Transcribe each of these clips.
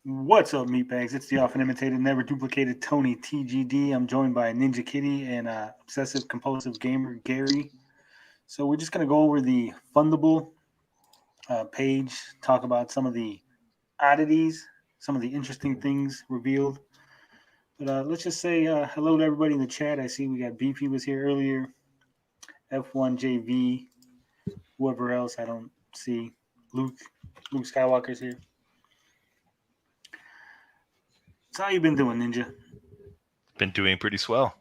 What's up, meatbags? It's the often imitated, never duplicated Tony TGD. I'm joined by Ninja Kitty and obsessive compulsive gamer Gary. So we're just gonna go over the Fundable page, talk about some of the oddities, some of the interesting things revealed. But let's just say hello to everybody in the chat. I see we got Beefy was here earlier, F1JV, whoever else I don't see. Luke, Luke Skywalker's here. So how you been doing, Ninja? Been doing pretty swell.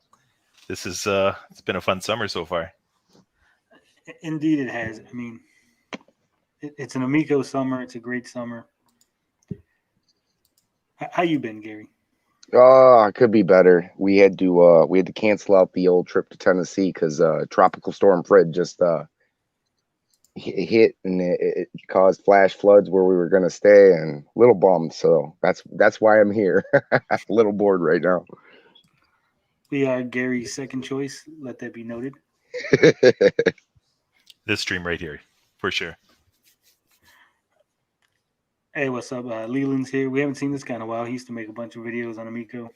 This is it's been a fun summer so far. Indeed, it has. I mean, it's an Amico summer. It's a great summer. How you been, Gary? It could be better. We had to cancel out the old trip to Tennessee because Tropical Storm Fred just hit and it caused flash floods where we were gonna stay and a little bummed. So that's why I'm here. A little bored right now. We are Gary's second choice. Let that be noted. This stream right here, for sure. Hey, what's up? Leland's here. We haven't seen this guy in a while. He used to make a bunch of videos on Amico.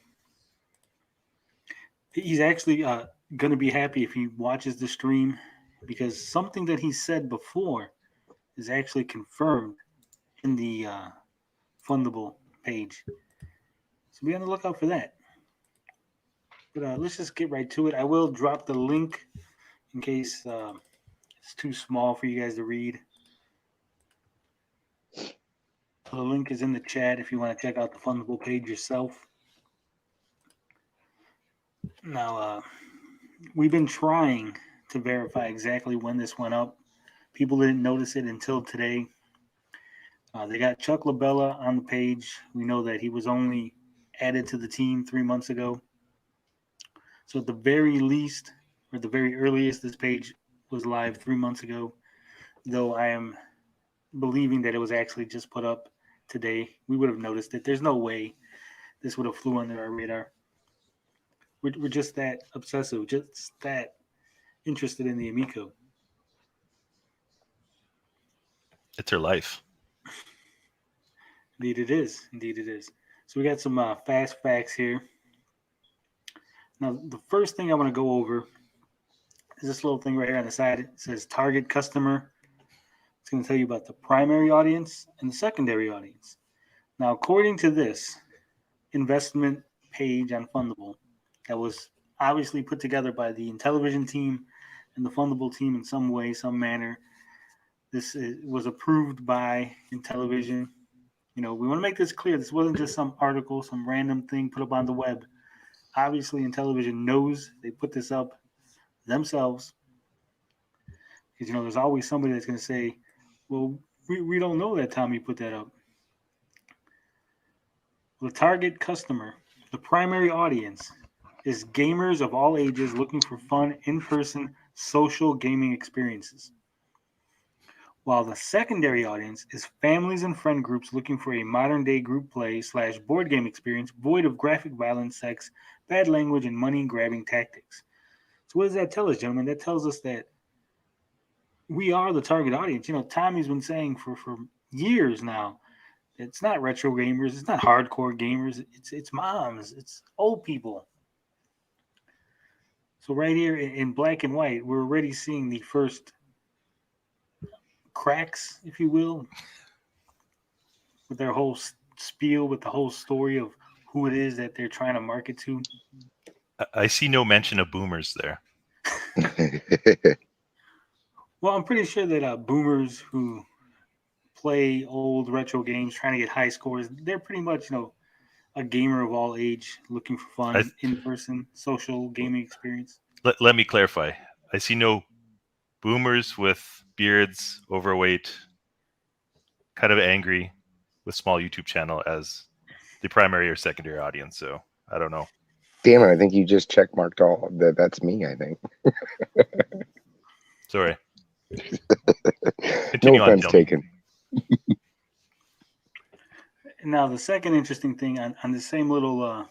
He's actually going to be happy if he watches the stream because something that he said before is actually confirmed in the Fundable page. So be on the lookout for that. But let's just get right to it. I will drop the link in case it's too small for you guys to read. So the link is in the chat if you want to check out the Fundable page yourself. Now, we've been trying to verify exactly when this went up. People didn't notice it until today. They got Chuck LaBella on the page. We know that he was only added to the team 3 months ago. So at the very least, or the very earliest, this page was live 3 months ago, though I am believing that it was actually just put up today. We would have noticed it. There's no way this would have flew under our radar. We're just that obsessive, just that interested in the Amico. It's her life. Indeed it is. Indeed it is. So we got some fast facts here. Now, the first thing I want to go over is this little thing right here on the side. It says target customer. It's going to tell you about the primary audience and the secondary audience. Now, according to this investment page on Fundable that was obviously put together by the Intellivision team and the Fundable team in some way, some manner, this was approved by Intellivision. You know, we want to make this clear. This wasn't just some article, some random thing put up on the web. Obviously, Intellivision knows they put this up themselves. Because, you know, there's always somebody that's going to say, well, we don't know that Tommy put that up. The target customer, the primary audience, is gamers of all ages looking for fun, in-person, social gaming experiences. While the secondary audience is families and friend groups looking for a modern-day group play / board game experience void of graphic violence, sex, bad language, and money-grabbing tactics. So what does that tell us, gentlemen? That tells us that we are the target audience. You know, Tommy's been saying for years now, it's not retro gamers, it's not hardcore gamers, it's moms, it's old people. So right here in black and white, we're already seeing the first cracks, if you will, with their whole spiel, with the whole story of who it is that they're trying to market to. I see no mention of boomers there. Well, I'm pretty sure that boomers who play old retro games, trying to get high scores, they're pretty much, you know, a gamer of all age looking for fun, in-person, social gaming experience. Let me clarify. I see no boomers with beards, overweight, kind of angry, with small YouTube channel as the primary or secondary audience. So I don't know. Damn it! I think you just checkmarked all that. That's me. I think. Sorry. No offense taken. Now, the second interesting thing on the same little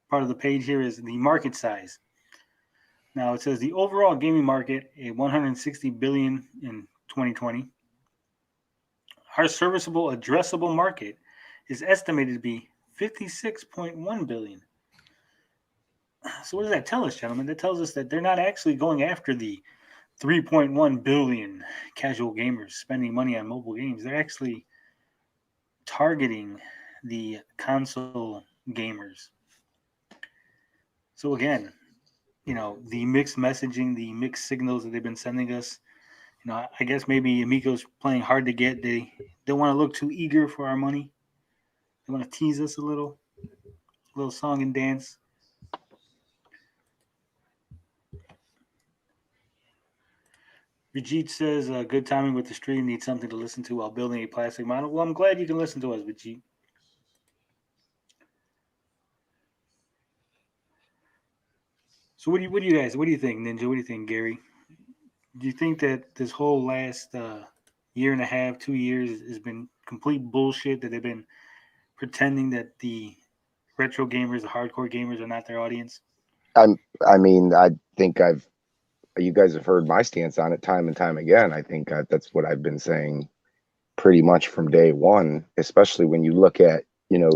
part of the page here is the market size. Now, it says the overall gaming market, a $160 billion in 2020. Our serviceable addressable market is estimated to be 56.1 billion. So what does that tell us, gentlemen? That tells us that they're not actually going after the 3.1 billion casual gamers spending money on mobile games. They're actually targeting the console gamers. So again, the mixed messaging, the mixed signals that they've been sending us. I guess maybe Amico's playing hard to get. They don't want to look too eager for our money. They want to tease us a little song and dance. Vijit says, good timing with the stream. Need something to listen to while building a plastic model. Well, I'm glad you can listen to us, Vijit. So what do you think, Ninja? What do you think, Gary? Do you think that this whole last year and a half, 2 years has been complete bullshit, that they've been pretending that the retro gamers, the hardcore gamers are not their audience? I think you guys have heard my stance on it time and time again. I think that's what I've been saying pretty much from day one, especially when you look at,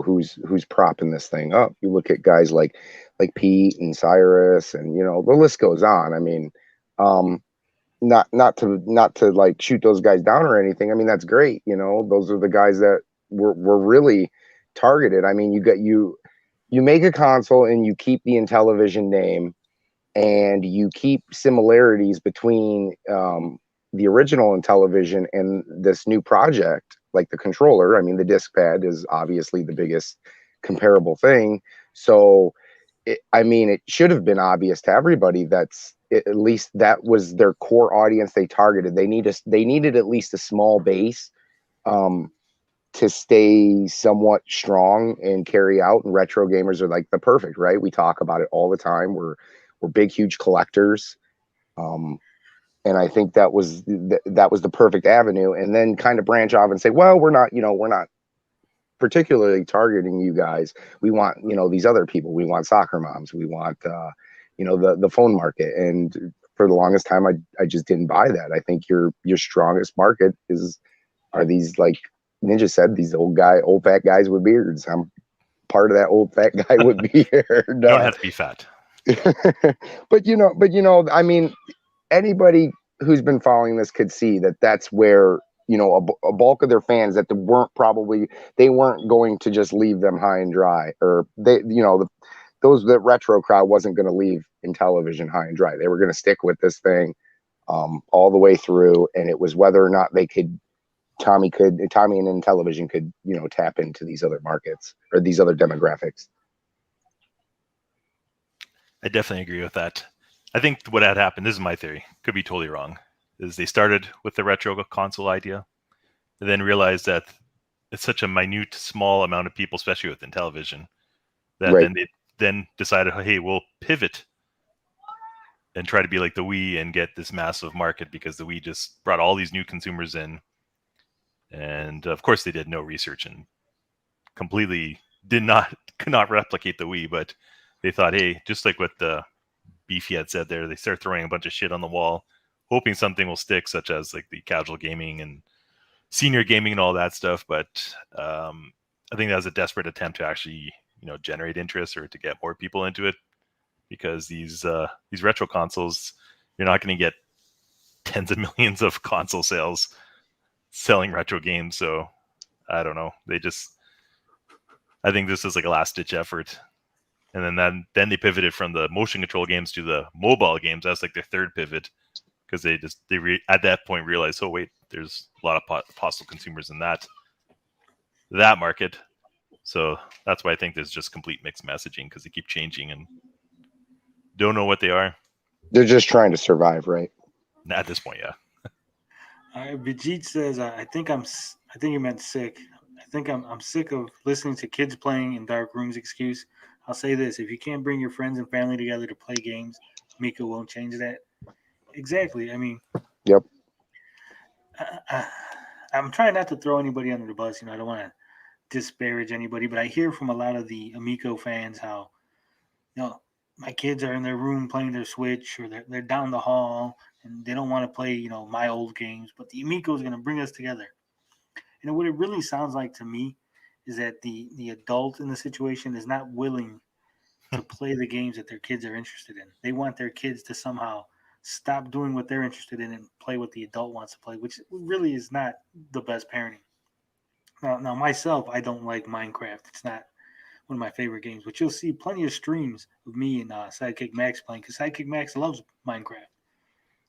who's propping this thing up. You look at guys like Pete and Cyrus, and, the list goes on. I mean, not to like shoot those guys down or anything. I mean, that's great. Those are the guys that were really targeted. I mean, you make a console and you keep the Intellivision name, and you keep similarities between the original Intellivision and this new project, like the controller. I mean, the disc pad is obviously the biggest comparable thing. So, it should have been obvious to everybody at least that was their core audience they targeted. They needed at least a small base to stay somewhat strong and carry out. And retro gamers are like the perfect, right? We talk about it all the time. We're big, huge collectors. And I think that was the perfect avenue. And then kind of branch off and say, well, we're not particularly targeting you guys. We want, these other people. We want soccer moms. We want, the phone market. And for the longest time, I just didn't buy that. I think your strongest market are these, like Ninja said, these old fat guys with beards. I'm part of that old fat guy with beard. You don't have to be fat. but I mean, anybody who's been following this could see that that's where, a bulk of their fans, that they weren't going to just leave them high and dry, or the retro crowd wasn't going to leave Intellivision high and dry. They were going to stick with this thing all the way through. And it was whether or not Tommy and Intellivision could, tap into these other markets or these other demographics. I definitely agree with that. I think what had happened, this is my theory, could be totally wrong, is they started with the retro console idea and then realized that it's such a minute, small amount of people, especially with Intellivision, that Right. then they then decided, hey, we'll pivot and try to be like the Wii and get this massive market, because the Wii just brought all these new consumers in. And of course they did no research and completely could not replicate the Wii, but they thought, hey, just like what the Beefy had said there, they start throwing a bunch of shit on the wall, hoping something will stick, such as like the casual gaming and senior gaming and all that stuff. But I think that was a desperate attempt to actually, generate interest or to get more people into it, because these retro consoles, you're not going to get tens of millions of console sales selling retro games. So I don't know. I think this is like a last ditch effort. And then they pivoted from the motion control games to the mobile games. That's like their third pivot, because at that point realized, oh wait, there's a lot of possible consumers in that market. So that's why I think there's just complete mixed messaging, because they keep changing and don't know what they are. They're just trying to survive, right? At this point, yeah. Vijit says, I think he meant sick. I think I'm sick of listening to kids playing in dark rooms excuse. I'll say this: if you can't bring your friends and family together to play games, Amico won't change that. Exactly. I mean, Yep. I'm trying not to throw anybody under the bus. I don't want to disparage anybody, but I hear from a lot of the Amico fans how, my kids are in their room playing their Switch, or they're down the hall and they don't want to play, my old games, but the Amico is going to bring us together. What it really sounds like to me is that the adult in the situation is not willing to play the games that their kids are interested in. They want their kids to somehow stop doing what they're interested in and play what the adult wants to play, which really is not the best parenting. Now myself, I don't like Minecraft. It's not one of my favorite games, but you'll see plenty of streams of me and Sidekick Max playing because Sidekick Max loves Minecraft.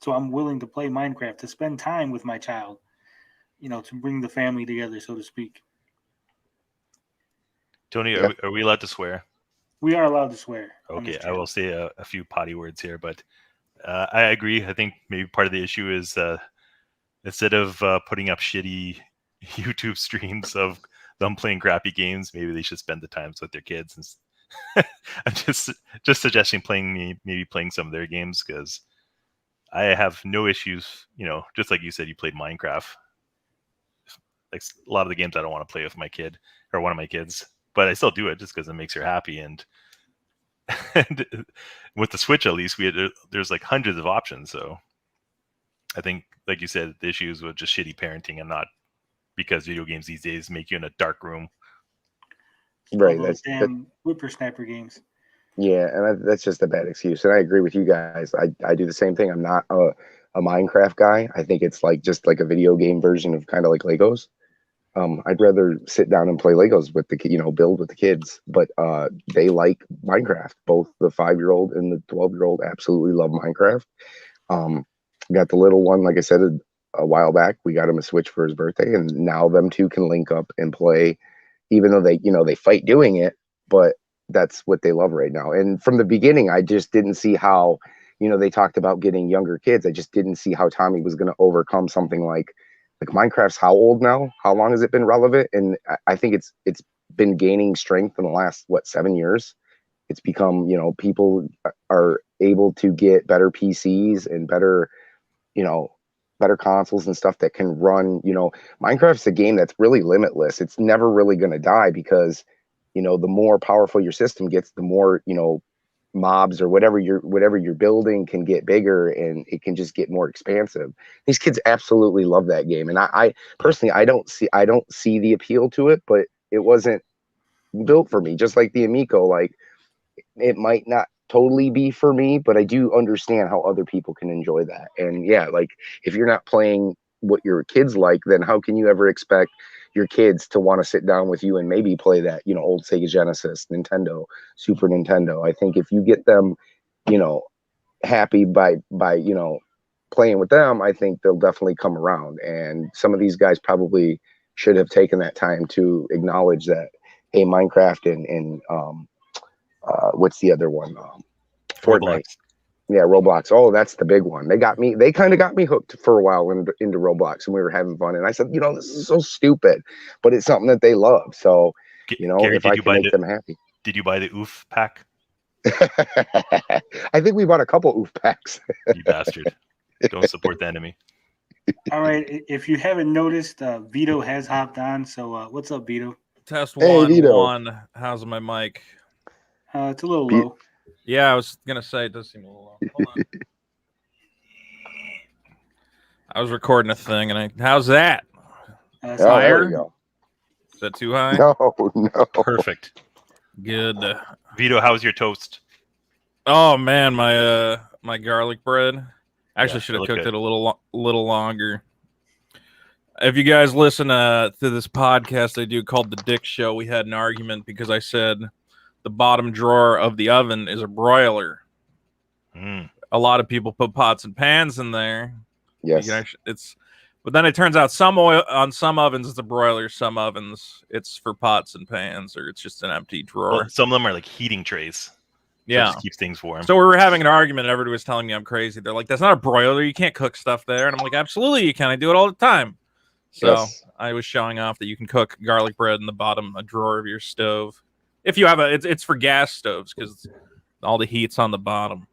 So I'm willing to play Minecraft to spend time with my child, to bring the family together, so to speak. Tony, Yep. are we allowed to swear? We are allowed to swear. Okay, I will say a few potty words here, but I agree. I think maybe part of the issue is instead of putting up shitty YouTube streams of them playing crappy games, maybe they should spend the time with their kids. And I'm just suggesting maybe playing some of their games because I have no issues. Just like you said, you played Minecraft. Like a lot of the games I don't want to play with my kid or one of my kids, but I still do it just because it makes her happy. And with the Switch, at least there's like hundreds of options. So I think, like you said, the issues with just shitty parenting and not because video games these days make you in a dark room. Right. Those damn whippersnapper games. Yeah, and that's just a bad excuse. And I agree with you guys. I do the same thing. I'm not a Minecraft guy. I think it's just like a video game version of kind of like Legos. I'd rather sit down and play Legos with the build with the kids. But they like Minecraft. Both the 5-year-old and the 12-year-old absolutely love Minecraft. Got the little one, like I said a while back, we got him a Switch for his birthday, and now them two can link up and play, even though they fight doing it, but that's what they love right now. And from the beginning, I just didn't see how, they talked about getting younger kids. I just didn't see how Tommy was going to overcome something like Minecraft's how old now? How long has it been relevant? And I think it's been gaining strength in the last 7 years. It's become, people are able to get better PCs and better consoles and stuff that can run, Minecraft's a game that's really limitless. It's never really going to die because, the more powerful your system gets, the more, mobs or whatever you're building can get bigger, and it can just get more expansive. These kids absolutely love that game. And I personally, I don't see the appeal to it, but it wasn't built for me. Just like the Amico, it might not totally be for me, but I do understand how other people can enjoy that. And yeah, if you're not playing what your kids like, then how can you ever expect your kids to want to sit down with you and maybe play that, old Sega Genesis, Nintendo, Super Nintendo? I think if you get them, happy by playing with them, I think they'll definitely come around. And some of these guys probably should have taken that time to acknowledge that, hey, Minecraft and what's the other one? Fortnite. Roblox. Yeah, Roblox. Oh, that's the big one. They kind of got me hooked for a while into Roblox, and we were having fun. And I said, this is so stupid, but it's something that they love. So, Gary, if I can make them happy. Did you buy the OOF pack? I think we bought a couple OOF packs. You bastard. Don't support the enemy. All right. If you haven't noticed, Vito has hopped on. So what's up, Vito? Test Hey, Vito. 1. How's my mic? It's a little low. Yeah, I was gonna say it does seem a little low. Hold on. I was recording a thing, and how's that? Oh, there we go. Is that too high? No. Perfect. Good. Vito, how's your toast? Oh man, my garlic bread. Actually, Yeah, should have look cooked good. it a little longer. If you guys listen to this podcast I do called The Dick Show, we had an argument because I said the bottom drawer of the oven is a broiler. A lot of people put pots and pans in there. Yes. But then it turns out some ovens it's a broiler, some ovens it's for pots and pans, or it's just an empty drawer. Well, some of them are like heating trays. So yeah, it just keeps things warm. So we were having an argument, and everybody was telling me I'm crazy. They're like, "That's not a broiler. You can't cook stuff there." And I'm like, "Absolutely, you can. I do it all the time." So Yes. I was showing off that you can cook garlic bread in the bottom drawer of your stove. If you have it's for gas stoves because all the heat's on the bottom.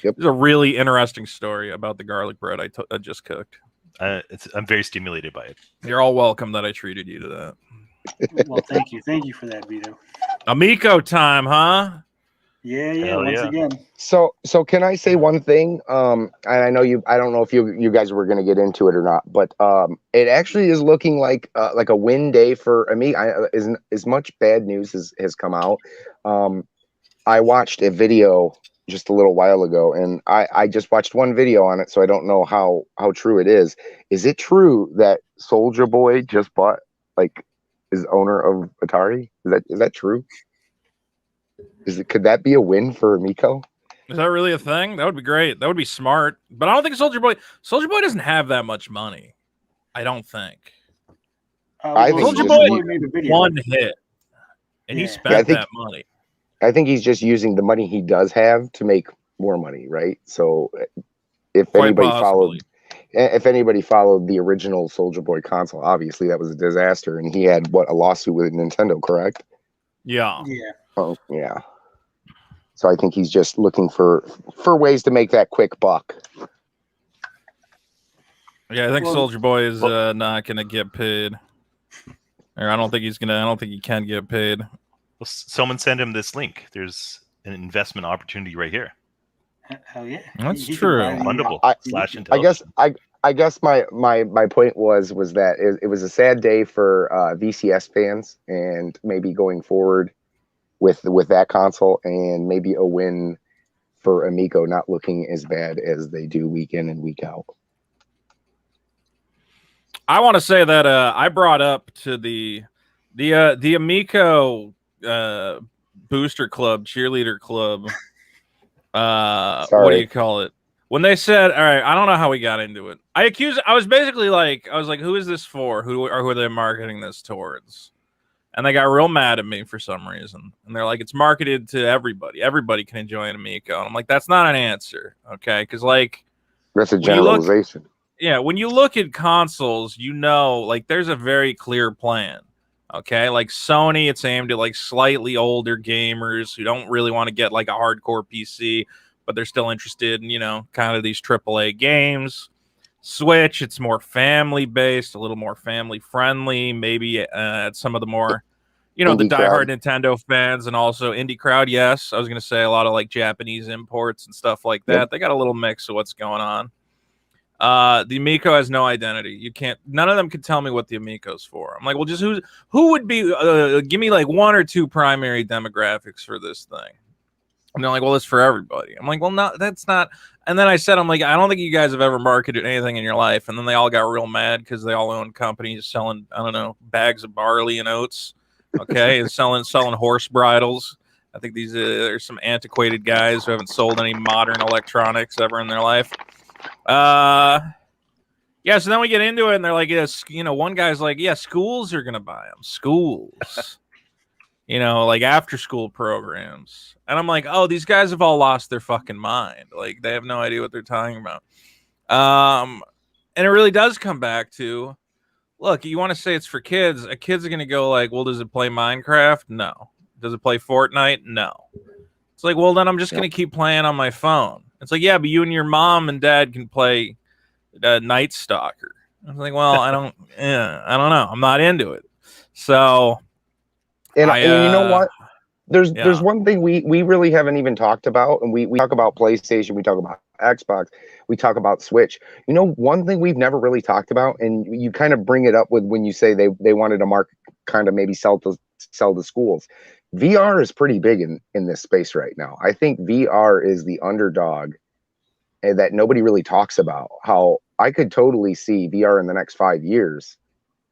Yep. There's a really interesting story about the garlic bread I just cooked. I'm very stimulated by it. You're all welcome that I treated you to that. Well, thank you for that, Vito. Amico time, huh? Yeah. Hell Once yeah. again, So can I say one thing? And I know I don't know if you guys were going to get into it or not, but it actually is looking like a win day for Amico. As much bad news has come out. I watched a video just a little while ago, and I just watched one video on it, so I don't know how true it is. Is it true that Soldier Boy just bought, like, is owner of Atari? Is that true? Could that be a win for Amico? Is that really a thing? That would be great. That would be smart. But I don't think Soldier Boy doesn't have that much money. I don't think. I think Soldier just Boy made a video. one hit, and he Yeah. spent that money. I think he's just using the money he does have to make more money, right? So if Quite anybody possibly. followed the original Soldier Boy console, obviously that was a disaster, and he had a lawsuit with Nintendo, correct? Yeah. Yeah. Oh yeah. So I think he's just looking for ways to make that quick buck. Yeah, I think Well- Soldier Boy is not gonna get paid. Or I don't think he can get paid. Well, someone send him this link. There's an investment opportunity right here. Hell yeah. That's He could true. buy the, Fundable I- / I guess Intellivision. I guess my point was that it was a sad day for VCS fans, and maybe going forward with that console, and maybe a win for Amico not looking as bad as they do week in and week out. I want to say that I brought up to the Amico booster club, cheerleader club. What do you call it? When they said, all right, I don't know how we got into it. I was basically like, who is this for? Who are they marketing this towards? And they got real mad at me for some reason. And they're like, it's marketed to everybody. Everybody can enjoy an Amico. And I'm like, that's not an answer. Okay. Because, like, That's a when you look- generalization. yeah, when you look at consoles, like, there's a very clear plan. Okay. Like Sony, it's aimed at like slightly older gamers who don't really want to get like a hardcore PC, but they're still interested in, kind of these AAA games. Switch, it's more family based, a little more family friendly, maybe some of the more, the Indie diehard crowd. Nintendo fans, and also indie crowd. Yes, I was going to say a lot of like Japanese imports and stuff like that. Yep. They got a little mix of what's going on. The Amico has no identity. None of them can tell me what the Amico's for. I'm like, well, just who would be, give me like one or two primary demographics for this thing. And they're like, well, it's for everybody. I'm like, well, no, that's not. And then I said, I'm like, I don't think you guys have ever marketed anything in your life. And then they all got real mad because they all own companies selling, I don't know, bags of barley and oats. Okay. And selling horse bridles. I think there's some antiquated guys who haven't sold any modern electronics ever in their life. Yeah, so then we get into it, and they're like, yes, one guy's like, yeah, schools are gonna buy them. Schools, like after school programs. And I'm like, oh, these guys have all lost their fucking mind. Like, they have no idea what they're talking about. And it really does come back to, look, you want to say it's for kids. A kid's gonna go like, well, does it play Minecraft? No. Does it play Fortnite? No. It's like, well, then I'm just gonna keep playing on my phone. It's like, yeah, but you and your mom and dad can play Night Stalker. I was like, well, I don't know. I'm not into it. So, and you know what? There's one thing we really haven't even talked about, and we talk about PlayStation, we talk about Xbox, we talk about Switch. One thing we've never really talked about, and you kind of bring it up with when you say they wanted to market, kind of maybe sell to schools. VR is pretty big in this space right now. I think VR is the underdog that nobody really talks about. How I could totally see VR in the next 5 years,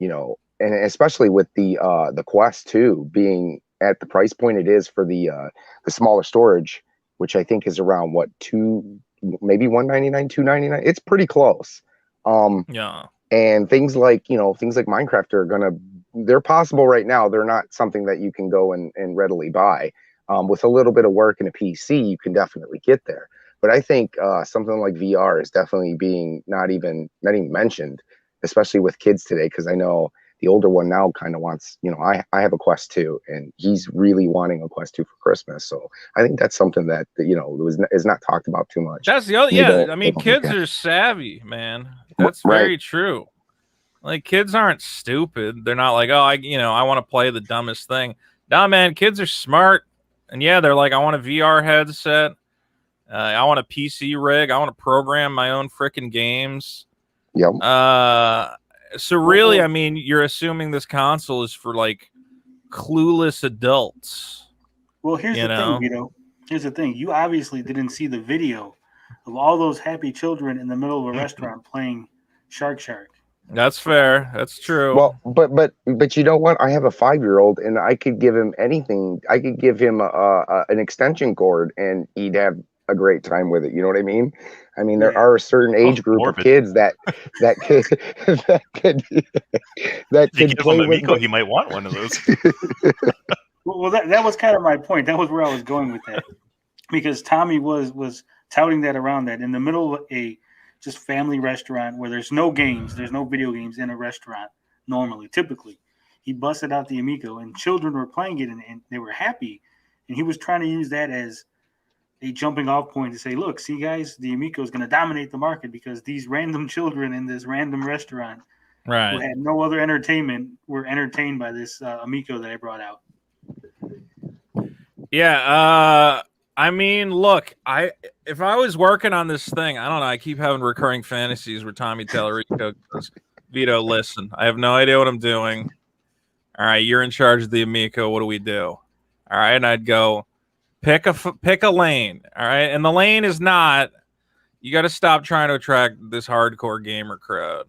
and especially with the Quest 2 being at the price point it is for the smaller storage, which I think is around maybe $199, $299. It's pretty close. Yeah. And things like Minecraft they're possible right now. They're not something that you can go and readily buy. With a little bit of work and a PC, you can definitely get there. But I think something like VR is definitely being not even mentioned, especially with kids today, because I know the older one now kind of wants, I have a Quest 2, and he's really wanting a Quest 2 for Christmas. So I think that's something that is not talked about too much. That's the other, yeah. I mean, kids are savvy, man. That's very true. Like, kids aren't stupid. They're not like, oh, I want to play the dumbest thing. Nah, man, kids are smart, And yeah, they're like, I want a VR headset. I want a PC rig. I want to program my own freaking games. Yep. So really, I mean, you're assuming this console is for like clueless adults. Well, here's the thing, Vito. Here's the thing. You obviously didn't see the video of all those happy children in the middle of a restaurant playing Shark. That's fair. That's true. Well, but you know what? I have a 5-year-old, and I could give him anything. I could give him an extension cord, and he'd have a great time with it. You know what I mean? I mean, there are a certain age group of kids that could play with Amico. He might want one of those. Well, that was kind of my point. That was where I was going with that, because Tommy was touting that around that in the middle of a just family restaurant where there's no games, there's no video games in a restaurant normally, typically. He busted out the Amico, and children were playing it, and they were happy. And he was trying to use that as a jumping off point to say, look, see, guys, the Amico is going to dominate the market because these random children in this random restaurant who had no other entertainment were entertained by this Amico that I brought out. Yeah, I mean, look, if I was working on this thing, I don't know, I keep having recurring fantasies where Tommy Tallarico goes, Vito, listen, I have no idea what I'm doing. All right, you're in charge of the Amico. What do we do? All right, and I'd go, pick a lane. All right, and the lane is not, you got to stop trying to attract this hardcore gamer crowd.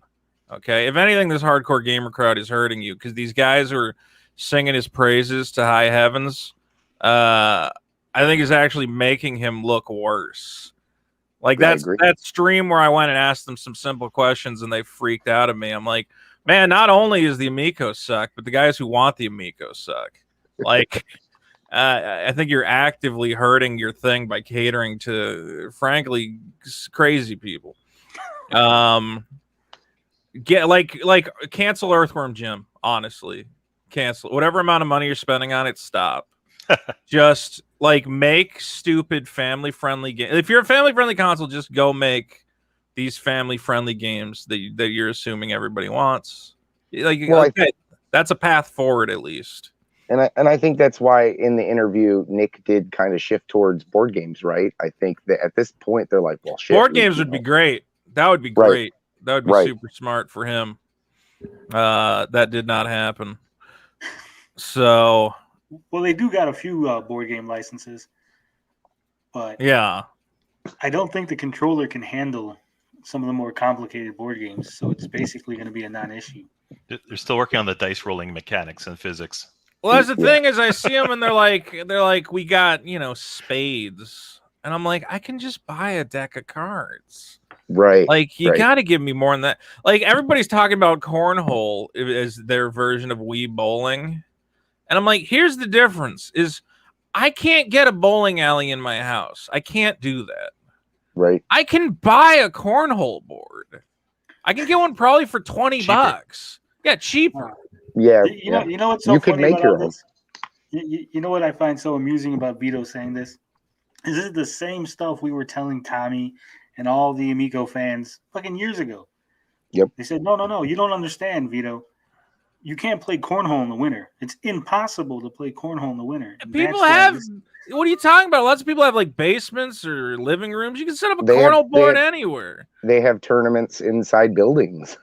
Okay, if anything, this hardcore gamer crowd is hurting you because these guys are singing his praises to high heavens. I think is actually making him look worse. Like that stream where I went and asked them some simple questions and they freaked out at me. I'm like, man, not only is the Amico suck, but the guys who want the Amico suck. Like, I think you're actively hurting your thing by catering to, frankly, crazy people. Get like cancel Earthworm Jim. Honestly, cancel whatever amount of money you're spending on it. Stop. Just like make stupid family-friendly games. If you're a family-friendly console, just go make these family-friendly games that you're assuming everybody wants. Like, well, okay, that's a path forward at least. And I think that's why in the interview Nick did kind of shift towards board games, right? I think that at this point they're like, well, shit, board games would be great. That would be great. That would be super smart for him. That did not happen. So. Well, they do got a few board game licenses, but yeah, I don't think the controller can handle some of the more complicated board games. So it's basically going to be a non-issue. They're still working on the dice rolling mechanics and physics. Well, that's the thing is I see them and they're like, we got, spades. And I'm like, I can just buy a deck of cards. Right. Like, you got to give me more than that. Like, everybody's talking about cornhole as their version of Wii bowling. And I'm like, here's the difference is I can't get a bowling alley in my house. I can't do that. Right. I can buy a cornhole board. I can get one probably for $20. Yeah, cheaper. Yeah. You know what's so you funny could make about your all this? You know what I find so amusing about Vito saying this? Is this the same stuff we were telling Tommy and all the Amico fans fucking years ago? Yep. They said, no, you don't understand, Vito. You can't play cornhole in the winter. It's impossible to play cornhole in the winter. People have. What are you talking about? Lots of people have like basements or living rooms. You can set up a cornhole board anywhere. They have tournaments inside buildings.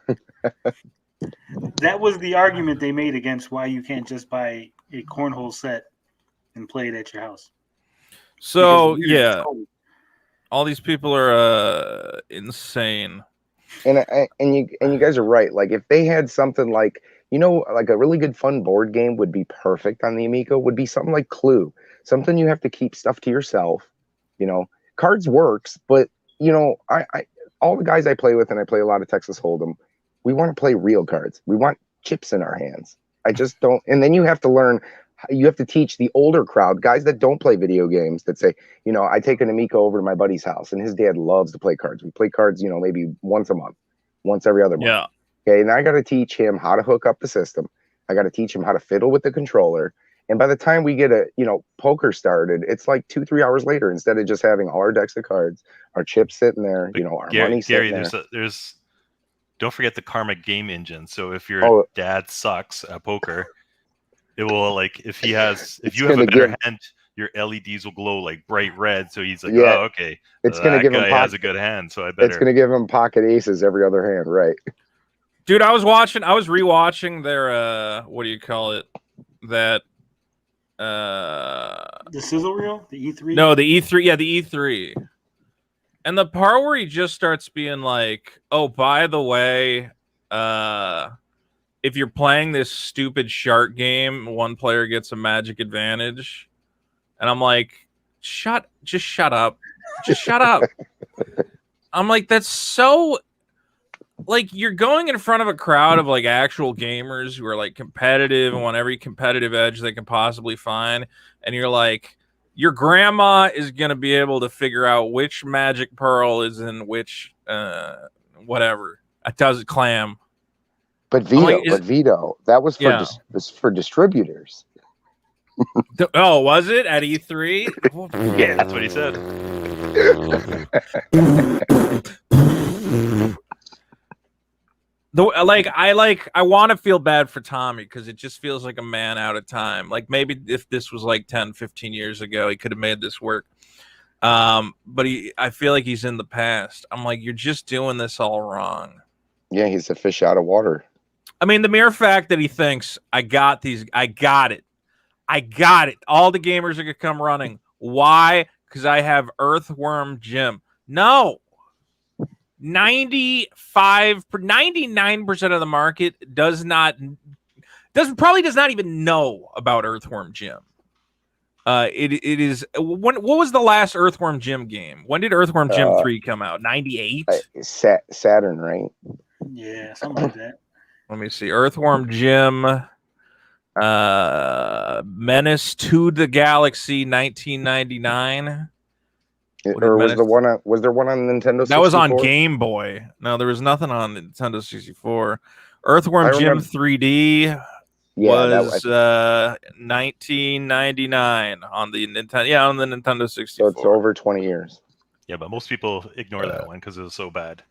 That was the argument they made against why you can't just buy a cornhole set and play it at your house. So yeah, all these people are insane. And you guys are right. Like if they had something like, like a really good fun board game would be perfect on the Amico would be something like Clue, something you have to keep stuff to yourself. Cards works, but I all the guys I play with, and I play a lot of Texas Hold'em, we want to play real cards. We want chips in our hands. I just don't. And then you have to learn. You have to teach the older crowd, guys that don't play video games, that say, I take an Amico over to my buddy's house, and his dad loves to play cards. We play cards, maybe once a month, once every other month. Yeah. Okay, and I got to teach him how to hook up the system. I got to teach him how to fiddle with the controller. And by the time we get poker started, it's like 2-3 hours later. Instead of just having all our decks of cards, our chips sitting there, our money sitting there. There's don't forget the karma game engine. So if your dad sucks at poker, it will if you have a better hand, your LEDs will glow like bright red. So he's like, Yeah. oh, okay, It's gonna that give him guy has a good hand, so I better. It's gonna give him pocket aces every other hand, right? Dude, I was rewatching their what do you call it? That The sizzle reel, the E3. no, the E3, yeah, the E3. And the part where he just starts being like, "Oh, by the way, if you're playing this stupid shark game, one player gets a magic advantage." And I'm like, just shut up. Just shut up. I'm like, that's so like you're going in front of a crowd of like actual gamers who are like competitive and want every competitive edge they can possibly find. And you're like, your grandma is going to be able to figure out which magic pearl is in which, whatever. It does clam. But Vito, like, that was for Yeah. for distributors. Oh, was it at E3? Yeah, that's what he said. I want to feel bad for Tommy because it just feels like a man out of time. Like maybe if this was like 10, 15 years ago, he could have made this work. But I feel like he's in the past. I'm like, you're just doing this all wrong. Yeah, he's a fish out of water. I mean, the mere fact that he thinks I got it. All the gamers are gonna come running. Why? Because I have Earthworm Jim. No. 99% of the market does not even know about Earthworm Jim. It is what was the last Earthworm Jim game? When did Earthworm Jim 3 come out? 98? Saturn, right? Yeah, something like that. Let me see. Earthworm Jim Menace to the Galaxy 1999. Or was there one on Nintendo 64? That was on Game Boy. No, there was nothing on Nintendo 64. Earthworm Jim 3D was 1999 on the Nintendo. Yeah, on the Nintendo 64. So it's over 20 years. Yeah, but most people ignore that one because it was so bad.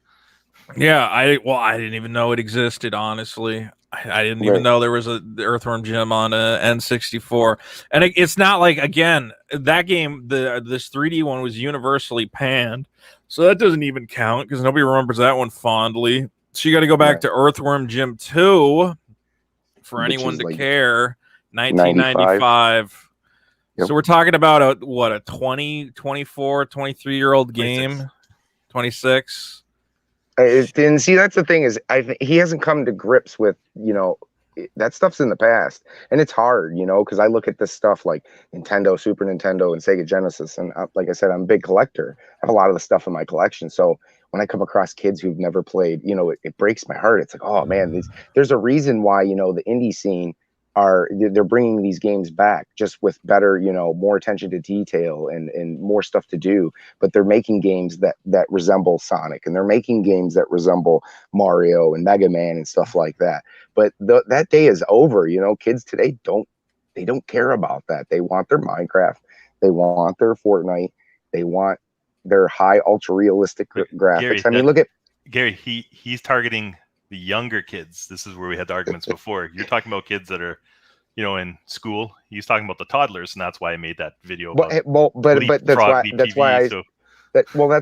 Yeah, I didn't even know it existed. Honestly, I didn't even know there was the Earthworm Jim on a N64. And it's not like, again, that game, this 3D one was universally panned, so that doesn't even count because nobody remembers that one fondly. So you got to go back to Earthworm Jim 2 for anyone to care. 1995. Yep. So we're talking about a 20, 24, 23-year-old game, 26. And see, that's the thing is, I think he hasn't come to grips with, that stuff's in the past, and it's hard, because I look at this stuff like Nintendo, Super Nintendo, and Sega Genesis, and like I said, I'm a big collector. I have a lot of the stuff in my collection, so when I come across kids who've never played, it breaks my heart. It's like, oh man, there's a reason why the indie scene they're bringing these games back just with better, more attention to detail and more stuff to do. But they're making games that resemble Sonic, and they're making games that resemble Mario and Mega Man and stuff like that. But that day is over. Kids today don't care about that. They want their Minecraft, they want their Fortnite, they want their high ultra realistic graphics. Gary, look at Gary. He's targeting the younger kids. This is where we had the arguments before. You're talking about kids that are, in school. He's talking about the toddlers, and that's why I made that video. But that's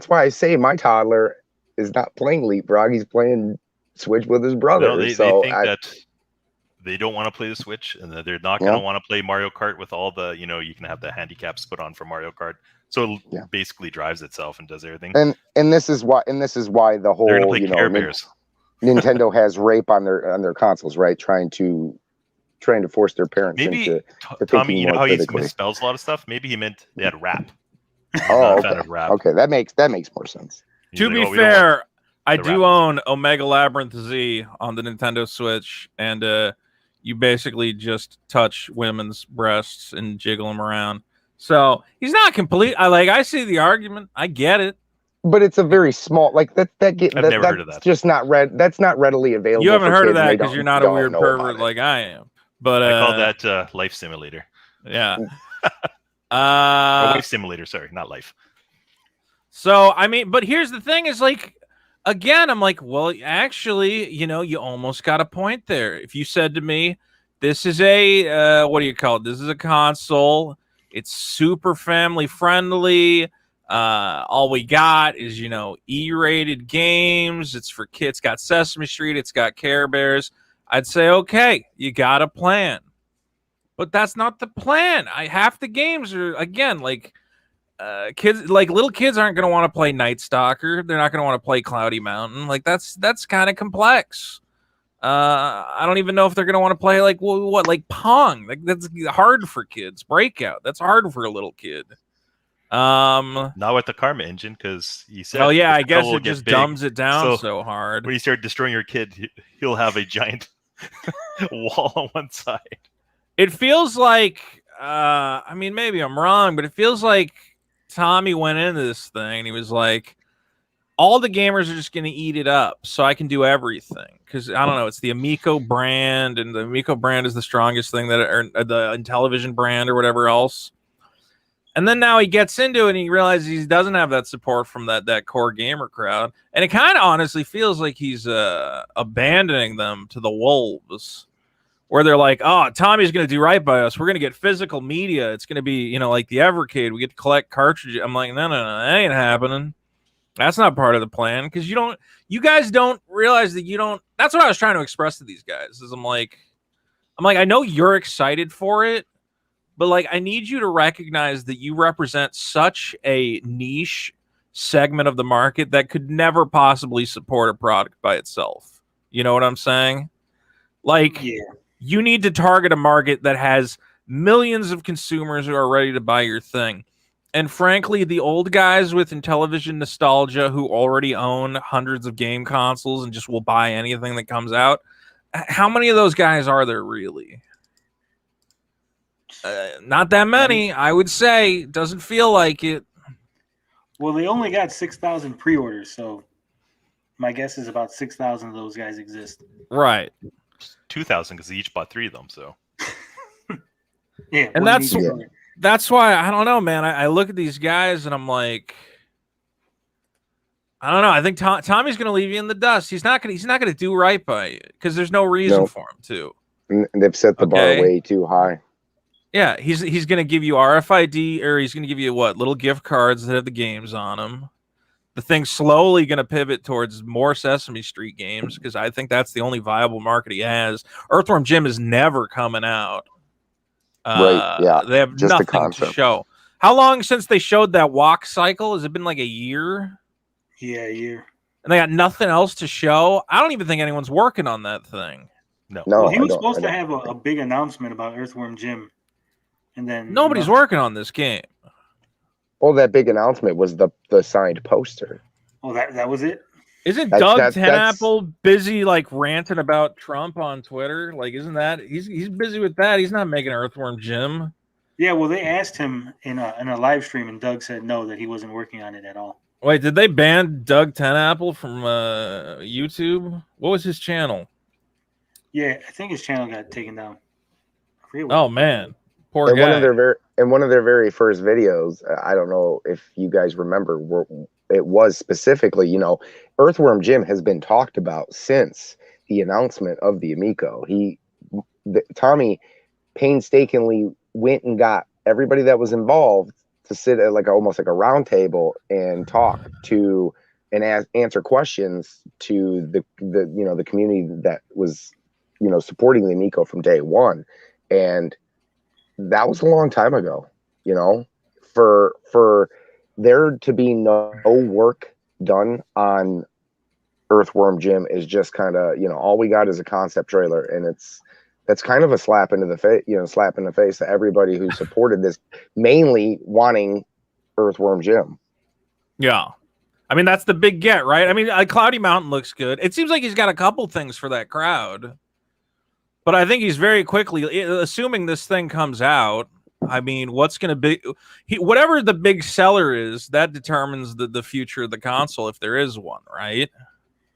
why I say my toddler is not playing Leapfrog. He's playing Switch with his brother. No, they think that they don't want to play the Switch, and that they're not going to want to play Mario Kart with all the, you can have the handicaps put on for Mario Kart. So it basically drives itself and does everything. And this is why the whole they're going to play Care Bears. Nintendo has rape on their consoles, right? Trying to force their parents into Tommy, how he misspells a lot of stuff. Maybe he meant they had rap. Oh, okay. That makes more sense. To be fair, I do own Omega Labyrinth Z on the Nintendo Switch, and you basically just touch women's breasts and jiggle them around. So he's not complete. I see the argument. I get it. But it's a very small, like that. I've never heard of that. Just not that's not readily available. You haven't heard of that because you're not a weird pervert like I am. But I call that Life Simulator. Yeah. Life Simulator, sorry, not Life. So but here's the thing: is like, again, I'm like, well, actually, you almost got a point there. If you said to me, "This is a what do you call it? This is a console. It's super family friendly. All we got is, E-rated games. It's for kids. It's got Sesame Street. It's got Care Bears. I'd say, okay, you got a plan. But that's not the plan. Half the games are, again, like kids, like little kids aren't going to want to play Night Stalker. They're not going to want to play Cloudy Mountain. Like that's kind of complex. I don't even know if they're going to want to play like like Pong. Like that's hard for kids. Breakout. That's hard for a little kid. Not with the Karma engine, because you said. Oh yeah, I the guess trouble will it get just big. dumbs it down So, so hard. When you start destroying your kid, he'll have a giant wall on one side. It feels like, I mean, maybe I'm wrong, but it feels like Tommy went into this thing and he was like, all the gamers are just going to eat it up so I can do everything. Because, I don't know, it's the Amico brand, and the Amico brand is the strongest thing, or the Intellivision brand or whatever else. And then now he gets into it and he realizes he doesn't have that support from that core gamer crowd. And it kind of honestly feels like he's abandoning them to the wolves. Where they're like, oh, Tommy's going to do right by us. We're going to get physical media. It's going to be, like the Evercade. We get to collect cartridges. I'm like, no, that ain't happening. That's not part of the plan. Because you guys don't realize that you don't. That's what I was trying to express to these guys. Is I'm like, I know you're excited for it, but like, I need you to recognize that you represent such a niche segment of the market that could never possibly support a product by itself. You know what I'm saying? Like, Yeah. You need to target a market that has millions of consumers who are ready to buy your thing. And frankly, the old guys with Intellivision nostalgia who already own hundreds of game consoles and just will buy anything that comes out, how many of those guys are there really? Not that many, I would say. Doesn't feel like it. Well, they only got 6,000 pre-orders, so my guess is about 6,000 of those guys exist. Right. 2,000 because they each bought 3 of them. So yeah, and that's why I don't know, man. I look at these guys and I'm like, I don't know. I think Tommy's going to leave you in the dust. He's not going to do right by you because there's no reason for him to. And they've set the bar way too high. Yeah, he's going to give you RFID, or he's going to give you little gift cards that have the games on them. The thing's slowly going to pivot towards more Sesame Street games because I think that's the only viable market he has. Earthworm Jim is never coming out. Right, yeah. They have just nothing to show. How long since they showed that walk cycle? Has it been like a year? Yeah, a year. And they got nothing else to show? I don't even think anyone's working on that thing. No. Well, he was supposed to have a big announcement about Earthworm Jim. And then nobody's working on this game. Well, that big announcement was the signed poster. Oh, that was it? Isn't Doug Tenapple busy like ranting about Trump on Twitter? Like, isn't that he's busy with that? He's not making Earthworm Jim. Yeah, well, they asked him in a live stream, and Doug said no, that he wasn't working on it at all. Wait, did they ban Doug Tenapple from YouTube? What was his channel? Yeah, I think his channel got taken down. Oh man. Poor in guy. One of their very first videos, I don't know if you guys remember, it was specifically, Earthworm Jim has been talked about since the announcement of the Amico. Tommy painstakingly went and got everybody that was involved to sit at almost like a round table and talk to and answer questions to the community that was supporting the Amico from day one. And that was a long time ago, for there to be no work done on Earthworm Jim is just kind of, all we got is a concept trailer. And that's kind of a slap into the face, slap in the face to everybody who supported this, mainly wanting Earthworm Jim. Yeah. I mean, that's the big get, right? I mean, Cloudy Mountain looks good. It seems like he's got a couple things for that crowd. But I think he's very quickly, assuming this thing comes out, I mean, what's going to be, whatever the big seller is, that determines the future of the console, if there is one, right?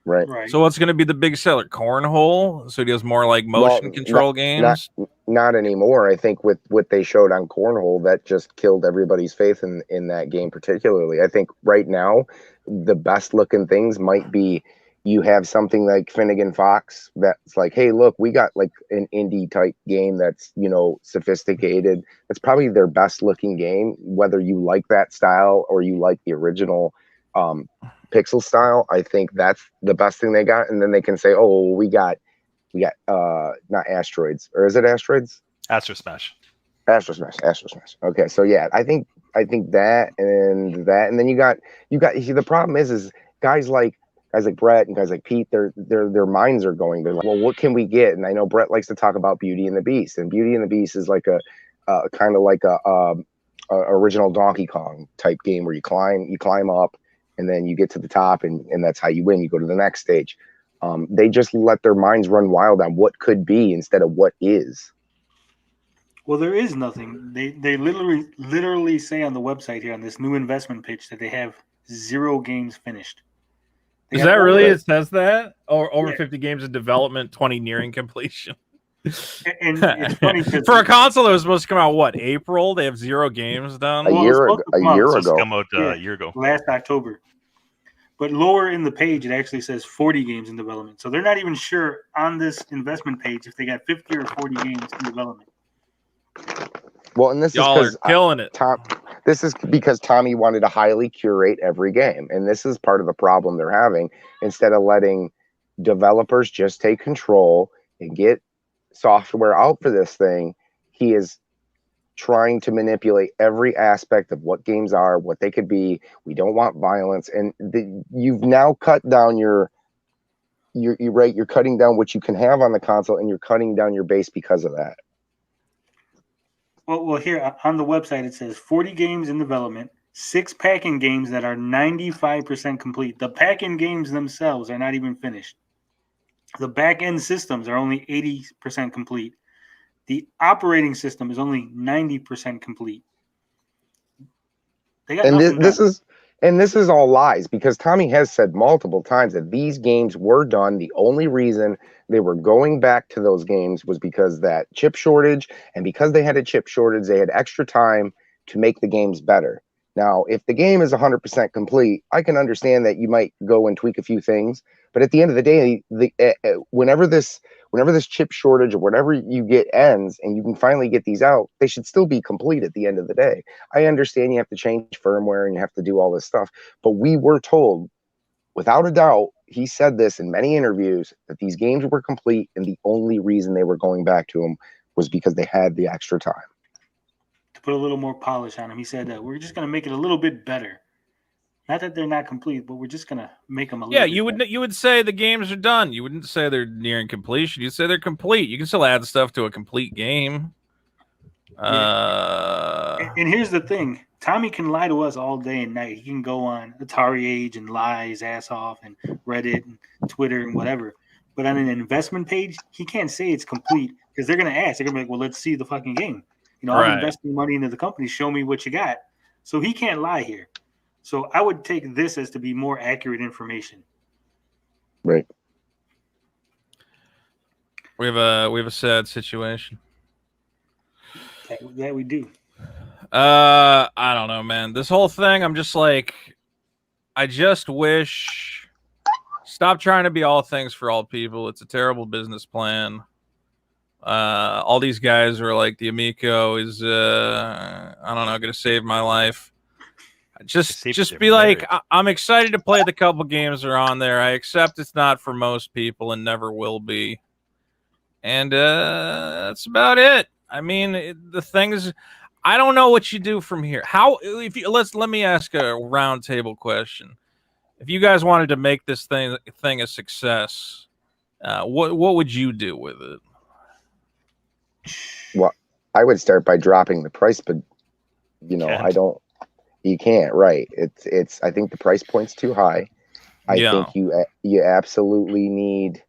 Right. So what's going to be the big seller? Cornhole? So he does more like motion control games? Not anymore. I think with what they showed on Cornhole, that just killed everybody's faith in that game particularly. I think right now, the best looking things might be You have something like Finnegan Fox that's like, hey, look, we got like an indie type game that's, you know, sophisticated. It's probably their best looking game, whether you like that style or you like the original pixel style. I think that's the best thing they got. And then they can say, oh, well, we got not Asteroids, or is it Asteroids? Astro Smash. Astro Smash. Okay, so yeah, I think that, and then you got see, the problem is guys like Brett and guys like Pete, their minds are going. They're like, well, what can we get? And I know Brett likes to talk about Beauty and the Beast, and Beauty and the Beast is like a kind of like a original Donkey Kong type game where you climb up, and then you get to the top, and that's how you win. You go to the next stage. They just let their minds run wild on what could be instead of what is. Well, there is nothing. They literally say on the website here on this new investment pitch that they have 0 games finished. Is that really? It says that? Or over 50 games in development, 20 nearing completion. And it's funny for a console that was supposed to come out what, April? They have 0 games done. A year ago. Come out a year ago. Last October. But lower in the page, it actually says 40 games in development. So they're not even sure on this investment page if they got 50 or 40 games in development. Well, and this Y'all is are killing it. This is because Tommy wanted to highly curate every game, and this is part of the problem they're having. Instead of letting developers just take control and get software out for this thing, he is trying to manipulate every aspect of what games are, what they could be. We don't want violence, and you've now cut down you're cutting down what you can have on the console, and you're cutting down your base because of that. Well, here on the website, it says 40 games in development, 6 pack-in games that are 95% complete. The pack-in games themselves are not even finished. The back-end systems are only 80% complete. The operating system is only 90% complete. They got this is all lies, because Tommy has said multiple times that these games were done. The only reason they were going back to those games was because that chip shortage, and because they had a chip shortage, they had extra time to make the games better. Now, if the game is 100% complete, I can understand that you might go and tweak a few things, but at the end of the day, whenever this chip shortage or whatever you get ends and you can finally get these out, they should still be complete at the end of the day. I understand you have to change firmware and you have to do all this stuff, but we were told, without a doubt, he said this in many interviews, that these games were complete, and the only reason they were going back to them was because they had the extra time. To put a little more polish on them, he said that we're just going to make it a little bit better. Not that they're not complete, but we're just going to make them a little bit better. You would say the games are done. You wouldn't say they're nearing completion. You'd say they're complete. You can still add stuff to a complete game. And here's the thing. Tommy can lie to us all day and night. He can go on Atari Age and lie his ass off, and Reddit and Twitter and whatever. But on an investment page, he can't say it's complete, because they're going to ask. They're going to be like, well, let's see the fucking game. You know, I'm investing money into the company. Show me what you got. So he can't lie here. So I would take this as to be more accurate information. Right. We have a sad situation. That we do. I don't know, man. This whole thing, I'm just like, I just wish. Stop trying to be all things for all people. It's a terrible business plan. All these guys are like, the Amico is, I don't know, going to save my life. Just be like, I'm excited to play the couple games that are on there. I accept it's not for most people and never will be. And that's about it. I mean, the thing is, I don't know what you do from here. Let me ask a round table question. If you guys wanted to make this thing a success, what would you do with it? Well, I would start by dropping the price, but you can't, right? It's I think the price point's too high. I think you absolutely need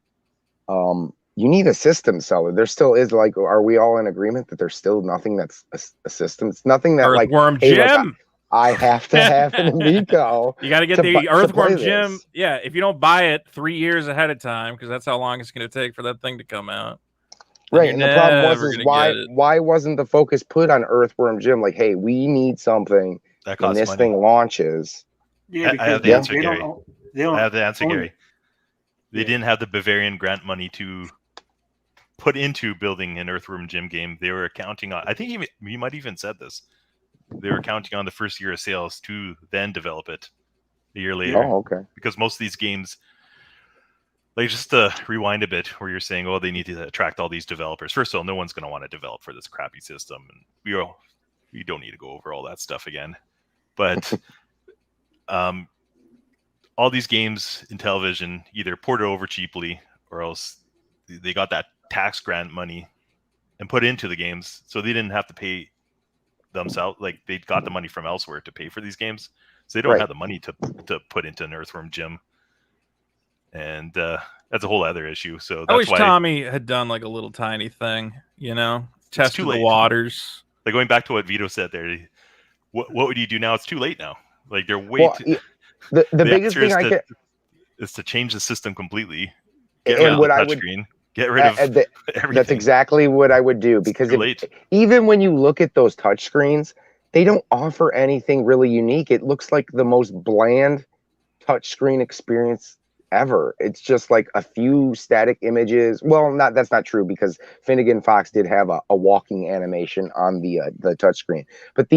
you need a system seller. There still is, like, are we all in agreement that there's still nothing that's a system? It's nothing that Earthworm Jim. I have to have an Amico. You got to get the Earthworm Jim. Yeah, if you don't buy it 3 years ahead of time, because that's how long it's going to take for that thing to come out. Right, and the problem was why wasn't the focus put on Earthworm Jim? Like, hey, we need something when this thing launches. Yeah, I have the answer, Gary. I have the answer, Gary. They didn't have the Bavarian grant money to put into building an Earthworm Jim game. They were counting on, I think you might even said this, they were counting on the first year of sales to then develop it a year later. Oh, okay. Because most of these games, like, just to rewind a bit, where you're saying, oh, they need to attract all these developers. First of all, no one's going to want to develop for this crappy system, and we don't need to go over all that stuff again. But all these games Intellivision either ported over cheaply, or else they got that tax grant money and put into the games, so they didn't have to pay themselves. Like, they got the money from elsewhere to pay for these games, so they don't have the money to put into an Earthworm Jim. And that's a whole other issue. So that's I wish why Tommy had done like a little tiny thing, tested the waters. Like, going back to what Vito said there, what would you do now? It's too late now. Like, they're way too. The biggest thing is to change the system completely. Get rid of the touchscreen. Get rid of everything. That's exactly what I would do, because even when you look at those touchscreens, they don't offer anything really unique. It looks like the most bland touchscreen experience ever. It's just like a few static images. Well, that's not true, because Finnegan Fox did have a walking animation on the touchscreen. But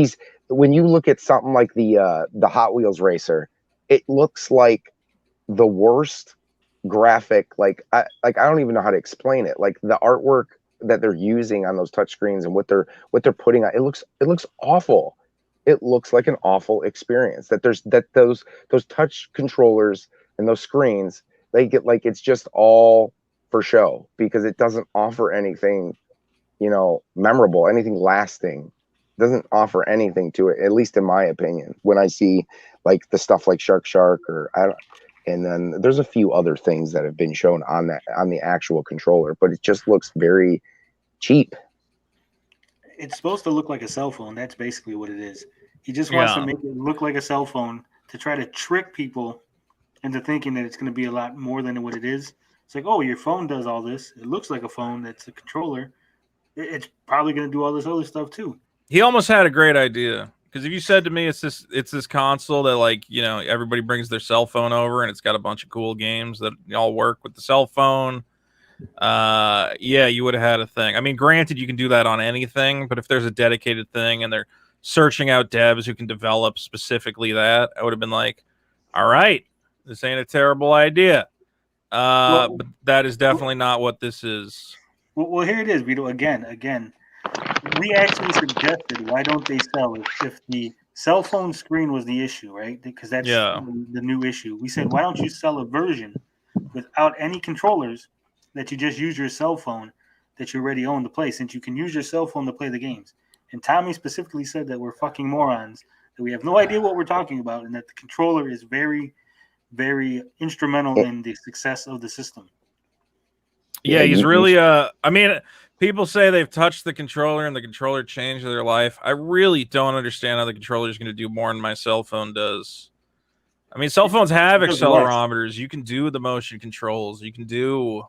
when you look at something like the Hot Wheels racer, it looks like the worst graphic. I don't even know how to explain it. Like, the artwork that they're using on those touchscreens and what they're putting on, it looks awful. It looks like an awful experience. Those touch controllers and those screens, they get like, it's just all for show, because it doesn't offer anything, memorable, anything lasting. It doesn't offer anything to it, at least in my opinion. When I see like the stuff like Shark and then there's a few other things that have been shown on the actual controller, but it just looks very cheap. It's supposed to look like a cell phone. That's basically what it is. He just wants to make it look like a cell phone to try to trick people into thinking that it's going to be a lot more than what it is. It's like, oh, your phone does all this. It looks like a phone. That's a controller. It's probably going to do all this other stuff too. He almost had a great idea, because if you said to me it's this console that, like, everybody brings their cell phone over and it's got a bunch of cool games that all work with the cell phone, you would have had a thing. I mean, granted, you can do that on anything, but if there's a dedicated thing and they're searching out devs who can develop specifically that, I would have been like, all right, this ain't a terrible idea. But that is definitely not what this is. Well, here it is, Vito. Again, we actually suggested, why don't they sell it if the cell phone screen was the issue, right? Because that's the new issue. We said, why don't you sell a version without any controllers that you just use your cell phone that you already own to play, since you can use your cell phone to play the games. And Tommy specifically said that we're fucking morons, that we have no idea what we're talking about, and that the controller is very, very instrumental in the success of the system. Yeah, he's really I mean, people say they've touched the controller and the controller changed their life. I really don't understand how the controller is going to do more than my cell phone does. I mean, cell phones have accelerometers. You can do the motion controls. You can do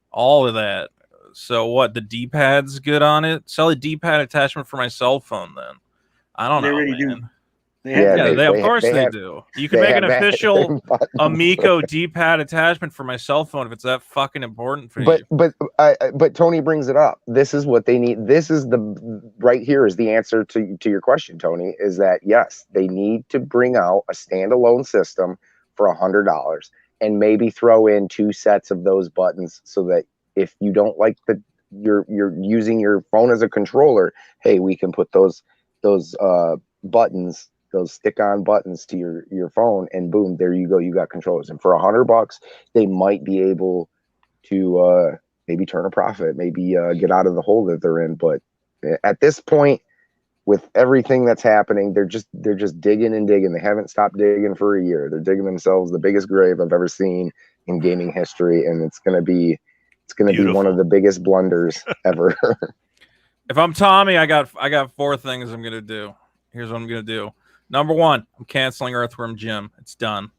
all of that. So what? The D-pad's good on it? Sell a D-pad attachment for my cell phone then. I don't know, already man. do. They of course they do. You can make an official Amico D-pad attachment for my cell phone if it's that fucking important for you. But Tony brings it up. This is what they need. This is right here is the answer to your question, Tony, is that yes, they need to bring out a standalone system for $100 and maybe throw in 2 sets of those buttons, so that if you don't like you're using your phone as a controller, hey, we can put those buttons, those stick-on buttons to your phone, and boom, there you go, you got controllers. And for $100, they might be able to maybe turn a profit, maybe get out of the hole that they're in. But at this point, with everything that's happening, they're just digging and digging. They haven't stopped digging for a year. They're digging themselves the biggest grave I've ever seen in gaming history, and it's gonna be one of the biggest blunders ever. If I'm Tommy, I got 4 things I'm gonna do. Here's what I'm gonna do. Number 1, I'm canceling Earthworm Jim. It's done.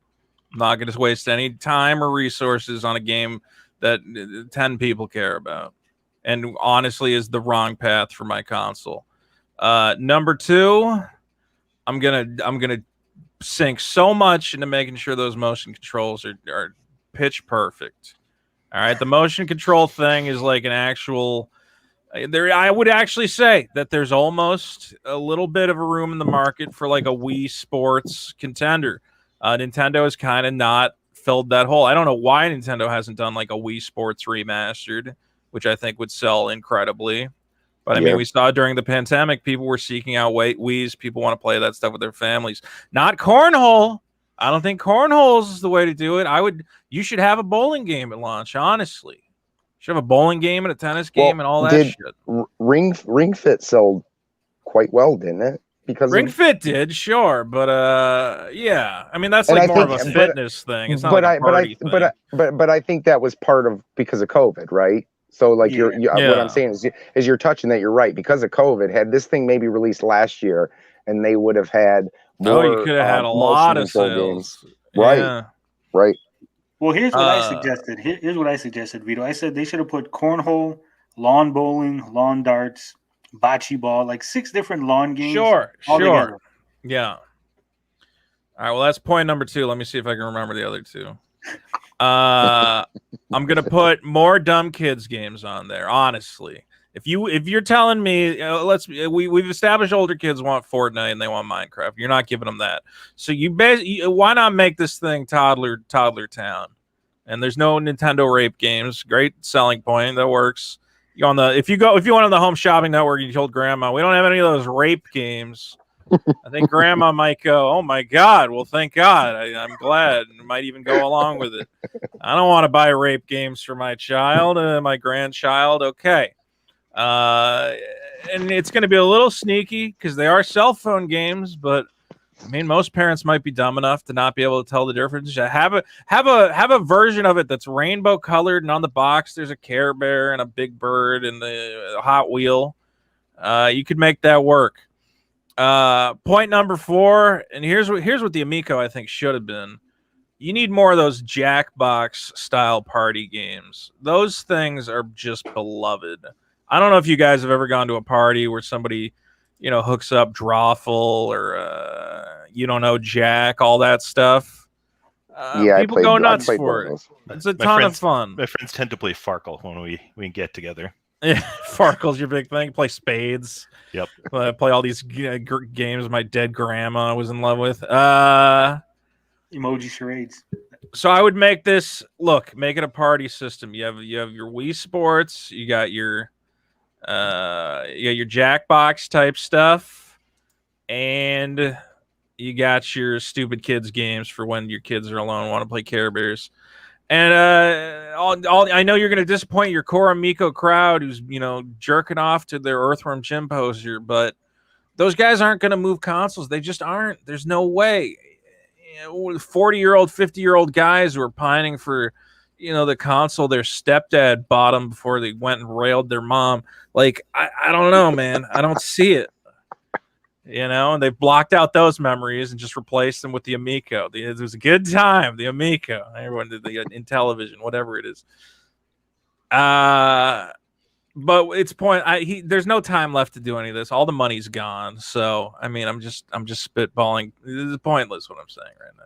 I'm not gonna waste any time or resources on a game that 10 people care about, and honestly is the wrong path for my console. Number 2, I'm gonna sink so much into making sure those motion controls are pitch perfect. All right, the motion control thing is like an actual. I would actually say that there's almost a little bit of a room in the market for like a Wii Sports contender. Nintendo has kind of not filled that hole. I don't know why Nintendo hasn't done like a Wii Sports remastered, which I think would sell incredibly. But I mean, we saw during the pandemic, people were seeking out Wiis. People want to play that stuff with their families. Not cornhole. I don't think cornhole is the way to do it. You should have a bowling game at launch, honestly. Should have a bowling game and a tennis game and all that shit. Ring Fit sold quite well, didn't it? Because Ring Fit did, sure, but yeah. I mean, that's like more of a fitness thing. It's not like a party thing. But I think that was part of because of COVID, right? So like what I'm saying is you're touching that. You're right. Because of COVID, had this thing maybe released last year, and they would have had more. You could have had a lot of sales. Games. Right. Right. Well, here's what I suggested. Here's what I suggested, Vito. I said they should have put cornhole, lawn bowling, lawn darts, bocce ball, like 6 different lawn games. Sure. Together. Yeah. All right. Well, that's point number 2. Let me see if I can remember the other 2. I'm gonna put more dumb kids games on there. Honestly, if you're telling me, we've established older kids want Fortnite and they want Minecraft. You're not giving them that. So why not make this thing toddler town? And there's no Nintendo rape games. Great selling point. That works. If you went on the Home Shopping Network and you told Grandma we don't have any of those rape games, I think Grandma might go, oh my God, well thank God. I'm glad, and might even go along with it. I don't want to buy rape games for my child, my grandchild. Okay. And it's going to be a little sneaky because they are cell phone games, but I mean, most parents might be dumb enough to not be able to tell the difference. Have a version of it that's rainbow colored, and on the box there's a Care Bear and a Big Bird and the Hot Wheel. You could make that work. Point number 4, and here's what the Amico I think should have been. You need more of those Jackbox style party games. Those things are just beloved. I don't know if you guys have ever gone to a party where somebody, hooks up Drawful or you don't know Jack, all that stuff. People go nuts for it. It's a ton of fun. My friends tend to play Farkle when we get together. Yeah, Farkle's your big thing. Play spades. Yep. Play all these games my dead grandma was in love with. Emoji charades. So I would make it a party system. You have your Wii Sports. You got your Jackbox type stuff, and you got your stupid kids games for when your kids are alone and want to play Care Bears. And I know you're going to disappoint your core Amico crowd who's jerking off to their Earthworm Jim poster, but those guys aren't going to move consoles. They just aren't. There's no way. 40-year-old, 50-year-old guys who are pining for the console their stepdad bought them before they went and railed their mom. Like I don't know, man. I don't see it. And they've blocked out those memories and just replaced them with the Amico. It was a good time, the Amico. Everyone did the Intellivision, whatever it is. But it's there's no time left to do any of this. All the money's gone. So I mean, I'm just spitballing. This is pointless what I'm saying right now.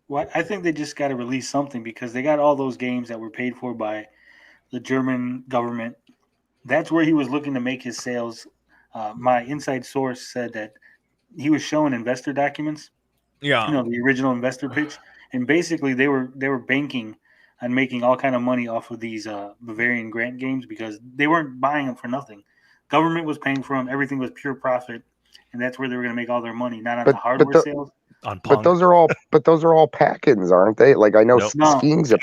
Well, I think they just got to release something because they got all those games that were paid for by the German government. That's where he was looking to make his sales. My inside source said that he was showing investor documents. Yeah, the original investor pitch, and basically they were banking on making all kind of money off of these Bavarian grant games because they weren't buying them for nothing. Government was paying for them. Everything was pure profit, and that's where they were going to make all their money, not on the hardware sales. But those are all pack-ins, aren't they? Like I know skiing's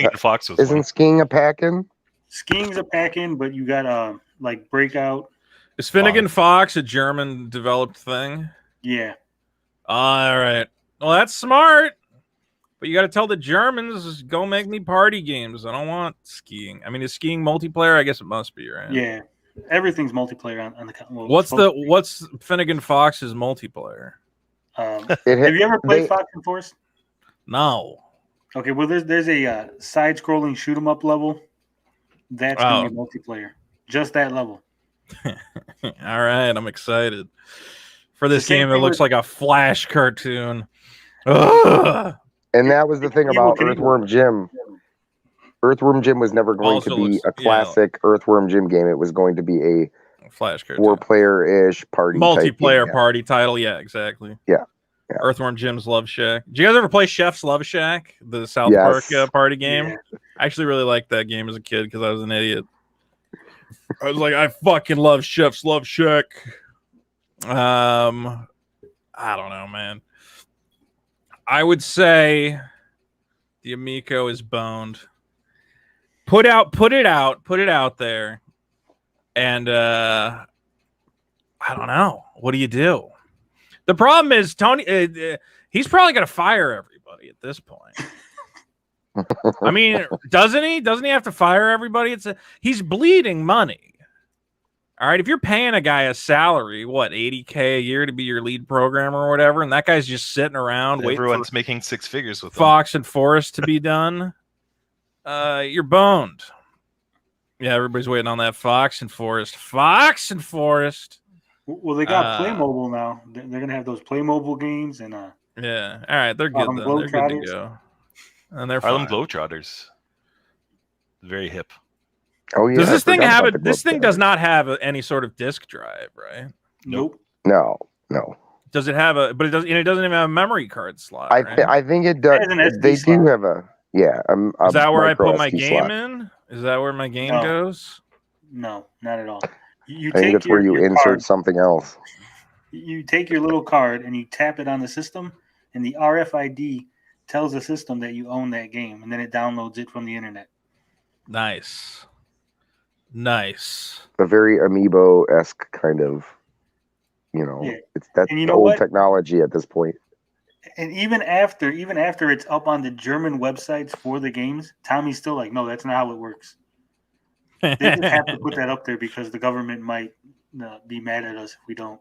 isn't skiing a pack-in? Skiing's a pack-in, but you got like Breakout. Is Finnegan Fox a German developed thing? Yeah. All right. Well, that's smart. But you got to tell the Germans, go make me party games. I don't want skiing. I mean, is skiing multiplayer? I guess it must be, right? Yeah. Everything's multiplayer on the. Well, what's Finnegan Fox's multiplayer? Have you ever played Fox and Force? No. Okay. Well, there's a side-scrolling shoot 'em up level. That's gonna be multiplayer. Just that level. All right, I'm excited for this game that looks like a Flash cartoon. Ugh. And that was the thing Evil about Knievel. Earthworm Jim. Earthworm Jim was never going Also to be looks- a classic Earthworm Jim game. It was going to be a Flash cartoon. 4-player-ish party type Multiplayer game. party title. Yeah, exactly. Yeah. Earthworm Jim's Love Shack. Did you guys ever play Chef's Love Shack, the South Park Yes. party game? Yeah. I actually really liked that game as a kid because I was an idiot. I was like, I fucking love Chef's Love Shack. I don't know, man. I would say the Amico is boned. Put it out there. And I don't know. What do you do? The problem is Tony. He's probably going to fire everybody at this point. I mean, doesn't he? Doesn't he have to fire everybody? He's bleeding money. All right, if you're paying a guy a salary, what, $80K a year to be your lead programmer or whatever, and that guy's just sitting around waiting Everyone's for making six figures with them. Fox and Forest to be done, you're boned. Yeah, everybody's waiting on that Fox and Forest. Fox and Forest. Well, they got Playmobil now. They're gonna have those Playmobil games and Yeah. All right, they're good then. They're good to go. And they're Harlem fine. Globetrotters. Very hip. Oh yeah. Does this thing I forgot have about it? the This thing Globetrotters. does not have any sort of disk drive, right? nope. No. Does it have a? But it doesn't. It doesn't even have a memory card slot. Right? I think it does. It has an SD They do slot. have a Is that where I micro put my SD game slot. in? Is that where my game No. goes? No, not at all. You I think take that's where you your insert card, something else. you take your little card and you tap it on the system, and the RFID tells the system that you own that game, and then it downloads it from the internet. Nice. A very amiibo-esque kind of, Yeah. that's And you know old what? technology at this point. And even after it's up on the German websites for the games, Tommy's still like, no, that's not how it works. They just have to put that up there because the government might be mad at us if we don't.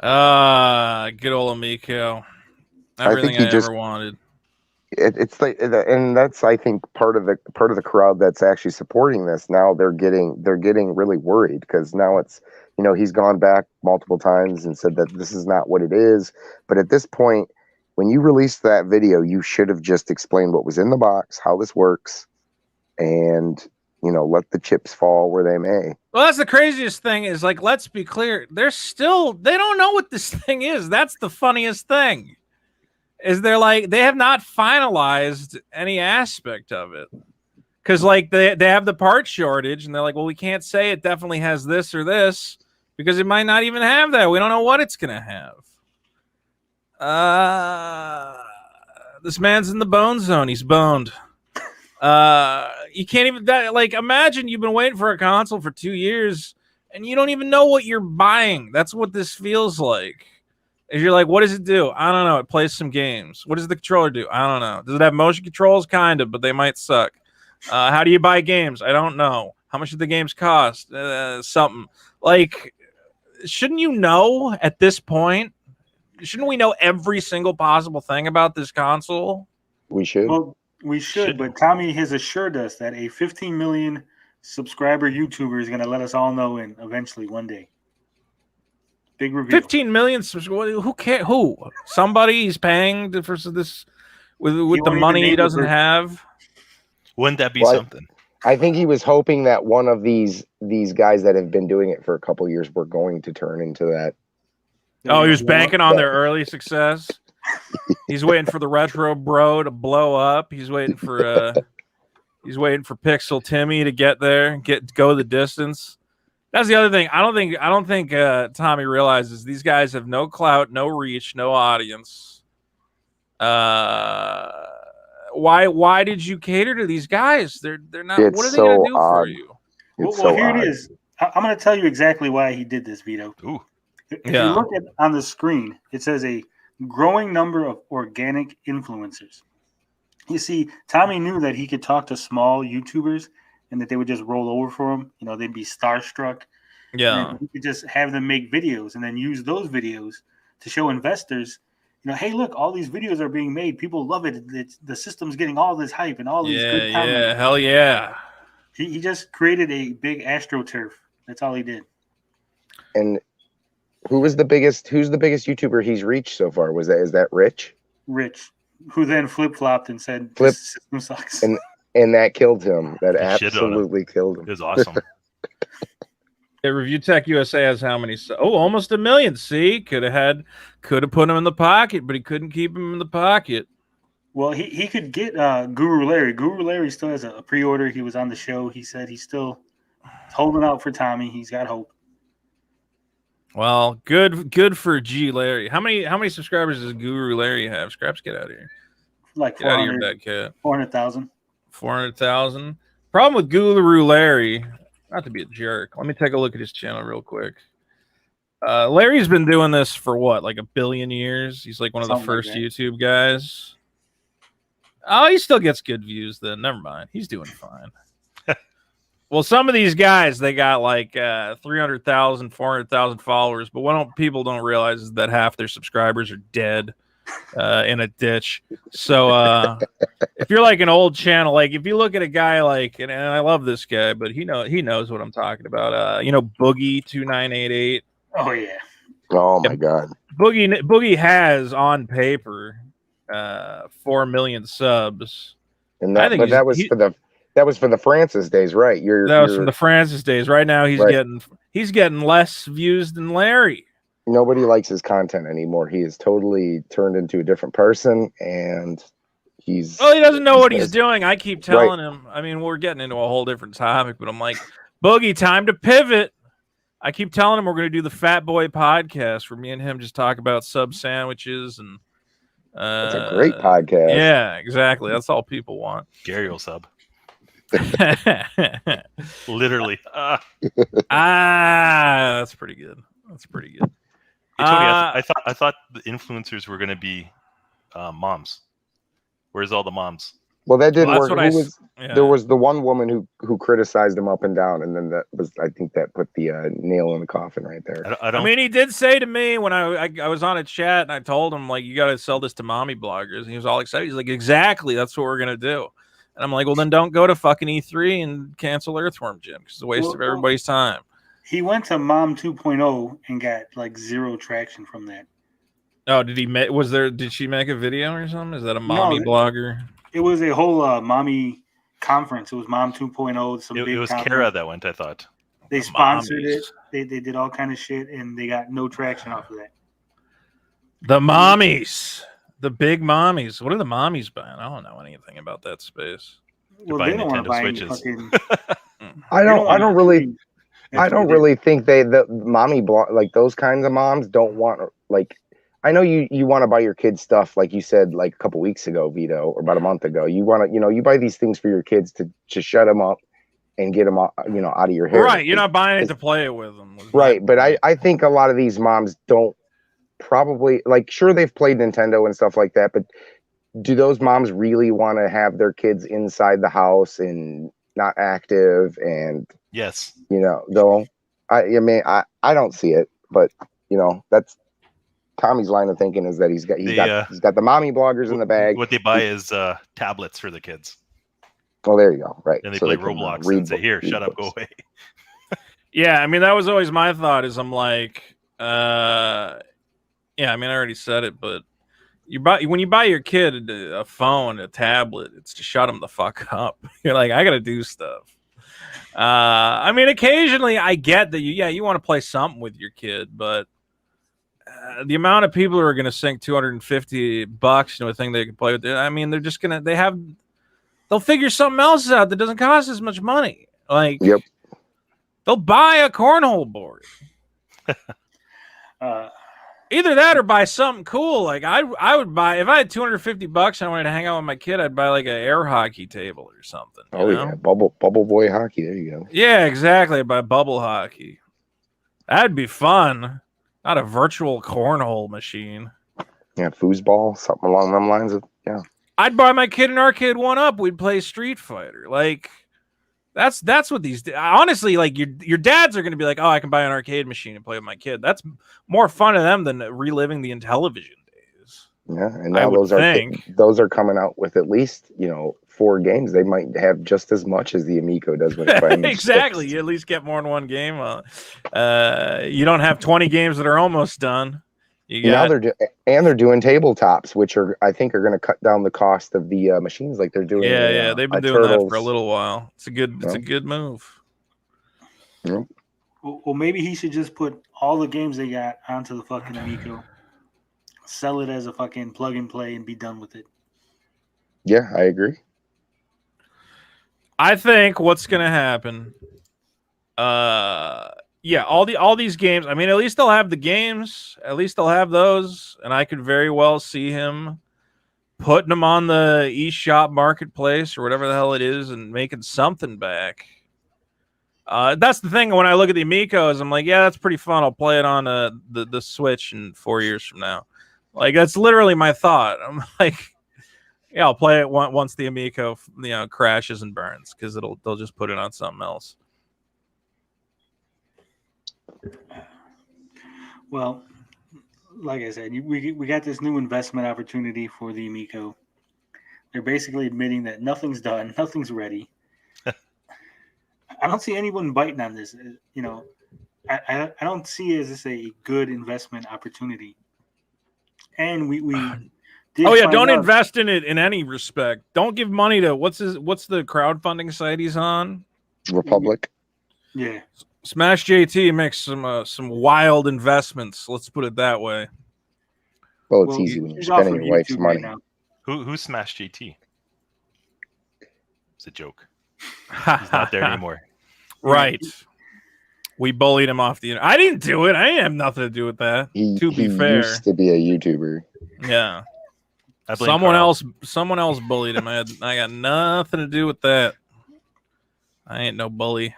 Good old Amico. Everything he I just- ever wanted. It's like, and that's, I think, part of the crowd that's actually supporting this. Now they're getting really worried because now it's, he's gone back multiple times and said that this is not what it is. But at this point, when you released that video, you should have just explained what was in the box, how this works, and let the chips fall where they may. Well, that's the craziest thing is, like, let's be clear. They don't know what this thing is. That's the funniest thing. Is they have not finalized any aspect of it. Because, like, they have the part shortage, and they're like, well, we can't say it definitely has this or this because it might not even have that. We don't know what it's going to have. This man's in the bone zone. He's boned. You can't even imagine you've been waiting for a console for 2 years and you don't even know what you're buying. That's what this feels like. Is you're like, what does it do? I don't know. It plays some games. What does the controller do? I don't know. Does it have motion controls? Kind of, but they might suck. How do you buy games? I don't know. How much do the games cost? Something. Like, shouldn't you know at this point? Shouldn't we know every single possible thing about this console? We should. Well, we should, but Tommy has assured us that a 15 million subscriber YouTuber is going to let us all know in eventually one day. Big reveal. 15 million subscribers. Who cares? Who? Somebody he's paying for this with the won't money even he name the doesn't person. have. Wouldn't that be Well, something? I think he was hoping that one of these guys that have been doing it for a couple years were going to turn into that. Oh, he was banking on Yeah. their early success. He's waiting for the Retro Bro to blow up. He's waiting for Pixel Timmy to get there, go the distance. That's the other thing. I don't think Tommy realizes these guys have no clout, no reach, no audience. Why did you cater to these guys? They're not. It's What are they going so to do for odd. you? It's Well, so here odd. it is. I'm going to tell you exactly why he did this, Vito. Ooh. If Yeah. you look on the screen, it says a growing number of organic influencers. You see, Tommy knew that he could talk to small YouTubers and that they would just roll over for him. They'd be starstruck. Yeah. And he could just have them make videos and then use those videos to show investors, hey, look, all these videos are being made. People love it. The system's getting all this hype and all these good comments. Yeah. Hell yeah. He just created a big AstroTurf. That's all he did. And who's the biggest YouTuber he's reached so far? Is that Rich? Rich, who then flip-flopped and said, Flip- "This system sucks." And that killed him. That He shit on him. absolutely killed It him. was awesome. Yeah, Review Tech USA has how many? Almost 1 million. See, could have put him in the pocket, but he couldn't keep him in the pocket. Well, he could get Guru Larry. Guru Larry still has a pre-order. He was on the show. He said he's still holding out for Tommy. He's got hope. Well, good for G Larry. How many subscribers does Guru Larry have? Scraps, get out of here. Like Get out of here, bad cat. 400,000. 400,000. Problem with Guru Larry, not to be a jerk. Let me take a look at his channel real quick. Larry's been doing this for what, like 1 billion years? He's like one of the Something like first that. YouTube guys. Oh, he still gets good views then. Never mind. He's doing fine. Well, some of these guys, they got like 300,000, 400,000 followers, but what people don't realize is that half their subscribers are dead in a ditch. So if you're like an old channel, like if you look at a guy like, and I love this guy, but he knows what I'm talking about. Boogie 2988. Oh yeah. Oh my God. Boogie has on paper 4 million subs. And that was for the Francis days, right? That was from the Francis days. Right now he's getting less views than Larry. Nobody likes his content anymore. He is totally turned into a different person, and he doesn't know what he's doing. I keep telling him. I mean, we're getting into a whole different topic, but I'm like, Boogie, time to pivot. I keep telling him we're going to do the Fat Boy podcast where me and him just talk about sub sandwiches and. It's a great podcast. Yeah, exactly. That's all people want. Gary will sub. Literally. That's pretty good. Hey, Tony, I thought the influencers were going to be moms. Where's all the moms? Well, that didn't work. Yeah. There was the one woman who criticized him up and down, and then I think that put the nail in the coffin right there. I mean, he did say to me when I was on a chat and I told him, like, you got to sell this to mommy bloggers. And he was all excited. He's like, exactly. That's what we're going to do. And I'm like, well, then don't go to fucking E3 and cancel Earthworm Jim because it's a waste of everybody's time. He went to Mom 2.0 and got like 0 traction from that. Oh, did she make a video or something? Is that a mommy blogger? It was a whole mommy conference. It was Mom 2.0. It was Kara that went, I thought. They sponsored it. They did all kind of shit, and they got no traction off of that. The mommies. The big mommies. What are the mommies buying? I don't know anything about that space. Well, they don't want to buy any fucking... I don't really think the mommy blog, like those kinds of moms don't want, like, I know you want to buy your kids stuff, like you said, like a couple weeks ago, Vito, or about a month ago. You want to, you buy these things for your kids to shut them up and get them, out of your hair. Right. You're not buying it to play it with them. Right. But I think a lot of these moms don't probably, like, sure, they've played Nintendo and stuff like that, but do those moms really want to have their kids inside the house and not active? And yes, though I don't see it, but that's Tommy's line of thinking, is that he's got the mommy bloggers in the bag. What they buy is tablets for the kids. Well, there you go. Right. And they play Roblox and say, "Here, shut up, go away." Yeah, I mean, that was always my thought. Is I'm like, yeah, I mean, I already said it, but when you buy your kid a phone, a tablet, it's to shut them the fuck up. You're like, I got to do stuff. I mean, occasionally I get that you want to play something with your kid, but the amount of people who are going to sink $250 into a thing they can play with, I mean, they're just going to, they'll figure something else out that doesn't cost as much money. Like, yep. They'll buy a cornhole board. Either that or buy something cool. Like I would buy, if I had $250 and I wanted to hang out with my kid, I'd buy like an air hockey table or something. Yeah, bubble boy hockey. There you go. Yeah, exactly. I'd buy bubble hockey. That'd be fun. Not a virtual cornhole machine. Yeah, foosball, something along them lines. Yeah. I'd buy my kid an arcade 1-up. We'd play Street Fighter. Like, that's what these. Honestly, like your dads are going to be like, oh, I can buy an arcade machine and play with my kid. That's more fun to them than reliving the Intellivision days. Yeah, and now those are coming out with at least 4 games. They might have just as much as the Amico does when it's exactly. You at least get more than one game. You don't have 20 games that are almost done. You Now got they're doing tabletops, which I think are going to cut down the cost of the machines, like they're doing. yeah. They've been doing that for a little while. It's a good move. Yeah. Well, maybe he should just put all the games they got onto the fucking Amico, sell it as a fucking plug and play, and be done with it. Yeah, I agree. I think what's gonna happen. Yeah, all these games. I mean, at least they'll have the games. At least they'll have those, and I could very well see him putting them on the eShop marketplace or whatever the hell it is, and making something back. That's the thing. When I look at the Amicos, I'm like, yeah, that's pretty fun. I'll play it on the Switch in 4 years from now. Like, that's literally my thought. I'm like, yeah, I'll play it once the Amico, crashes and burns, because they'll just put it on something else. Well, like I said, we got this new investment opportunity for the Amico. They're basically admitting that nothing's done, nothing's ready. I don't see anyone biting on this. I don't see it as this a good investment opportunity. And we did. Oh yeah, don't out, invest in it in any respect. Don't give money to what's the crowdfunding site he's on? Republic. Yeah. Smash JT makes some wild investments. Let's put it that way. Well, it's easy when you're spending your wife's YouTube money. Right now. Who smashed JT? It's a joke. He's not there anymore. Right. We bullied him off the internet. I didn't do it. I didn't have nothing to do with that. To be fair, he used to be a YouTuber. Yeah. I blame Someone Carl. else bullied him. I got nothing to do with that. I ain't no bully.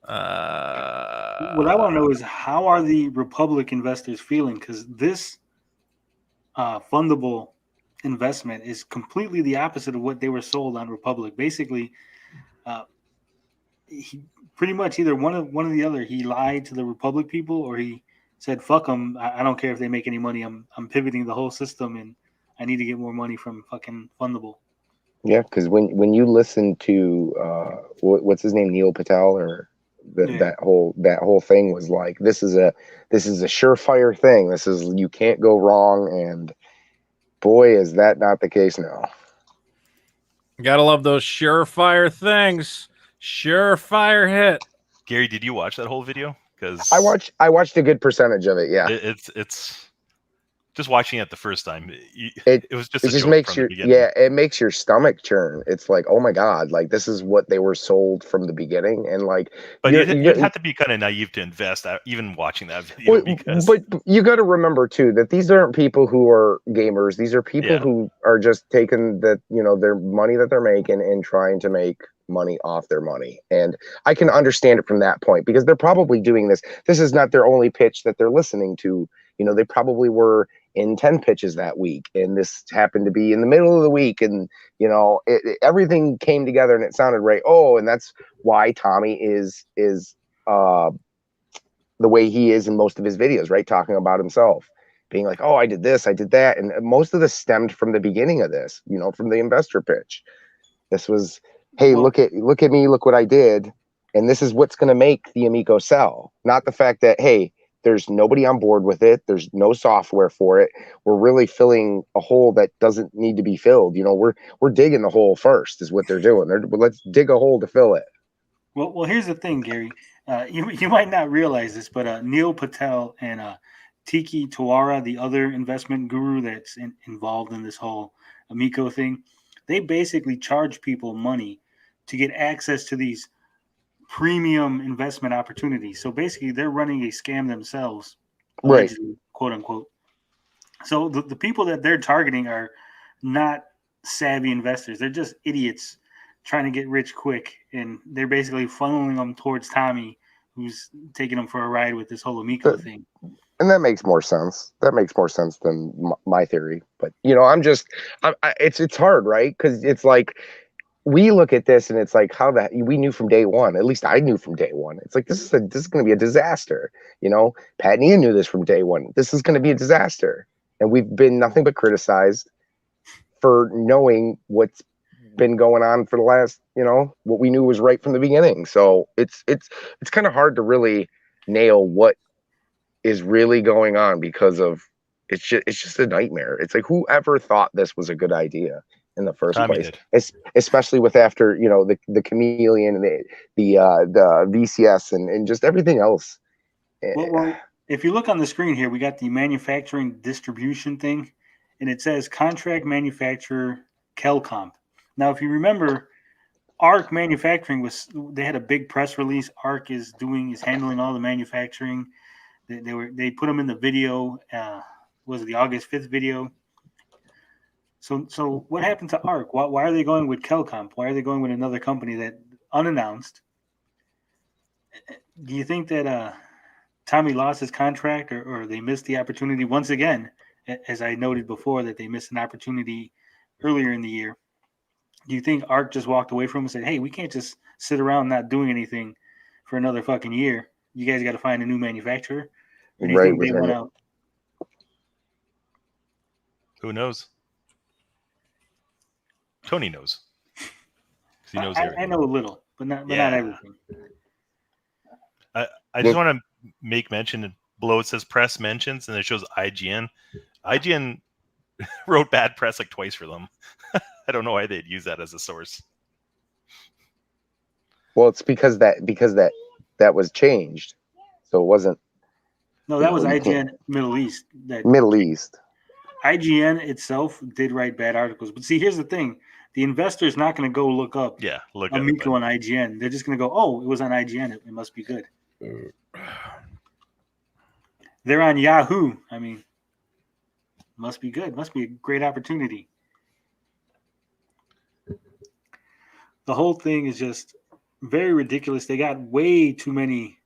What I want to know is, how are the Republic investors feeling? Because this Fundable investment is completely the opposite of what they were sold on Republic. Basically, he pretty much either one of the other. He lied to the Republic people, or he said, "Fuck them. I don't care if they make any money. I'm pivoting the whole system, and I need to get more money from fucking Fundable." Yeah, because when you listen to what's his name, Neil Patel, or that whole thing was like, this is a surefire thing. This is, you can't go wrong, and boy, is that not the case now. Gotta love those surefire things. Surefire hit. Gary, did you watch that whole video? Because I watched a good percentage of it. Yeah, it's just watching it the first time. It was just it just makes it makes your stomach churn. It's like, oh my god, like this is what they were sold from the beginning, and like, but you'd have to be kind of naive to invest even watching that video. But you got to remember too that these aren't people who are gamers. These are people who are just taking their money that they're making and trying to make money off their money. And I can understand it from that point, because they're probably doing this. This is not their only pitch that they're listening to. They probably were in 10 pitches that week, and this happened to be in the middle of the week, and everything came together and it sounded right. Oh, and that's why Tommy is the way he is in most of his videos, right? Talking about himself, being like, oh, I did this, I did that. And most of this stemmed from the beginning of this, from the investor pitch. This was, hey, look at me, look what I did. And this is what's going to make the Amico sell. Not the fact that, hey, there's nobody on board with it. There's no software for it. We're really filling a hole that doesn't need to be filled. We're digging the hole first is what they're doing. Let's dig a hole to fill it. Well, here's the thing, Gary. You might not realize this, but Neil Patel and Tiki Tawara, the other investment guru that's involved in this whole Amico thing, they basically charge people money to get access to these premium investment opportunities. So basically, they're running a scam themselves, right? Quote unquote. So the people that they're targeting are not savvy investors. They're just idiots trying to get rich quick, and they're basically funneling them towards Tommy, who's taking them for a ride with this whole Amico thing. And that makes more sense. That makes more sense than my theory. But it's hard, right? Because it's like, we look at this and it's like, we knew from day one. At least I knew from day one. It's like, this is going to be a disaster. Pat and Ian knew this from day one. This is going to be a disaster, and we've been nothing but criticized for knowing what's been going on for the last, what we knew was right from the beginning. So it's kind of hard to really nail what is really going on because of it's just a nightmare. It's like whoever thought this was a good idea in the first Tommy place, did. especially with after the chameleon and the VCS and just everything else. Well, if you look on the screen here, we got the manufacturing distribution thing, and it says contract manufacturer Kelcomp. Now, if you remember, ARC Manufacturing they had a big press release. ARC is handling all the manufacturing. They put them in the video. Was it the August 5th video? So what happened to ARC? Why are they going with Kelcomp? Why are they going with another company that unannounced? Do you think that Tommy lost his contract or they missed the opportunity once again, as I noted before, that they missed an opportunity earlier in the year? Do you think ARC just walked away from him and said, hey, we can't just sit around not doing anything for another fucking year? You guys got to find a new manufacturer? Or do you think they went out? Who knows? Tony knows. He knows everything. I know a little, but not everything. I just want to make mention below it says press mentions and it shows IGN. IGN wrote bad press like twice for them. I don't know why they'd use that as a source. Well, it's because that was changed, so it wasn't. No, that was IGN Middle East. Middle East. IGN itself did write bad articles, but see, here's the thing: the investor's not going to go look up Amico on IGN. They're just going to go, "Oh, it was on IGN. It must be good." They're on Yahoo. I mean, must be good. Must be a great opportunity. The whole thing is just very ridiculous. They got way too many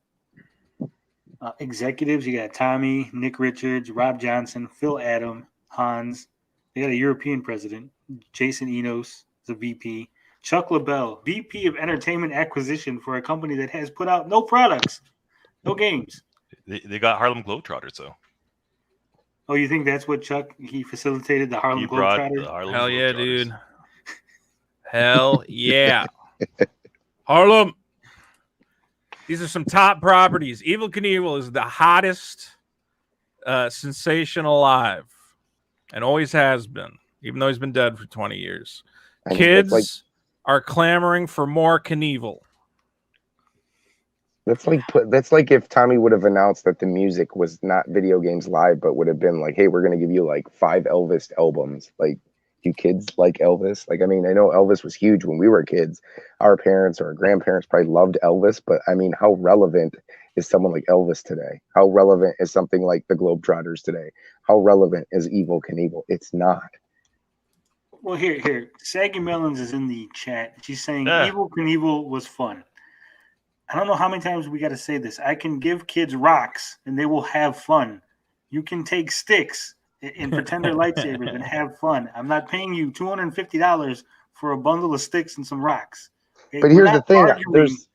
executives. You got Tommy, Nick Richards, Rob Johnson, Phil Adam, Hans. They got a European president, Jason Enos, the VP. Chuck LaBelle, VP of Entertainment Acquisition for a company that has put out no products, no games. They got Harlem Globetrotters, though. Oh, you think that's what he facilitated the Harlem Globetrotters? Hell yeah, dude. Hell yeah. Harlem. These are some top properties. Evel Knievel is the hottest sensation alive and always has been, even though he's been dead for 20 years. Kids are clamoring for more Knievel. That's like if Tommy would have announced that the music was not video games live, but would have been like, hey, we're going to give you like 5 Elvis albums. Like, do kids like Elvis? Like, I mean, I know Elvis was huge when we were kids. Our parents or our grandparents probably loved Elvis, but I mean, how relevant is someone like Elvis today? How relevant is something like the Globetrotters today? How relevant is Evel Knievel? It's not. Well, here, Saggy Melons is in the chat. She's saying Evel Knievel was fun. I don't know how many times we got to say this. I can give kids rocks and they will have fun. You can take sticks and pretend they're lightsabers and have fun. I'm not paying you $250 for a bundle of sticks and some rocks. Okay? But here's the thing: there's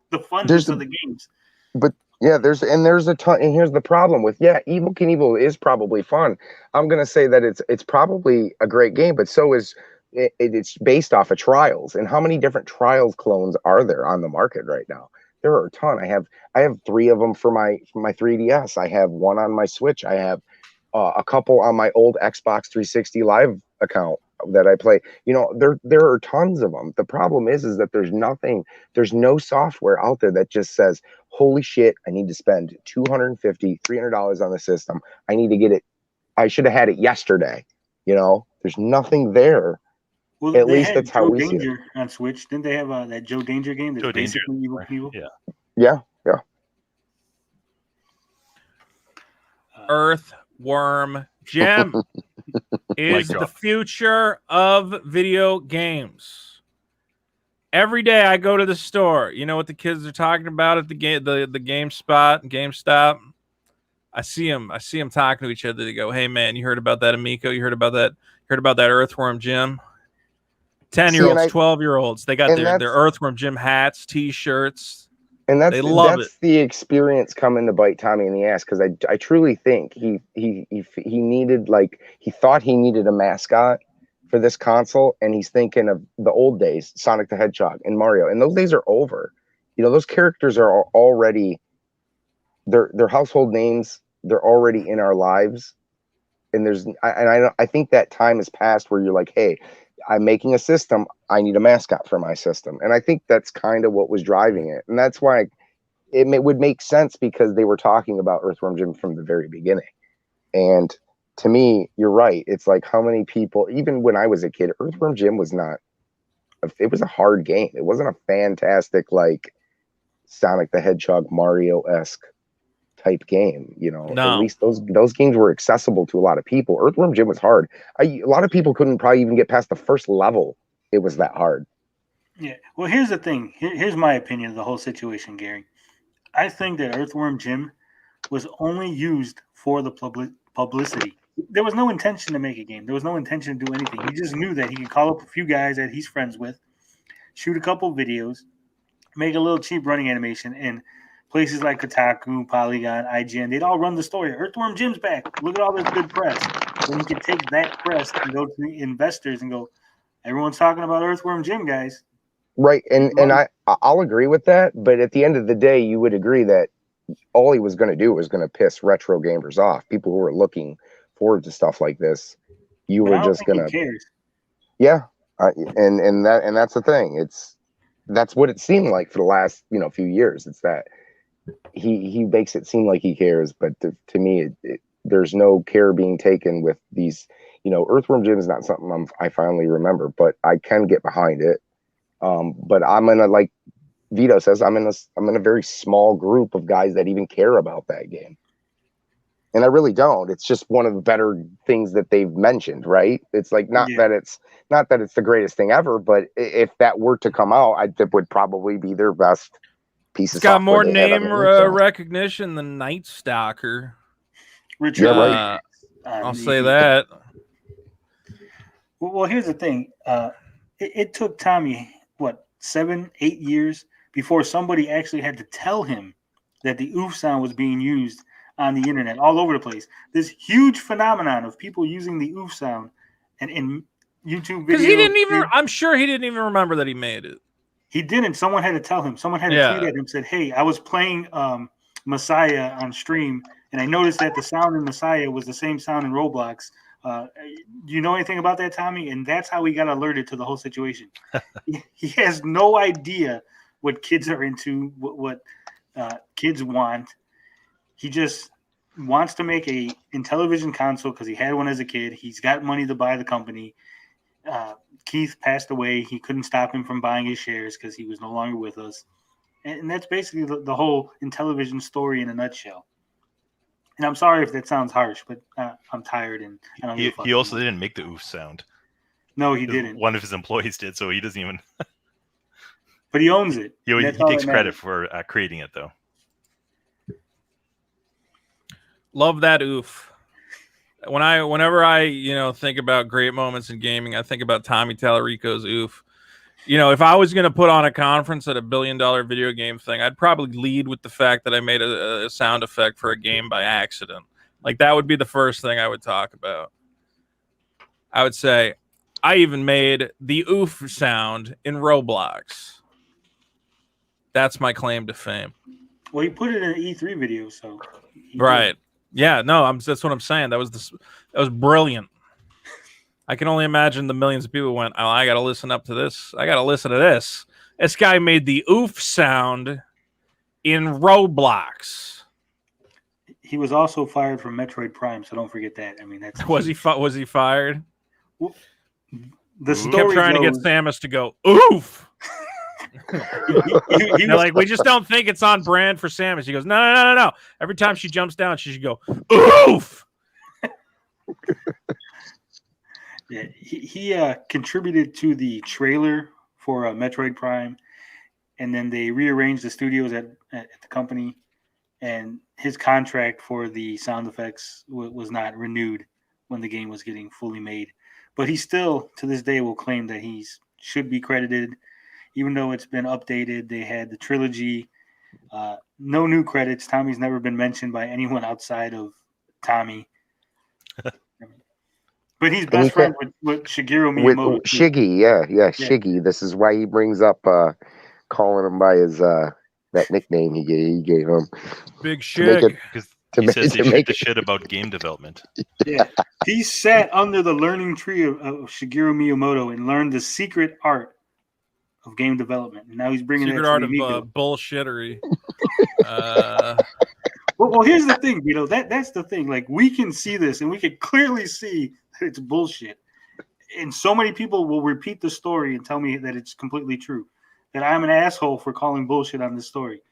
the funness of the games. But yeah, there's a ton. And here's the problem with Evel Knievel is probably fun. I'm gonna say that it's probably a great game, but so is it's based off of Trials. And how many different Trials clones are there on the market right now? There are a ton. I have 3 of them for my 3DS. I have 1 on my Switch. I have a couple on my old Xbox 360 Live account that I play. You know, there are tons of them. The problem is that there's no software out there that just says, holy shit, I need to spend $250, $300 on the system. I need to get it. I should have had it yesterday. You know, there's nothing there. Well, at least that's how we see it. On Switch. Didn't they have that Joe Danger game? That's basically Evel Knievel? Yeah. Earthworm Jim is the future of video games. Every day I go to the store. You know what the kids are talking about at the GameStop. I see them talking to each other. They go, "Hey man, you heard about that Amico? You heard about that? Heard about that Earthworm Jim?" 10-year-olds, 12-year-olds. They got their Earthworm Jim hats, T-shirts. And that's the experience coming to bite Tommy in the ass, because I truly think he needed, like, he thought he needed a mascot for this console, and he's thinking of the old days, Sonic the Hedgehog and Mario, and those days are over. You know, those characters are already they're household names. They're already in our lives, and I think that time has passed where you're like, hey, I'm making a system. I need a mascot for my system, and I think that's kind of what was driving it, and that's why would make sense because they were talking about Earthworm Jim from the very beginning. And to me, you're right. It's like how many people, even when I was a kid, Earthworm Jim was not. It was a hard game. It wasn't a fantastic like Sonic the Hedgehog Mario-esque type game. No. At least those games were accessible to a lot of people. Earthworm Jim was hard. A lot of people couldn't probably even get past the first level. It was that hard. Yeah. Well, here's the thing. Here's my opinion of the whole situation, Gary. I think that Earthworm Jim was only used for the publicity. There was no intention to make a game. There was no intention to do anything. He just knew that he could call up a few guys that he's friends with, shoot a couple videos, make a little cheap running animation, and places like Kotaku, Polygon, IGN, they'd all run the story. Earthworm Jim's back. Look at all this good press. Then he could take that press and go to the investors and go, everyone's talking about Earthworm Jim, guys. Right. And I'll agree with that. But at the end of the day, you would agree that all he was going to do was going to piss retro gamers off. People who were looking forward to stuff like this. You were just going to. Yeah. And that's the thing. That's what it seemed like for the last, few years. It's that he makes it seem like he cares. But to me, there's no care being taken with these, Earthworm Jim is not something I finally remember, but I can get behind it. But I'm in like Vito says, I'm in a very small group of guys that even care about that game. And I really don't. It's just one of the better things that they've mentioned, right? It's like not that it's the greatest thing ever, but if that were to come out, it would probably be their best piece of software. It's got more name recognition than Night Stalker. Richard, right. I'll say that. Well, here's the thing. It took Tommy 7-8 years before somebody actually had to tell him that the oof sound was being used on the internet all over the place. This huge phenomenon of people using the oof sound and in YouTube videos. Because I'm sure he didn't even remember that he made it. He didn't. Someone had to tell him. Someone had to tweet at him, said, hey, I was playing Messiah on stream, and I noticed that the sound in Messiah was the same sound in Roblox. Do you know anything about that, Tommy? And that's how he got alerted to the whole situation. He has no idea what kids are into, what kids want. He just wants to make a Intellivision console because he had one as a kid. He's got money to buy the company. Keith passed away. He couldn't stop him from buying his shares because he was no longer with us. And that's basically the whole Intellivision story in a nutshell. And I'm sorry if that sounds harsh, but I'm tired and I don't give a fuck. He also didn't make the oof sound. No, he didn't. One of his employees did, so he doesn't even. But he owns it. He takes credit for creating it, though. Love that oof. Whenever I think about great moments in gaming, I think about Tommy Tallarico's oof. If I was going to put on a conference at $1 billion video game thing, I'd probably lead with the fact that I made a sound effect for a game by accident. Like, that would be the first thing I would talk about. I would say, I even made the oof sound in Roblox. That's my claim to fame. Well, he put it in an E3 video, so. Right. Yeah, no, that's what I'm saying. That was brilliant. I can only imagine the millions of people who went, oh, I got to listen up to this. I got to listen to this. This guy made the oof sound in Roblox. He was also fired from Metroid Prime, so don't forget that. I mean, that's was he fired? Well, the story kept trying to get Samus to go oof. They're like, we just don't think it's on brand for Samus. He goes, no. Every time she jumps down, she should go oof. Yeah, he contributed to the trailer for Metroid Prime, and then they rearranged the studios at the company, and his contract for the sound effects was not renewed when the game was getting fully made. But he still, to this day, will claim that he should be credited, even though it's been updated. They had the trilogy, no new credits. Tommy's never been mentioned by anyone outside of Tommy. But he's best friends with Shigeru Miyamoto. Shiggy, yeah, Shiggy. This is why he brings up calling him by his That nickname he gave him. Big To make Shig. it, Because to he make, says to they shoot make the it, shit about game development. Yeah, he sat under the learning tree of Shigeru Miyamoto and learned the secret art of game development. And now he's bringing Secret that to art the of Amico. bullshittery. Well, here's the thing, that's the thing. Like, we can see this, and we can clearly see that it's bullshit. And so many people will repeat the story and tell me that it's completely true. That I'm an asshole for calling bullshit on this story.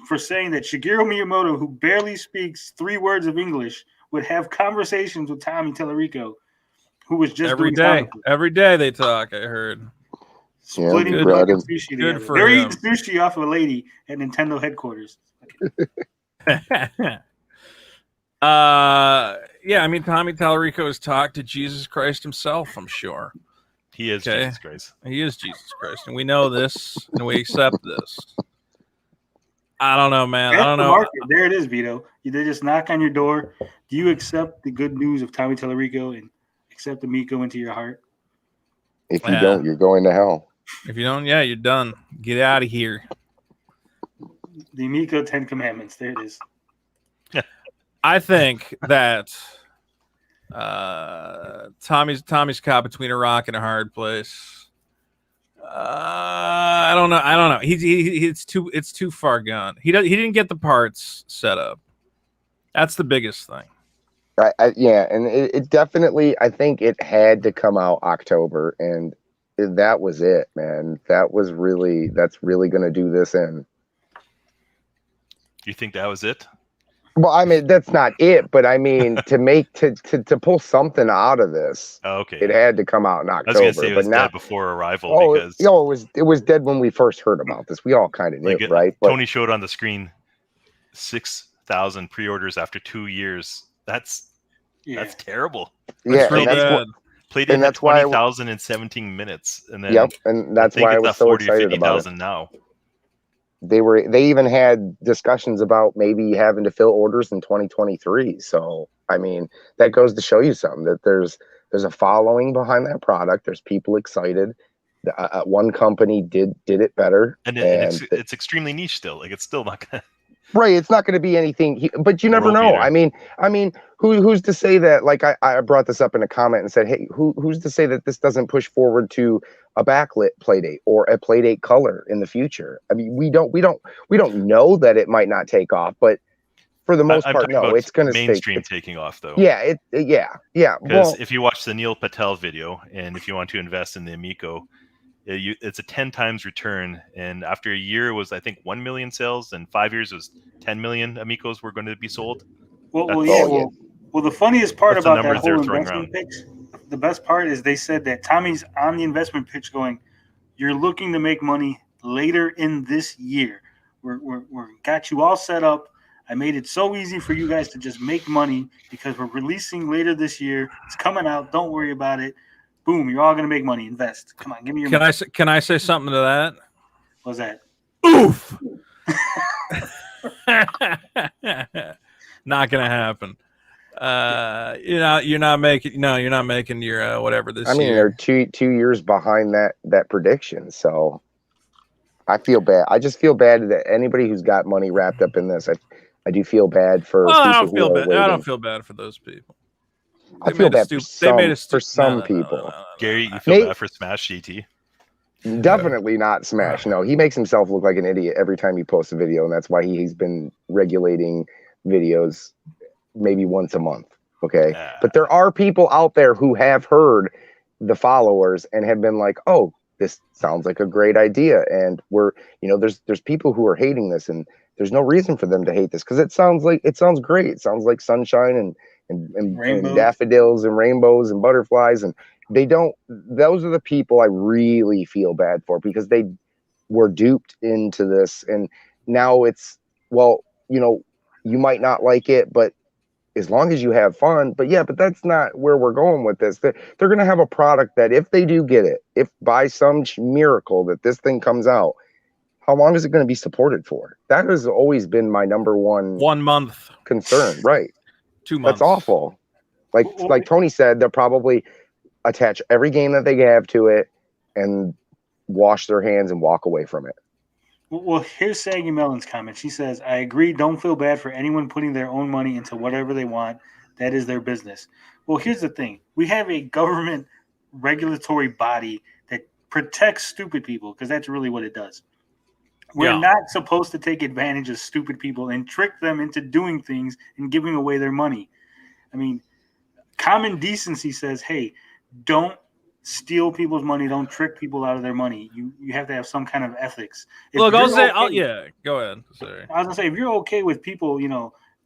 For saying that Shigeru Miyamoto, who barely speaks 3 words of English, would have conversations with Tommy Tallarico, who was just every doing day. comic books. Every day they talk, I heard. Splitting Yeah, fucking Brad. sushi Good together. for They're him. eating sushi off of a lady at Nintendo headquarters. Yeah, I mean, Tommy Tallarico has talked to Jesus Christ himself, I'm sure. He is Okay. Jesus Christ. He is Jesus Christ, and we know this, and we accept this. I don't know, man. That's I don't the know. market. There it is, Vito. They just knock on your door. Do you accept the good news of Tommy Tallarico and accept Amico into your heart? If you Yeah. don't, you're going to hell. If you don't, yeah, you're done. Get out of here. The Amico 10 Commandments. There it is. I think that Tommy's caught between a rock and a hard place. I don't know. It's too far gone. He didn't get the parts set up. That's the biggest thing. Yeah, and it definitely, I think it had to come out October, and that was it, man. That's really going to do this in. You think that was it? Well, I mean, that's not it, but I mean, to pull something out of this, Oh, okay. it had to come out in I October. was gonna say it was but now, dead before arrival because it was dead when we first heard about this. We all kind of knew, right? But Tony showed on the screen 6,000 pre-orders after 2 years. That's terrible. yeah, real and that's bad. what. Played it And at that's why 20,000 in 17 minutes, and then Yep, and that's why I it's was at so 40 or excited about it. 50,000 now. They even had discussions about maybe having to fill orders in 2023. So I mean, that goes to show you something, that there's a following behind that product. There's people excited. One company did it better, And it's extremely niche still. Like, it's still not gonna. right. It's not going to be anything, but you never World know. beater. I mean, who's to say that? Like I brought this up in a comment and said, hey, who's to say that this doesn't push forward to a backlit playdate or a playdate color in the future? I mean, we don't know that it might not take off, but for the most I'm part, talking no, about it's going to mainstream taking off though. Yeah, yeah. Because Well, if you watch the Neil Patel video, and if you want to invest in the Amico, it's a 10 times return. And after a year, it was, I think, 1 million sales, and 5 years it was 10 million Amicos were going to be sold. Well, That's- well, the funniest part That's the about that numbers they're whole throwing investment pitch, the best part is they said that Tommy's on the investment pitch going, you're looking to make money later in this year. We're got you all set up. I made it so easy for you guys to just make money because we're releasing later this year. It's coming out. Don't worry about it. Boom, you're all going to make money. Invest. Come on, give me your money. Can I say something to that? What's that? Oof. Not gonna happen. You're not making your whatever this I mean, year. they're 2 years behind that prediction. So I feel bad. I just feel bad that anybody who's got money wrapped up in this. I do feel bad for people I don't who feel are bad. waiting. I don't feel bad for those people. I feel bad for For some people. Gary, you feel bad for Smash GT? Definitely not Smash. No, he makes himself look like an idiot every time he posts a video, and that's why he's been regulating videos maybe once a month. Okay, but there are people out there who have heard the followers and have been like, "Oh, this sounds like a great idea," and there's people who are hating this, and there's no reason for them to hate this because it sounds great. It sounds like sunshine and daffodils and rainbows and butterflies, and those are the people I really feel bad for because they were duped into this, and now it's, well, you might not like it, but as long as you have fun. But that's not where we're going with this. They're going to have a product that if they do get it, if by some miracle that this thing comes out, how long is it going to be supported for? That has always been my number 1 month concern, right? 2 months. That's awful. Like Tony said, they'll probably attach every game that they have to it and wash their hands and walk away from it. Well, here's Saggy Melon's comment. She says, I agree. Don't feel bad for anyone putting their own money into whatever they want. That is their business. Well, here's the thing. We have a government regulatory body that protects stupid people because that's really what it does. We're Yeah. not supposed to take advantage of stupid people and trick them into doing things and giving away their money. I mean, common decency says, hey, don't steal people's money. Don't trick people out of their money. You have to have some kind of ethics. If Look, you're yeah, go ahead. Sorry. I was gonna say, if you're okay with people,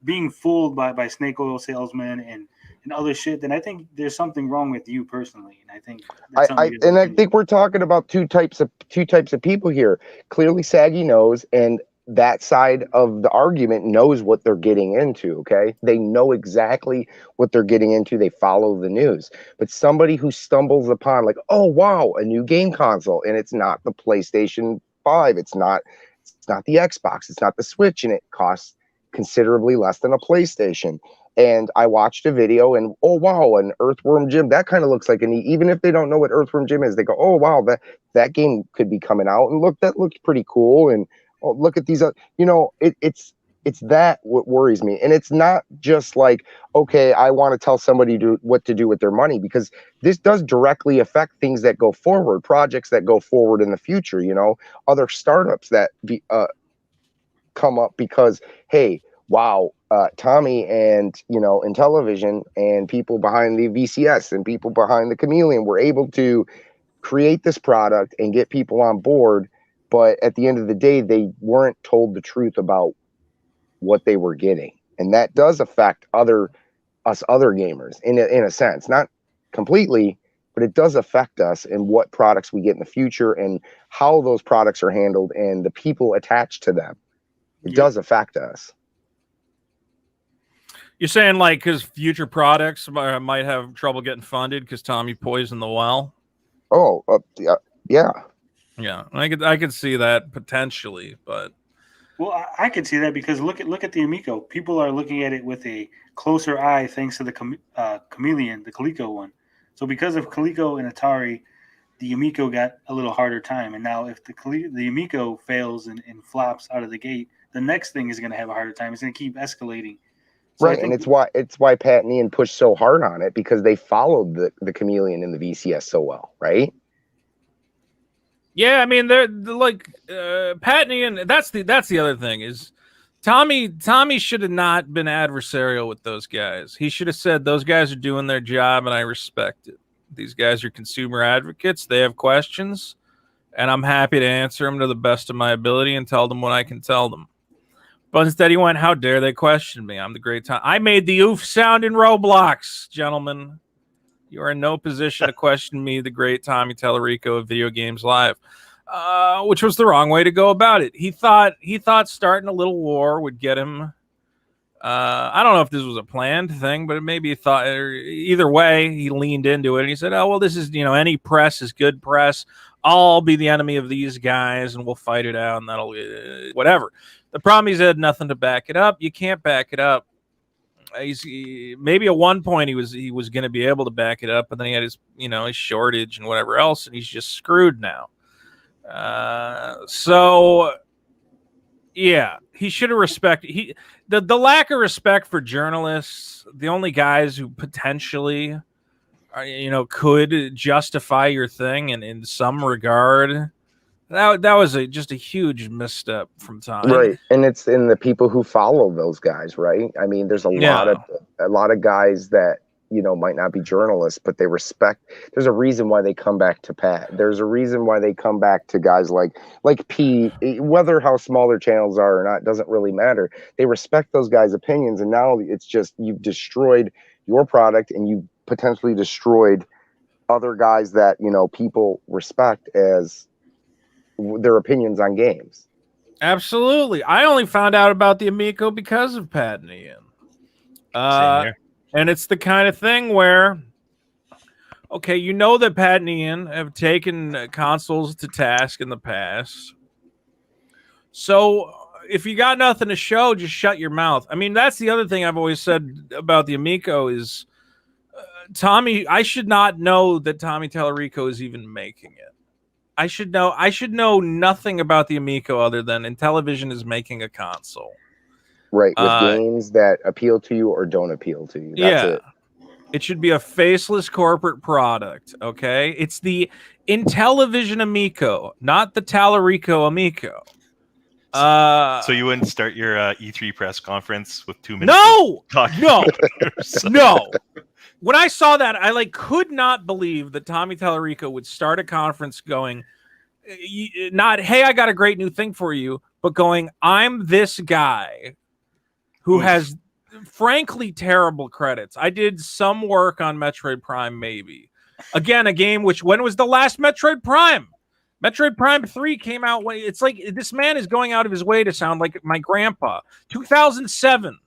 being fooled by snake oil salesmen and other shit, then I think there's something wrong with you personally. And I think that's I think we're talking about two types of people here. Clearly, Saggy knows, and that side of the argument knows what they're getting into. Okay, they know exactly what they're getting into. They follow the news. But somebody who stumbles upon, like, oh wow, a new game console, and it's not the PlayStation 5, it's not the Xbox, it's not the Switch, and it costs considerably less than a PlayStation. And I watched a video, and oh wow, an Earthworm Jim, that kind of looks like an even if they don't know what Earthworm Jim is, they go, oh wow, that game could be coming out, and look, that looks pretty cool, and oh, look at these, it's that what worries me. And it's not just like, okay, I want to tell somebody what to do with their money, because this does directly affect things that go forward, projects that go forward in the future, other startups that come up because, hey, wow, Tommy and Intellivision and people behind the VCS and people behind the Chameleon were able to create this product and get people on board, but at the end of the day, they weren't told the truth about what they were getting, and that does affect other gamers in a sense, not completely, but it does affect us and what products we get in the future and how those products are handled and the people attached to them. It does affect us. You're saying like because future products might have trouble getting funded because Tommy poisoned the well? Oh, yeah. Yeah, I could see that potentially, but well, I could see that because look at the Amico. People are looking at it with a closer eye thanks to the Chameleon, the Coleco one. So because of Coleco and Atari, the Amico got a little harder time. And now if the Amico fails and flops out of the gate, the next thing is going to have a harder time. It's going to keep escalating. So right, and it's why Pat and Ian pushed so hard on it, because they followed the Chameleon and the VCS so well, right? Yeah, I mean they're like Pat and Ian. That's the other thing is Tommy should have not been adversarial with those guys. He should have said those guys are doing their job and I respect it. These guys are consumer advocates. They have questions, and I'm happy to answer them to the best of my ability and tell them what I can tell them. But instead he went, how dare they question me? I'm the great Tom. I made the oof sound in Roblox, gentlemen. You are in no position to question me, the great Tommy Tallarico of Video Games Live, which was the wrong way to go about it. He thought starting a little war would get him. I don't know if this was a planned thing, but maybe he thought. Either way, he leaned into it and he said, "Oh well, this is any press is good press. I'll be the enemy of these guys, and we'll fight it out, and that'll whatever." The problem is he had nothing to back it up. You can't back it up. Maybe at one point he was going to be able to back it up, but then he had his his shortage and whatever else, and he's just screwed now. So yeah, he should have respected the lack of respect for journalists. The only guys who potentially could justify your thing and in some regard. That was just a huge misstep from Tom. Right, and it's in the people who follow those guys, right? I mean, there's a lot of guys that might not be journalists, but they respect. There's a reason why they come back to Pat. There's a reason why they come back to guys like Pete. Whether how small their channels are or not doesn't really matter. They respect those guys' opinions, and now it's just you've destroyed your product, and you potentially destroyed other guys that people respect as their opinions on games. Absolutely. I only found out about the Amico because of Pat and Ian. Same here. And it's the kind of thing where, okay, that Pat and Ian have taken consoles to task in the past. So if you got nothing to show, just shut your mouth. I mean, that's the other thing I've always said about the Amico is Tommy, I should not know that Tommy Tallarico is even making it. I should know. I should know nothing about the Amico other than Intellivision is making a console. Right, with games that appeal to you or don't appeal to you. That's it. It should be a faceless corporate product, okay? It's the Intellivision Amico, not the Tallarico Amico. So you wouldn't start your E3 press conference with 2 minutes? No! of talking No! about yourself? No! When I saw that, I could not believe that Tommy Tallarico would start a conference going, not, hey, I got a great new thing for you, but going, I'm this guy who has frankly terrible credits. I did some work on Metroid Prime, maybe. Again, a game which, when was the last Metroid Prime? Metroid Prime 3 came out when it's like this man is going out of his way to sound like my grandpa. 2007.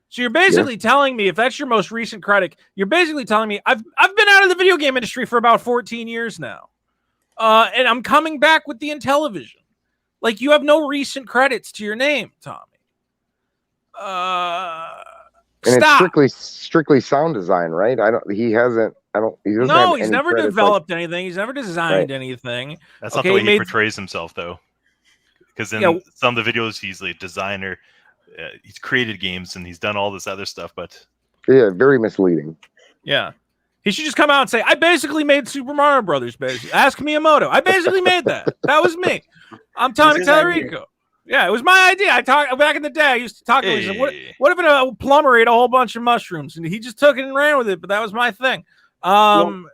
So you're basically telling me, if that's your most recent credit, you're basically telling me I've been out of the video game industry for about 14 years now. And I'm coming back with the Intellivision. Like, you have no recent credits to your name, Tommy. And Stop. it's strictly sound design, right? He doesn't have He's any never credits, developed anything. He's never designed anything. That's not the way he portrays himself, though. Because in some of the videos, he's like a designer. He's created games and he's done all this other stuff, but very misleading. Yeah. He should just come out and say, I basically made Super Mario Brothers, basically. Ask Miyamoto. I basically made that. That was me. I'm Tommy Tallarico. Yeah, it was my idea. I talked back in the day. I used to talk to him. He said, what if a plumber ate a whole bunch of mushrooms? And he just took it and ran with it, but that was my thing. Well,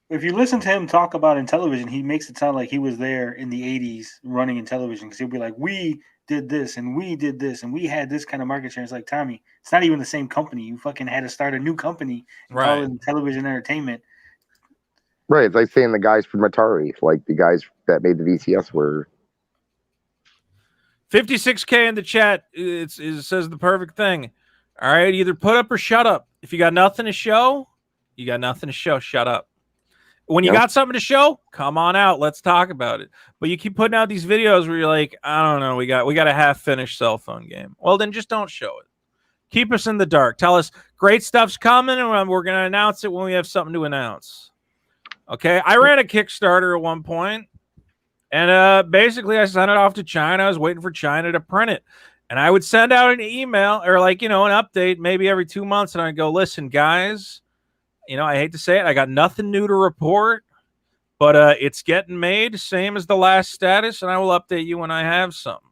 if you listen to him talk about Intellivision, he makes it sound like he was there in the 80s running Intellivision, because he'll be like, we did this and we did this and we had this kind of market share. It's like, Tommy, it's not even the same company. You fucking had to start a new company and call it Intellivision Entertainment. Right. It's like saying the guys from Atari, like the guys that made the VCS were. 56K in the chat. It says the perfect thing. All right, either put up or shut up. If you got nothing to show, you got nothing to show. Shut up. When you got something to show, come on out. Let's talk about it. But you keep putting out these videos where you're like, I don't know, we got a half-finished cell phone game. Well, then just don't show it. Keep us in the dark. Tell us great stuff's coming, and we're going to announce it when we have something to announce. Okay? I ran a Kickstarter at one point, and basically I sent it off to China. I was waiting for China to print it. And I would send out an email or an update maybe every 2 months, and I'd go, listen, guys, I hate to say it, I got nothing new to report, but it's getting made, same as the last status, and I will update you when I have something.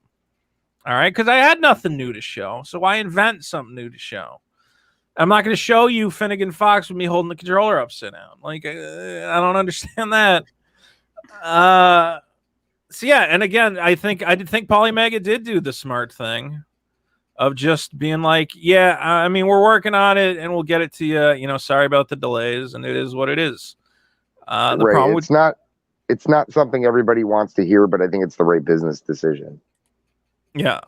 All right? Because I had nothing new to show, so I invent something new to show. I'm not going to show you Finnegan Fox with me holding the controller upside down. I don't understand that. So, yeah, and again, I did think Polymega did do the smart thing of just being like, yeah, I mean, we're working on it and we'll get it to you. Sorry about the delays, and it is what it is. The problem it's not something everybody wants to hear, but I think it's the right business decision. Yeah.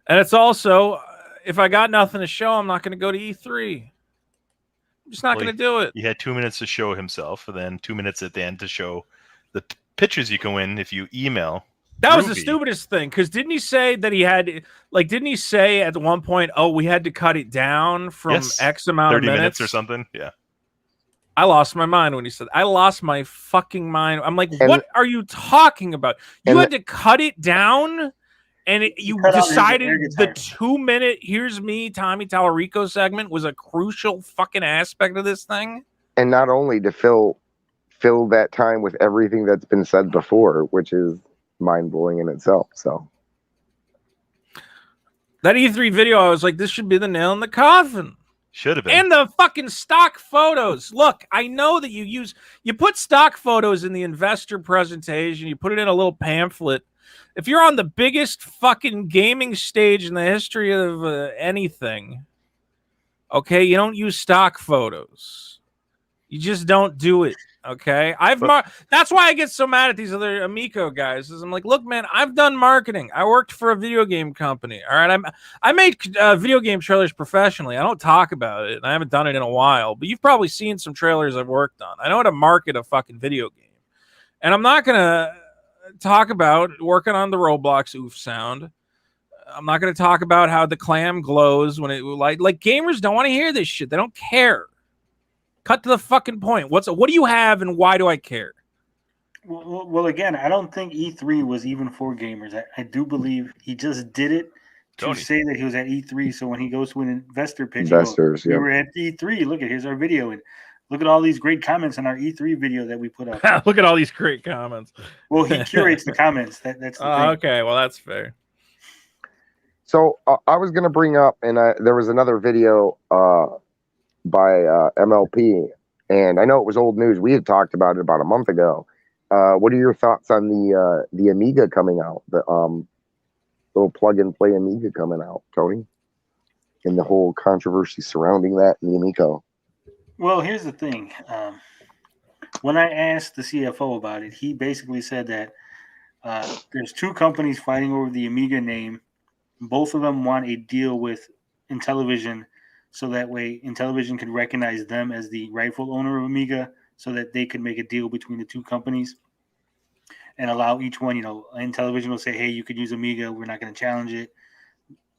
And it's also, if I got nothing to show, I'm not going to go to E3. I'm just not going to do it. He had 2 minutes to show himself, and then 2 minutes at the end to show the pictures you can win if you email. That was the stupidest thing, because didn't he say that he had, didn't he say at one point, oh, we had to cut it down from X amount of 30 minutes or something? Yeah. I lost my mind when he said, I lost my fucking mind. I'm like, what are you talking about? You had to cut it down, and you decided the 2 minute, here's me, Tommy Tallarico segment was a crucial fucking aspect of this thing. And not only to fill that time with everything that's been said before, which is mind-blowing in itself. So that E3 video, I was like, this should be the nail in the coffin. Should have been. And the fucking stock photos. Look, I know that you put stock photos in the investor presentation, you put it in a little pamphlet. If you're on the biggest fucking gaming stage in the history of anything, okay, you don't use stock photos. You just don't do it. Okay, that's why I get so mad at these other Amico guys. Is I'm like, look, man, I've done marketing. I worked for a video game company. All right, I made video game trailers professionally. I don't talk about it, and I haven't done it in a while. But you've probably seen some trailers I've worked on. I know how to market a fucking video game, and I'm not gonna talk about working on the Roblox oof sound. I'm not gonna talk about how the clam glows when it like gamers don't want to hear this shit. They don't care. Cut to the fucking point. What do you have and why do I care? Well, again, I don't think E3 was even for gamers. I do believe he just did it to Tony. say that he was at E3. So when he goes to an investor pitch, Investors, he goes, we yep. were at E3. Look, here's our video. And look at all these great comments on our E3 video that we put up. Look at all these great comments. Well, he curates the comments. That's the thing. Okay, well, that's fair. So I was going to bring up, and there was another video by MLP, and I know it was old news. We had talked about it about a month ago. What are your thoughts on the Amiga coming out? The little plug-and-play Amiga coming out, Tony? And the whole controversy surrounding that and the Amico. Well, here's the thing. When I asked the CFO about it, he basically said that there's two companies fighting over the Amiga name. Both of them want a deal with Intellivision, so that way Intellivision could recognize them as the rightful owner of Amiga, so that they could make a deal between the two companies and allow each one, Intellivision will say, hey, you could use Amiga, we're not going to challenge it.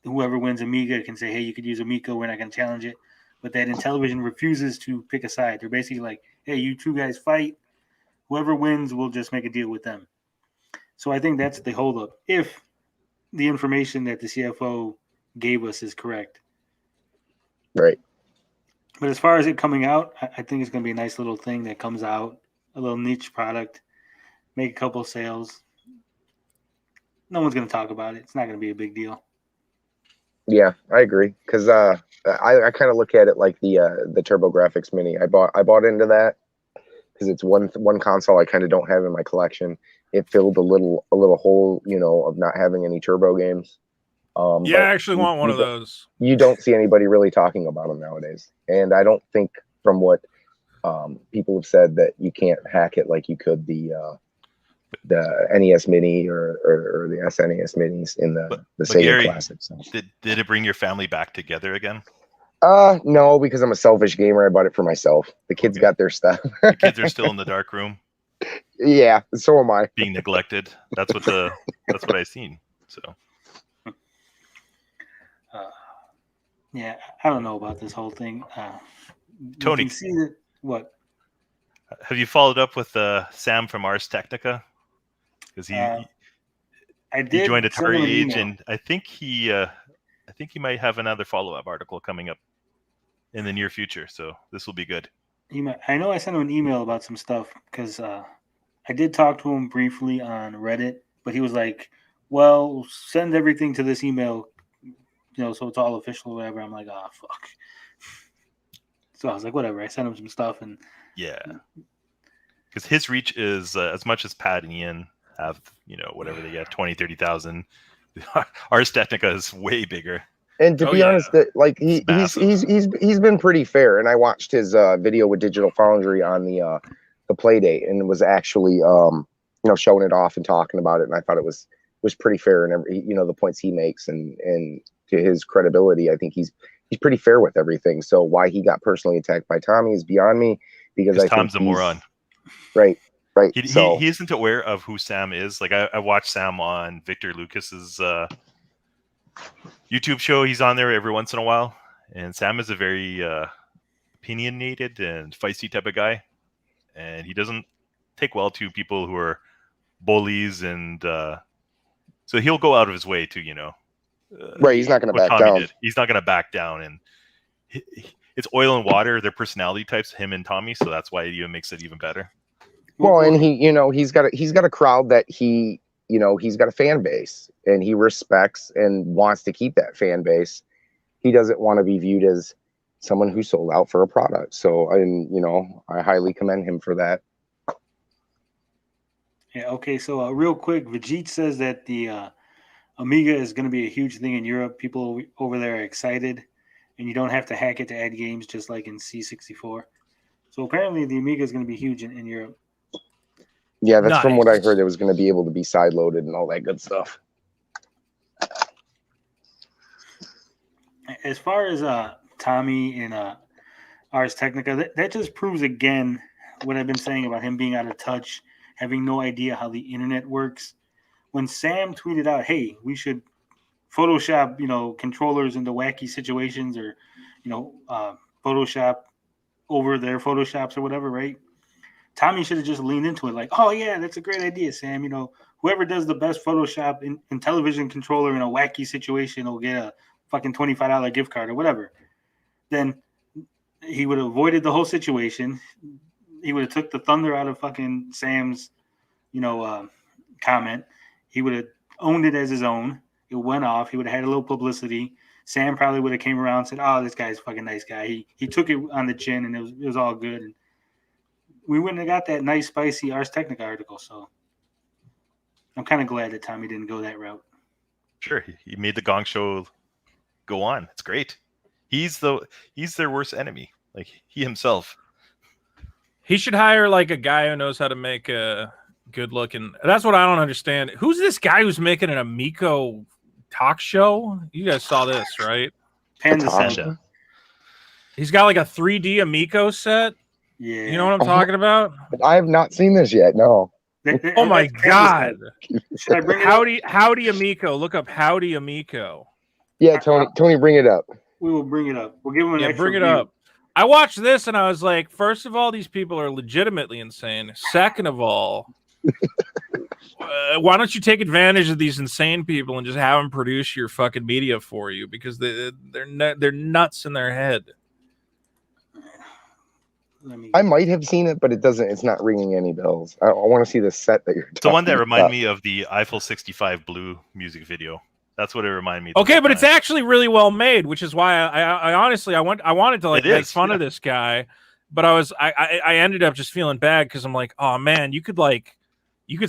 Whoever wins Amiga can say, hey, you could use Amico, we're not going to challenge it. But that Intellivision refuses to pick a side. They're basically like, hey, you two guys fight. Whoever wins, we'll just make a deal with them. So I think that's the holdup. If the information that the CFO gave us is correct. Right. But as far as it coming out, I think it's going to be a nice little thing that comes out, a little niche product, make a couple sales. No one's going to talk about it. It's not going to be a big deal. Yeah, I agree. Because I kind of look at it like the TurboGrafx Mini. I bought into that because it's one console I kind of don't have in my collection. It filled a little hole, of not having any turbo games. I actually want one of those. You don't see anybody really talking about them nowadays, and I don't think, from what people have said, that you can't hack it like you could the NES Mini or the SNES Minis in the Sega Gary, Classic. So. Did it bring your family back together again? No, because I'm a selfish gamer. I bought it for myself. The kids got their stuff. The kids are still in the dark room. Yeah, so am I. Being neglected. That's what I've seen. So. Yeah, I don't know about this whole thing. Tony, you can see that, what? Have you followed up with Sam from Ars Technica? Because I did. He joined Atari Age, and I think he might have another follow-up article coming up in the near future. So this will be good. I know I sent him an email about some stuff because I did talk to him briefly on Reddit, but he was like, "Well, send everything to this email, so it's all official or whatever." I'm like, "Ah, fuck." So I was like, "Whatever." I sent him some stuff, and yeah, because his reach is as much as Pat and Ian have, whatever they get, 20, 30,000. Ars Technica is way bigger. And to be honest, like he's been pretty fair. And I watched his video with Digital Foundry on the Playdate, and was actually showing it off and talking about it. And I thought it was pretty fair, and the points he makes, and to his credibility, I think he's pretty fair with everything. So why he got personally attacked by Tommy is beyond me, because I Tom's think a moron. Right. He isn't aware of who Sam is. Like I watched Sam on Victor Lucas's YouTube show. He's on there every once in a while, and Sam is a very opinionated and feisty type of guy, and he doesn't take well to people who are bullies, and so he'll go out of his way to right. He's not going to back down. He's not going to back down, and it's oil and water. Their personality types, him and Tommy, so that's why it even makes it even better. Well, and he's got a crowd that he's got a fan base, and he respects and wants to keep that fan base. He doesn't want to be viewed as someone who sold out for a product. So, I highly commend him for that. Yeah. Okay. So real quick, Vijit says that the Amiga is going to be a huge thing in Europe. People over there are excited, and you don't have to hack it to add games, just like in C64. So apparently the Amiga is going to be huge in Europe. Yeah, that's from what I heard. It was going to be able to be side-loaded and all that good stuff. As far as Tommy and Ars Technica, that just proves again what I've been saying about him being out of touch, having no idea how the internet works. When Sam tweeted out, "Hey, we should Photoshop, controllers into wacky situations, or Photoshop over their Photoshops or whatever," right? Tommy should have just leaned into it, like, oh yeah, that's a great idea, Sam. You know, whoever does the best Photoshop in television controller in a wacky situation will get a fucking $25 gift card or whatever. Then he would have avoided the whole situation. He would have took the thunder out of fucking Sam's, comment. He would have owned it as his own. It went off. He would have had a little publicity. Sam probably would have came around and said, "Oh, this guy's a fucking nice guy." He took it on the chin, and it was all good. And we wouldn't have got that nice, spicy Ars Technica article. So I'm kind of glad that Tommy didn't go that route. Sure, he made the Gong Show go on. It's great. He's their worst enemy. Like he himself. He should hire like a guy who knows how to make a good looking. That's what I don't understand. Who's this guy who's making an Amico talk show? You guys saw this, right? Panda Tasha. Sam. He's got like a 3D Amico set. Yeah. You know what I'm talking about? I have not seen this yet. No. Oh my God. Should I bring it up? Howdy Amico. Look up Howdy Amico. Yeah, Tony, bring it up. We will bring it up. We'll give him an extra bring it view. up. I watched this and I was like, first of all, these people are legitimately insane. Second of all, why don't you take advantage of these insane people and just have them produce your fucking media for you, because they're nuts in their head. I might have seen it, but it's not ringing any bells. I want to see the set that you're talking about. The one that reminded me of the Eiffel 65 Blue music video. That's what it reminded me of. Okay, but it's actually really well made, which is why I honestly I wanted to like make fun of this guy, but I ended up just feeling bad because I'm like, oh man, you could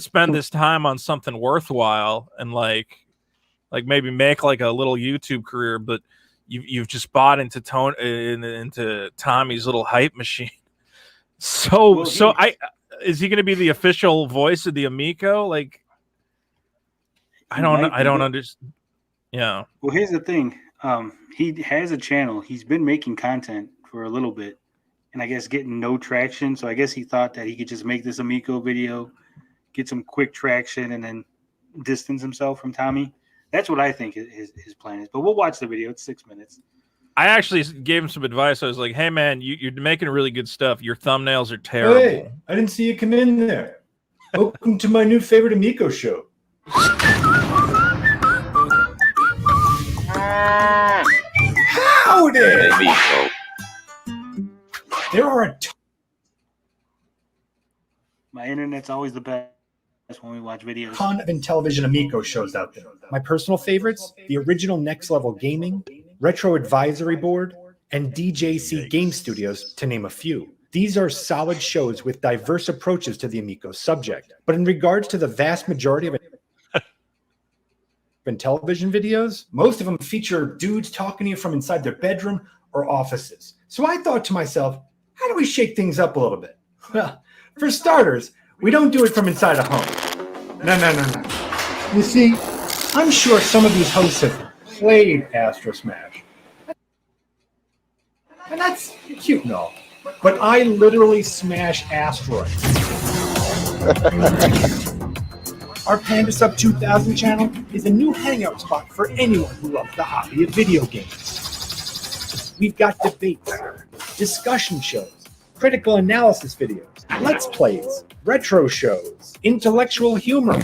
spend this time on something worthwhile and like maybe make like a little YouTube career, but you've just bought into Tommy's little hype machine. So is he going to be the official voice of the Amico? Like, I don't understand. Yeah. Well, here's the thing. He has a channel. He's been making content for a little bit, and I guess getting no traction. So I guess he thought that he could just make this Amico video, get some quick traction, and then distance himself from Tommy. That's what I think his plan is. But we'll watch the video. It's 6 minutes. I actually gave him some advice. I was like, hey, man, you're making really good stuff. Your thumbnails are terrible. Hey, I didn't see you come in there. Welcome to my new favorite Amico show. Howdy! Amico. There are My internet's always the best when we watch videos. ton of Intellivision Amico shows out there. My personal favorites, the original Next Level Gaming, Retro Advisory Board, and DJC Game Studios, to name a few. These are solid shows with diverse approaches to the Amico subject. But in regards to the vast majority of Intellivision videos, most of them feature dudes talking to you from inside their bedroom or offices. So I thought to myself, how do we shake things up a little bit? Well, for starters, we don't do it from inside a home. No. You see, I'm sure some of these hosts have played Astro Smash. And that's cute and all. But I literally smash asteroids. Our Panda Sub 2000 channel is a new hangout spot for anyone who loves the hobby of video games. We've got debates, discussion shows, critical analysis videos, let's plays, retro shows, intellectual humor,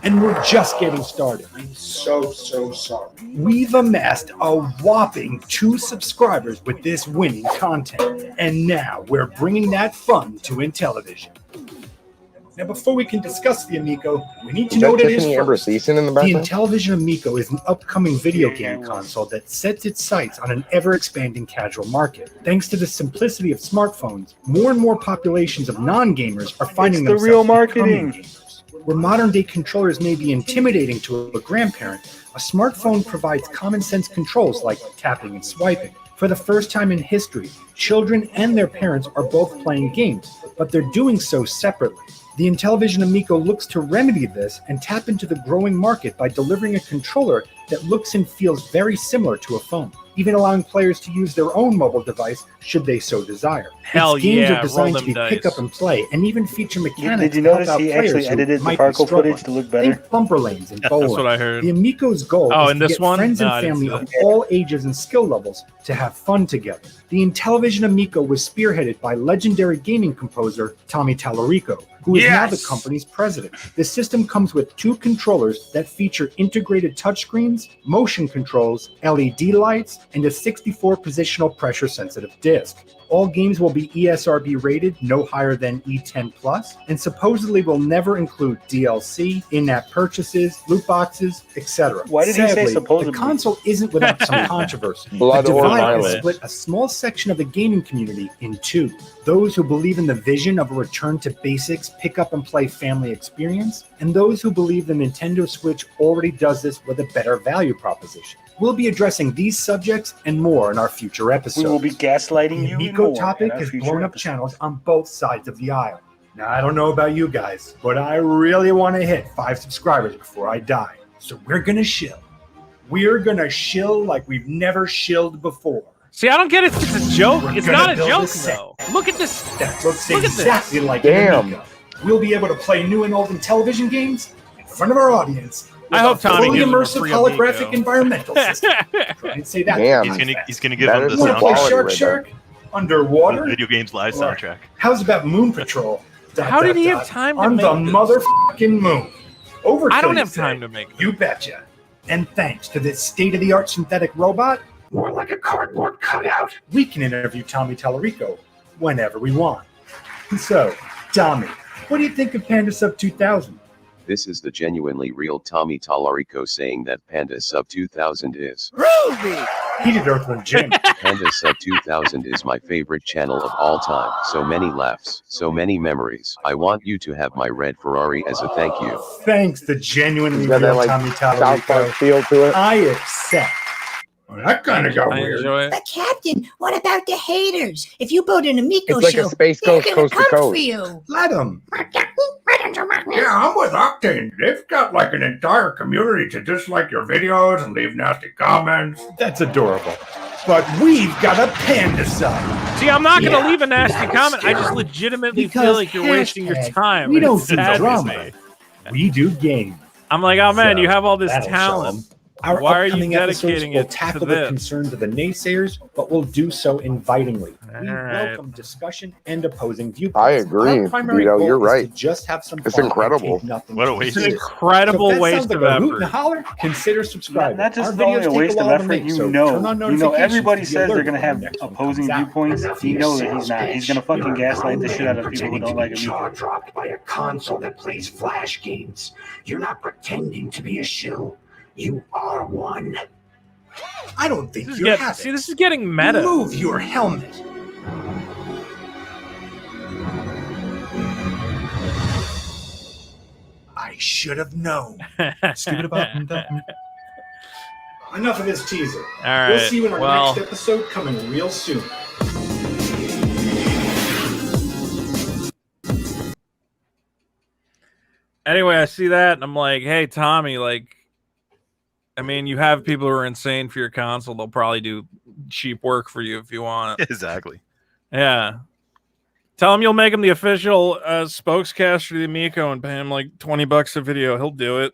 and we're just getting started. I'm so sorry. We've amassed a whopping 2 subscribers with this winning content, and now we're bringing that fun to Intellivision. Now, before we can discuss the Amico, we need to know what it is first. The Intellivision Amico is an upcoming video game console that sets its sights on an ever-expanding casual market. Thanks to the simplicity of smartphones, more and more populations of non-gamers are finding themselves real becoming gamers. Where modern-day controllers may be intimidating to a grandparent, a smartphone provides common-sense controls like tapping and swiping. For the first time in history, children and their parents are both playing games, but they're doing so separately. The Intellivision Amico looks to remedy this and tap into the growing market by delivering a controller that looks and feels very similar to a phone. even allowing players to use their own mobile device should they so desire. Hell its games yeah, are designed roll to be them pick dice. up and play, and even feature mechanics Did you to help notice out he players actually who edited the might be parkour struggling. footage to look better? Think bumper lanes and bowling. That's what I heard. The Amico's goal Oh, is in to this get one? friends No, and I didn't family see of that. all ages and skill levels to have fun together. The Intellivision Amico was spearheaded by legendary gaming composer Tommy Tallarico, who is now the Yes! company's president. The system comes with 2 controllers that feature integrated touchscreens, motion controls, LED lights, and a 64-positional pressure-sensitive disc. All games will be ESRB rated, no higher than E10+, and supposedly will never include DLC, in-app purchases, loot boxes, etc. Why did he say Sadly, supposedly? the console isn't without some controversy. Blood The or divide has violence. split a small section of the gaming community in 2. Those who believe in the vision of a return to basics, pick up and play family experience, and those who believe the Nintendo Switch already does this with a better value proposition. We'll be addressing these subjects and more in our future episodes. We will be gaslighting The you and Amico more topic in our has future blown up episodes. channels on both sides of the aisle. Now, I don't know about you guys, but I really want to hit 5 subscribers before I die. So we're going to shill. We're going to shill like we've never shilled before. See, I don't get it. It's a joke. We're It's gonna not a build joke, a set. though. Look at this. That looks Look at this. exactly like Damn. an Amico. We'll be able to play new and old Intellivision games in front of our audience. I hope Tommy fully gives him a immersive free holographic Amico. environmental system. Try and say that. Damn. He's gonna give That him is the You want to play quality Shark right Shark? the Underwater? video games live Or- soundtrack. How's about Moon Patrol? How did he have time to on make the this? motherfucking moon? Overkill, I don't you have say? time to make this. You betcha. And thanks to this state-of-the-art synthetic robot, more like a cardboard cutout, we can interview Tommy Tallarico whenever we want. So, Tommy, what do you think of Panda Sub 2000? This is the genuinely real Tommy Tallarico saying that Panda Sub 2000 is. Heated Earthworm Jim. Panda Sub 2000 is my favorite channel of all time. So many laughs, so many memories. I want you to have my red Ferrari as a thank you. Thanks to genuinely He's got that, real like, Tommy South Park Tallarico. feel to it. I accept. Well, that kind of got I weird. enjoy it. But Captain, what about the haters? If you build an Amico It's like show, a Space they're Ghost gonna coast to come coast. for you. Let him. Yeah, I'm with Octane. They've got like an entire community to dislike your videos and leave nasty comments. That's adorable. But we've got a Panda Sub. See, I'm not going to Yeah, leave a nasty that's comment. I just terrible. legitimately Because feel like you're wasting your hashtag, time. we and don't it do saddens drama. me. We do game. I'm like, oh man, So, you have all this that'll show talent. 'em. Our Why are you upcoming episodes dedicating will it to tackle the this? concerns of the naysayers, but we'll do so invitingly. We All right. welcome discussion and opposing viewpoints. I agree, Our primary Vito, goal you're is right. to just have some It's fun and incredible. take nothing What a too waste. It's an serious. incredible So if that waste sounds of like a hoot effort. and a holler, consider subscribing. Not just Our only videos a take waste a of while to effort, make, you so turn know. on You know, notifications everybody to be says they're alerted going to when have the next one opposing comes out. viewpoints. You know that he's not. He's going to fucking gaslight the shit out of people who don't like him. Jaw dropped by a console that plays flash games. You're not pretending to be a shill. You are one. I don't think This is you get- have see, it. this is getting meta. Remove your helmet. I should have known. Skip it about Enough of this teaser. All right. We'll see you in our well, next episode coming real soon. anyway, I see that and I'm like, hey, Tommy, like, I mean, you have people who are insane for your console. They'll probably do cheap work for you if you want. Exactly. Yeah. Tell him you'll make him the official spokescaster of the Amico and pay him like $20 a video. He'll do it.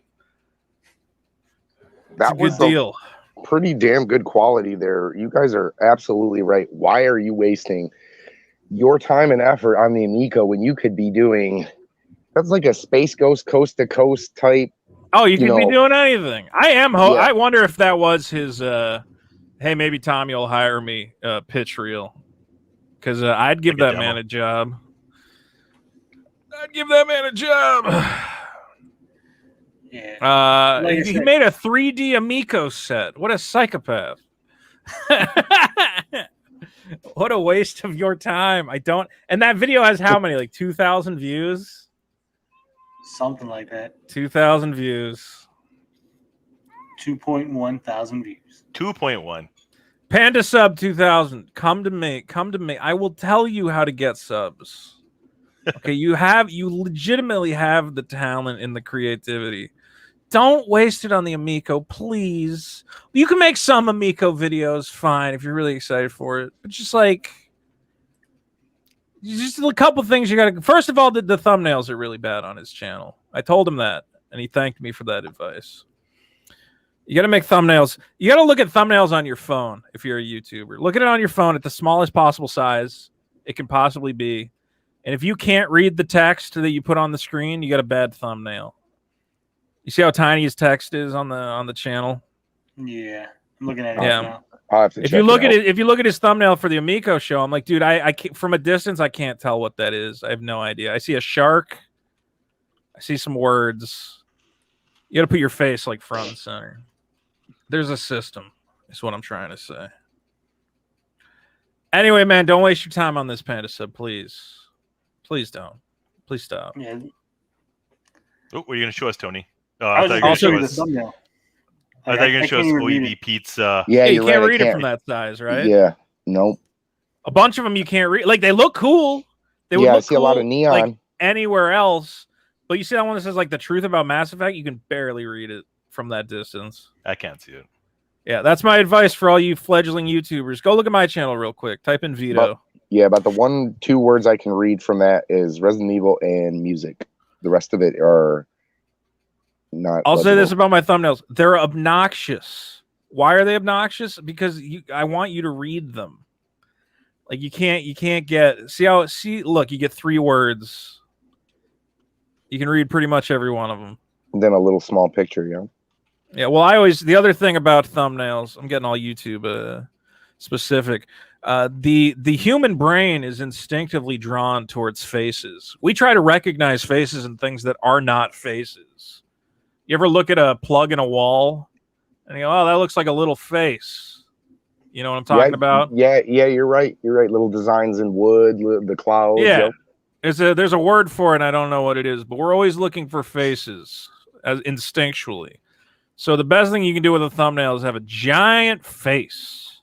It's a That was good the deal. pretty damn good quality there. You guys are absolutely right. Why are you wasting your time and effort on the Amico when you could be doing that's like a Space Ghost coast to coast type? Oh, you could be know, doing anything. I am. Yeah. I wonder if that was his. Hey, maybe Tommy will hire me. Pitch reel, because I'd give Like a that demo. man a job. I'd give that man a job. Yeah. Like I He said- made a 3D Amico set. What a psychopath! What a waste of your time. I don't. And that video has how many? Like 2,000 views. Something like that. 2,000 views. 2.1 thousand views. 2.1. Panda sub 2000. Come to me. Come to me. I will tell you how to get subs. Okay, you legitimately have the talent and the creativity. don't waste it on the Amico, please. You can make some Amico videos, fine, if you're really excited for it. But just like, just a couple things you got to. First of all, the thumbnails are really bad on his channel. I told him that, and he thanked me for that advice. You got to make thumbnails. You got to look at thumbnails on your phone if you're a YouTuber. Look at it on your phone at the smallest possible size it can possibly be. And if you can't read the text that you put on the screen, you got a bad thumbnail. You see how tiny his text is on the channel? Yeah, I'm looking at it Yeah. now. I'll have to If check you look it at out. it, if you look at his thumbnail for the Amico show, I'm like, dude, I can't, from a distance, I can't tell what that is. I have no idea. I see a shark. I see some words. You got to put your face like front and center. There's a system, is what I'm trying to say. Anyway, man, don't waste your time on this, Panda Sub, please. Please don't. Please stop. Yeah, Oh, what are you going to show us, Tony? I was I just thought you going were to show going you to the show us. thumbnail. I thought you were going to show us can't even read OEB it. Pete's. Yeah, Yeah, you you're can't right. read I it can't. from that size, right? Yeah. Nope. A bunch of them you can't read. Like, they look cool. They would Yeah, I look see a lot of cool, neon. like anywhere else. But you see that one that says like the truth about Mass Effect? You can barely read it from that distance. I can't see it. Yeah, that's my advice for all you fledgling YouTubers. Go look at my channel real quick. Type in Vito. Yeah, about the 1-2 words I can read from that is Resident Evil and music. The rest of it are not. I'll say this legible. about my thumbnails. They're obnoxious. Why are they obnoxious? Because I want you to read them. Like you can't get look, you get 3 words. You can read pretty much every one of them. And then a little small picture, you know. Yeah, well, the other thing about thumbnails, I'm getting all YouTube specific. The human brain is instinctively drawn towards faces. We try to recognize faces and things that are not faces. You ever look at a plug in a wall and you go, "Oh, that looks like a little face." You know what I'm talking about? Yeah, you're right. You're right. Little designs in wood, the clouds. Yeah. Yep. There's a word for it, and I don't know what it is, but we're always looking for faces as instinctually. So the best thing you can do with a thumbnail is have a giant face.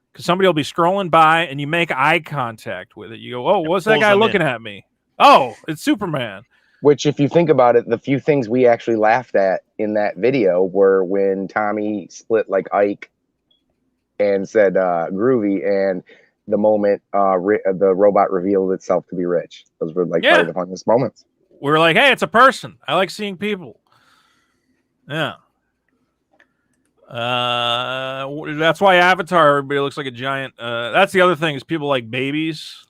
Because somebody will be scrolling by and you make eye contact with it. You go, "Oh, what's that pulls guy them looking in. at me? Oh, it's Superman." Which, if you think about it, the few things we actually laughed at in that video were when Tommy split like Ike and said groovy, and the moment the robot revealed itself to be Rich. Those were like probably the funniest moments. We were like, "Hey, it's a person. I like seeing people." Yeah. That's why Avatar, everybody looks like a giant. That's the other thing is people like babies.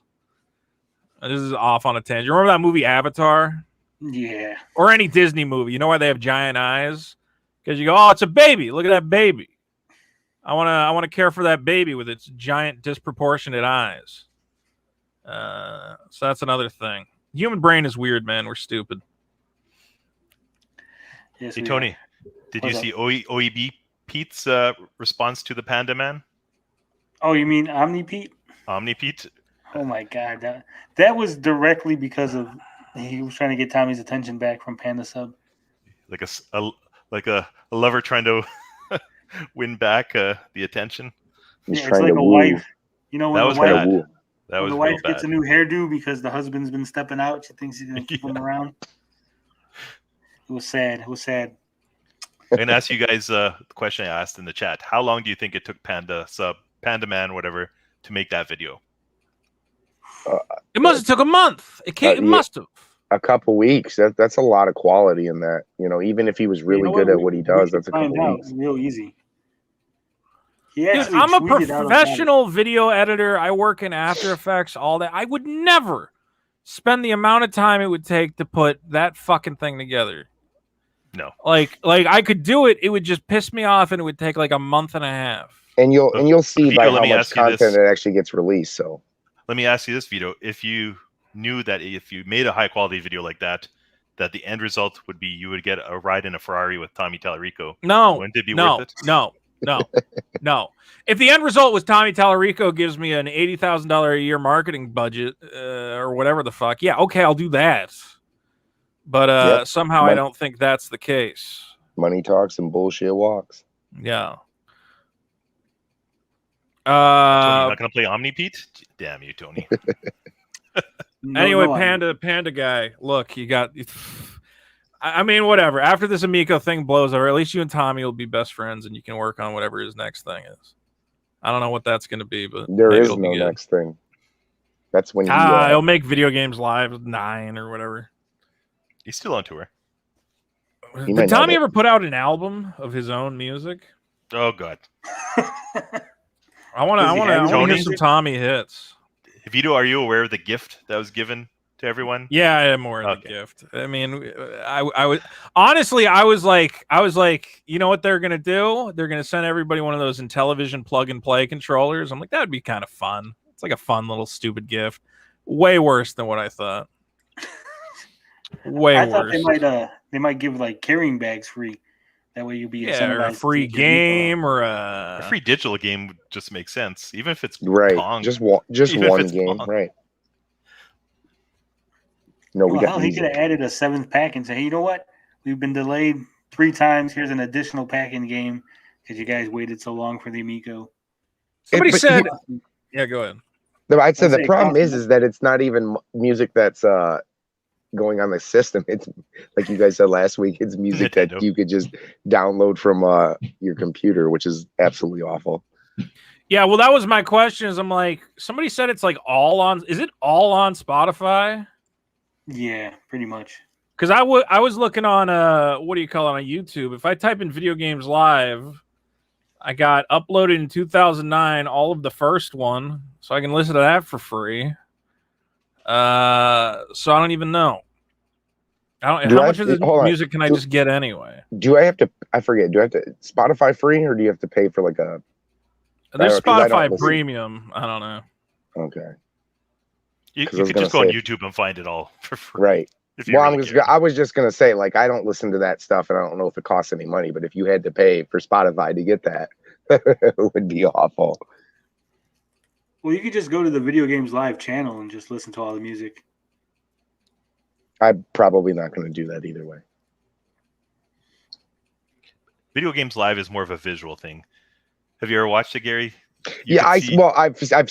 This is off on a tangent. Remember that movie Avatar? Yeah. Or any Disney movie. You know why they have giant eyes? Because you go, "Oh, it's a baby. Look at that baby. I want to care for that baby with its giant disproportionate eyes." So that's another thing. Human brain is weird, man. We're stupid. Yes, Hey, we Tony, are. did What's you up? see OEB Pete's response to the Panda Man? Oh, you mean Omni Pete? Omni Pete? Oh my God, that was directly because of he was trying to get Tommy's attention back from Panda Sub. Like a lover trying to win back the attention. He's Yeah, it's trying like to a woo. wife. You know, when That the was wife, bad. Woo. That when was the real wife gets bad. a new hairdo because the husband's been stepping out, she thinks he's gonna keep him around. It was sad. It was sad. I'm gonna ask you guys the question I asked in the chat. How long do you think it took Panda Man, whatever, to make that video? It must have took a month. It must have. A couple weeks. That's a lot of quality in that. You know, even if he was really You know good at what he We does, should that's a couple find out. weeks. Real easy. He Dude, actually I'm a tweeted out about it. professional video editor. I work in After Effects, all that. I would never spend the amount of time it would take to put that fucking thing together. No. Like I could do it. It would just piss me off, and it would take like a month and a half. And you'll see Vito, by let how me much ask you content this. it actually gets released. So Let me ask you this, Vito. If you knew that if you made a high quality video like that the end result would be you would get a ride in a Ferrari with Tommy Tallarico, wouldn't it be worth it? No. If the end result was Tommy Tallarico gives me an $80,000 a year marketing budget or whatever the fuck, yeah, okay, I'll do that. But somehow I don't think that's the case. Money talks and bullshit walks. Yeah. Tony, you're not gonna play Omni Pete? Damn you, Tony. Anyway, Panda guy, look, you got. I mean, whatever. After this Amico thing blows over, at least you and Tommy will be best friends, and you can work on whatever his next thing is. I don't know what that's going to be, but There maybe is it'll be no good. next thing. That's when He'll make Video Games Live 9 or whatever. He's still on tour. He might Did not Tommy get- ever put out an album of his own music? Oh God. I want Does he have to hear Tony? some Tommy hits. Vito, are you aware of the gift that was given to everyone? Yeah, I am more of the Okay. gift. I mean, I was honestly, I was like, you know what they're gonna do? They're gonna send everybody one of those Intellivision plug and play controllers. I'm like, that would be kind of fun. It's like a fun little stupid gift. Way worse than what I thought. Way I worse. thought they might give like carrying bags free. That way you'll be Yeah, or a incentivized to free take your Amico out. game or A free digital game would just make sense, even if it's right. Pong. Just one Even if it's game, Pong. right? No, we Well, got hell, he could have music. added a 7th pack and say, hey, you know what? We've been delayed 3 times. Here's an additional pack in game because you guys waited so long for the Amico. Somebody but said, yeah, go ahead. No, I'd say I'd the say it problem costs is that it's not even music that's going on the system. It's like you guys said last week. It's music that Nintendo. you could just download from your computer, which is absolutely awful. Yeah, well, that was my question. Is I'm like, somebody said it's like all on. Is it all on Spotify? Yeah, pretty much. Because I was looking on what do you call it on YouTube? If I type in Video Games Live, I got uploaded in 2009 all of the first one, so I can listen to that for free. So I don't even know. How much of the music can I just get anyway? Do I have to? I forget. Do I have to Spotify free or do you have to pay for like a? There's 'Cause I don't Spotify listen. Premium. I don't know. Okay, You 'Cause I was could gonna just go on say- YouTube and find it all for free. right. If you Well, really I was just gonna say, like, I don't listen to that stuff, and I don't know if it costs any money. But if you had to pay for Spotify to get that, it would be awful. Well, you could just go to the Video Games Live channel and just listen to all the music. I'm probably not going to do that either way. Video Games Live is more of a visual thing. Have you ever watched it, Gary? Yeah, I've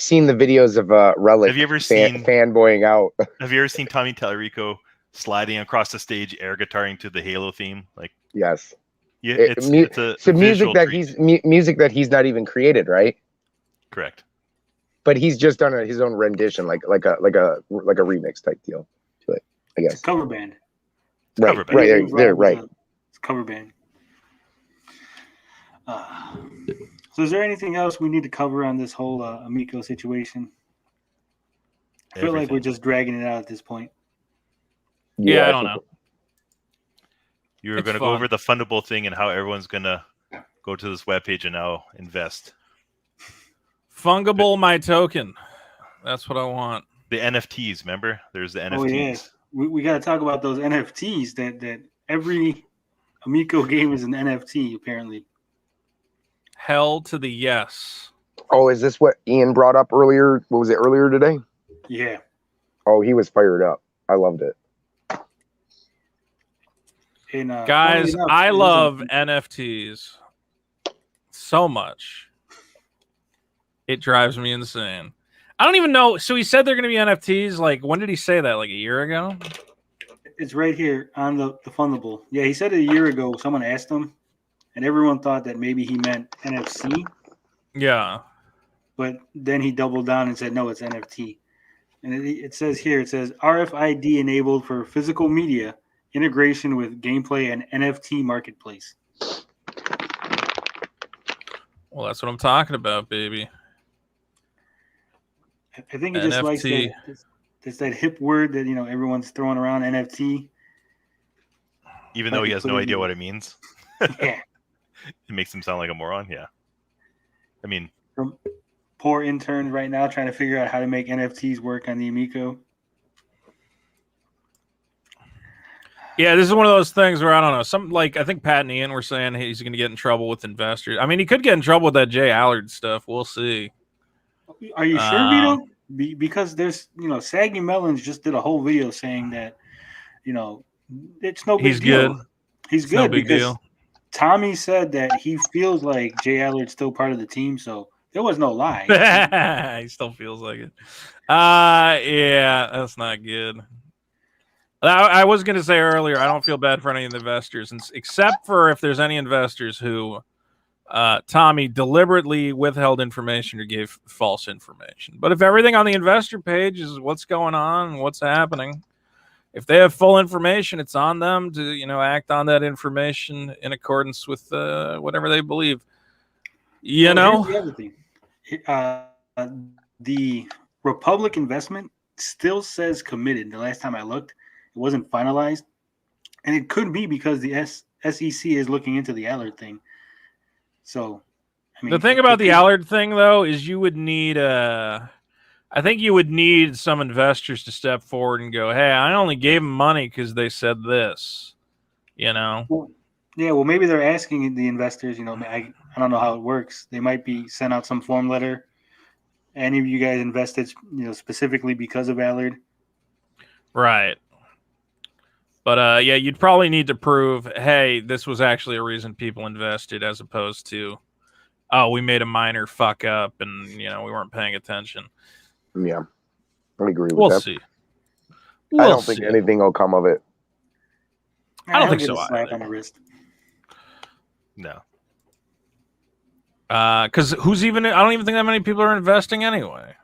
seen the videos of Relic. Have you ever seen fanboying out? Have you ever seen Tommy Tallarico sliding across the stage, air guitaring to the Halo theme? Like, Yes. yeah, It's it's a music that treat. music that he's not even created, right? Correct. But he's just done his own rendition, like a remix type deal to it, I It's guess. a cover band. Right, cover band. right, Video Games there, Live right. It's a cover band. So is there anything else we need to cover on this whole Amico situation? I feel like Everything. we're just dragging it out at this point. Yeah, I don't think- know. You were It's going to go fun. over the Fundable thing and how everyone's going to go to this webpage and now invest. Fungable my token. That's what I want. The NFTs, remember? There's the NFTs. Oh, yeah. We got to talk about those NFTs that every Amico game is an NFT, apparently. Hell to the yes. Oh, is this what Ian brought up earlier? What was it earlier today? Yeah. Oh, he was fired up. I loved it. And, Guys, funnily enough, I it was love a- NFTs so much. It drives me insane. I don't even know. So he said they're going to be NFTs. Like, when did he say that? Like a year ago? It's right here on the Fundable. Yeah, he said it a year ago. Someone asked him, and everyone thought that maybe he meant NFC. Yeah. But then he doubled down and said, no, it's NFT. And it says here, it says RFID enabled for physical media integration with gameplay and NFT marketplace. Well, that's what I'm talking about, baby. I think he just likes NFT. that hip word that, everyone's throwing around, NFT. Even though he Like has put no it idea in- what it means. Yeah. It makes him sound like a moron. Yeah. I mean, Poor interns right now trying to figure out how to make NFTs work on the Amico. Yeah, this is one of those things where I don't know. I think Pat and Ian were saying he's going to get in trouble with investors. I mean, he could get in trouble with that Jay Allard stuff. We'll see. Are you sure, Vito? Because there's, Saggy Melons just did a whole video saying that, it's no big He's deal. good. He's It's good no big because deal. Tommy said that he feels like Jay Allard's still part of the team, so there was no lie. He still feels like it. Yeah, that's not good. I was going to say earlier, I don't feel bad for any of the investors, except for if there's any investors who Tommy deliberately withheld information or gave false information. But if everything on the investor page is what's going on and what's happening, if they have full information, it's on them to act on that information in accordance with whatever they believe. Here's the other thing. The Republic investment still says committed. The last time I looked, it wasn't finalized, and it could be because the SEC is looking into the Allard thing. So, I mean, the thing about the Allard thing, though, is you would need I think you would need some investors to step forward and go, "Hey, I only gave them money because they said this," Well, yeah, well, maybe they're asking the investors. I don't know how it works. They might be sent out some form letter. Any of you guys invested, specifically because of Allard? Right. But yeah, you'd probably need to prove, hey, this was actually a reason people invested, as opposed to, oh, we made a minor fuck up and we weren't paying attention. Yeah, I agree with We'll that. see. I don't think anything will come of it. I don't think so A slap either. on the wrist. No. Because I don't even think that many people are investing anyway,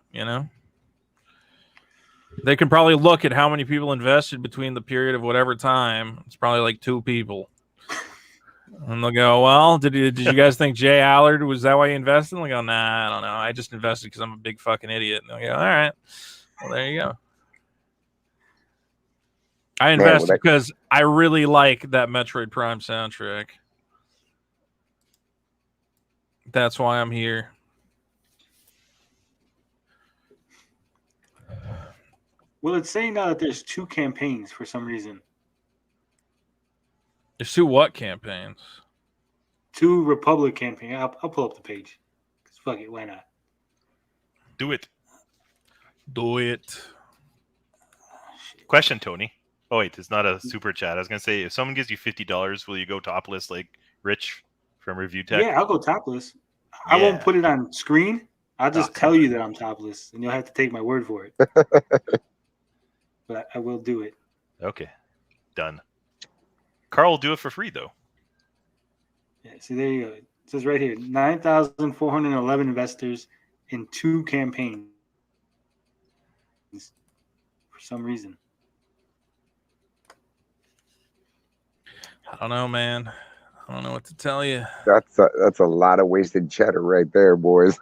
They can probably look at how many people invested between the period of whatever time. It's probably like 2 people. And they'll go, well, did you guys think Jay Allard, was that why you invested? And they'll go, nah, I don't know. I just invested because I'm a big fucking idiot. And they'll go, all right. Well, there you go. I invested because I really like that Metroid Prime soundtrack. That's why I'm here. Well, it's saying now that there's 2 campaigns for some reason. There's 2 what campaigns? 2 Republic campaigns. I'll pull up the page. 'Cause fuck it, why not? Do it. Do it. Question, Tony. Oh wait, it's not a super chat. I was gonna say, if someone gives you $50, will you go topless like Rich from Review Tech? Yeah, I'll go topless. I won't put it on screen. I'll just tell you that I'm topless, and you'll have to take my word for it. But I will do it. Okay, done. Carl will do it for free though. Yeah, see, there you go. It says right here, 9,411 investors in 2 campaigns. For some reason. I don't know, man. I don't know what to tell you. That's a lot of wasted cheddar right there, boys.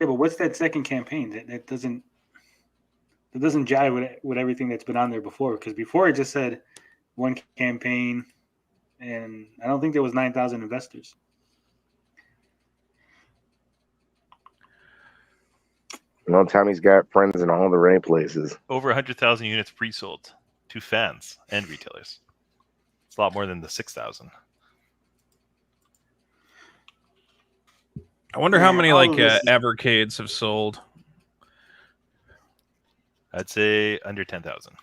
Yeah, but what's that second campaign? That doesn't jive with everything that's been on there before. Because before it just said 1 campaign, and I don't think there was 9,000 investors. Well, Tommy's got friends in all the right places. Over 100,000 units pre-sold to fans and retailers. It's a lot more than the 6,000. I wonder how many Evercades have sold. I'd say under 10,000.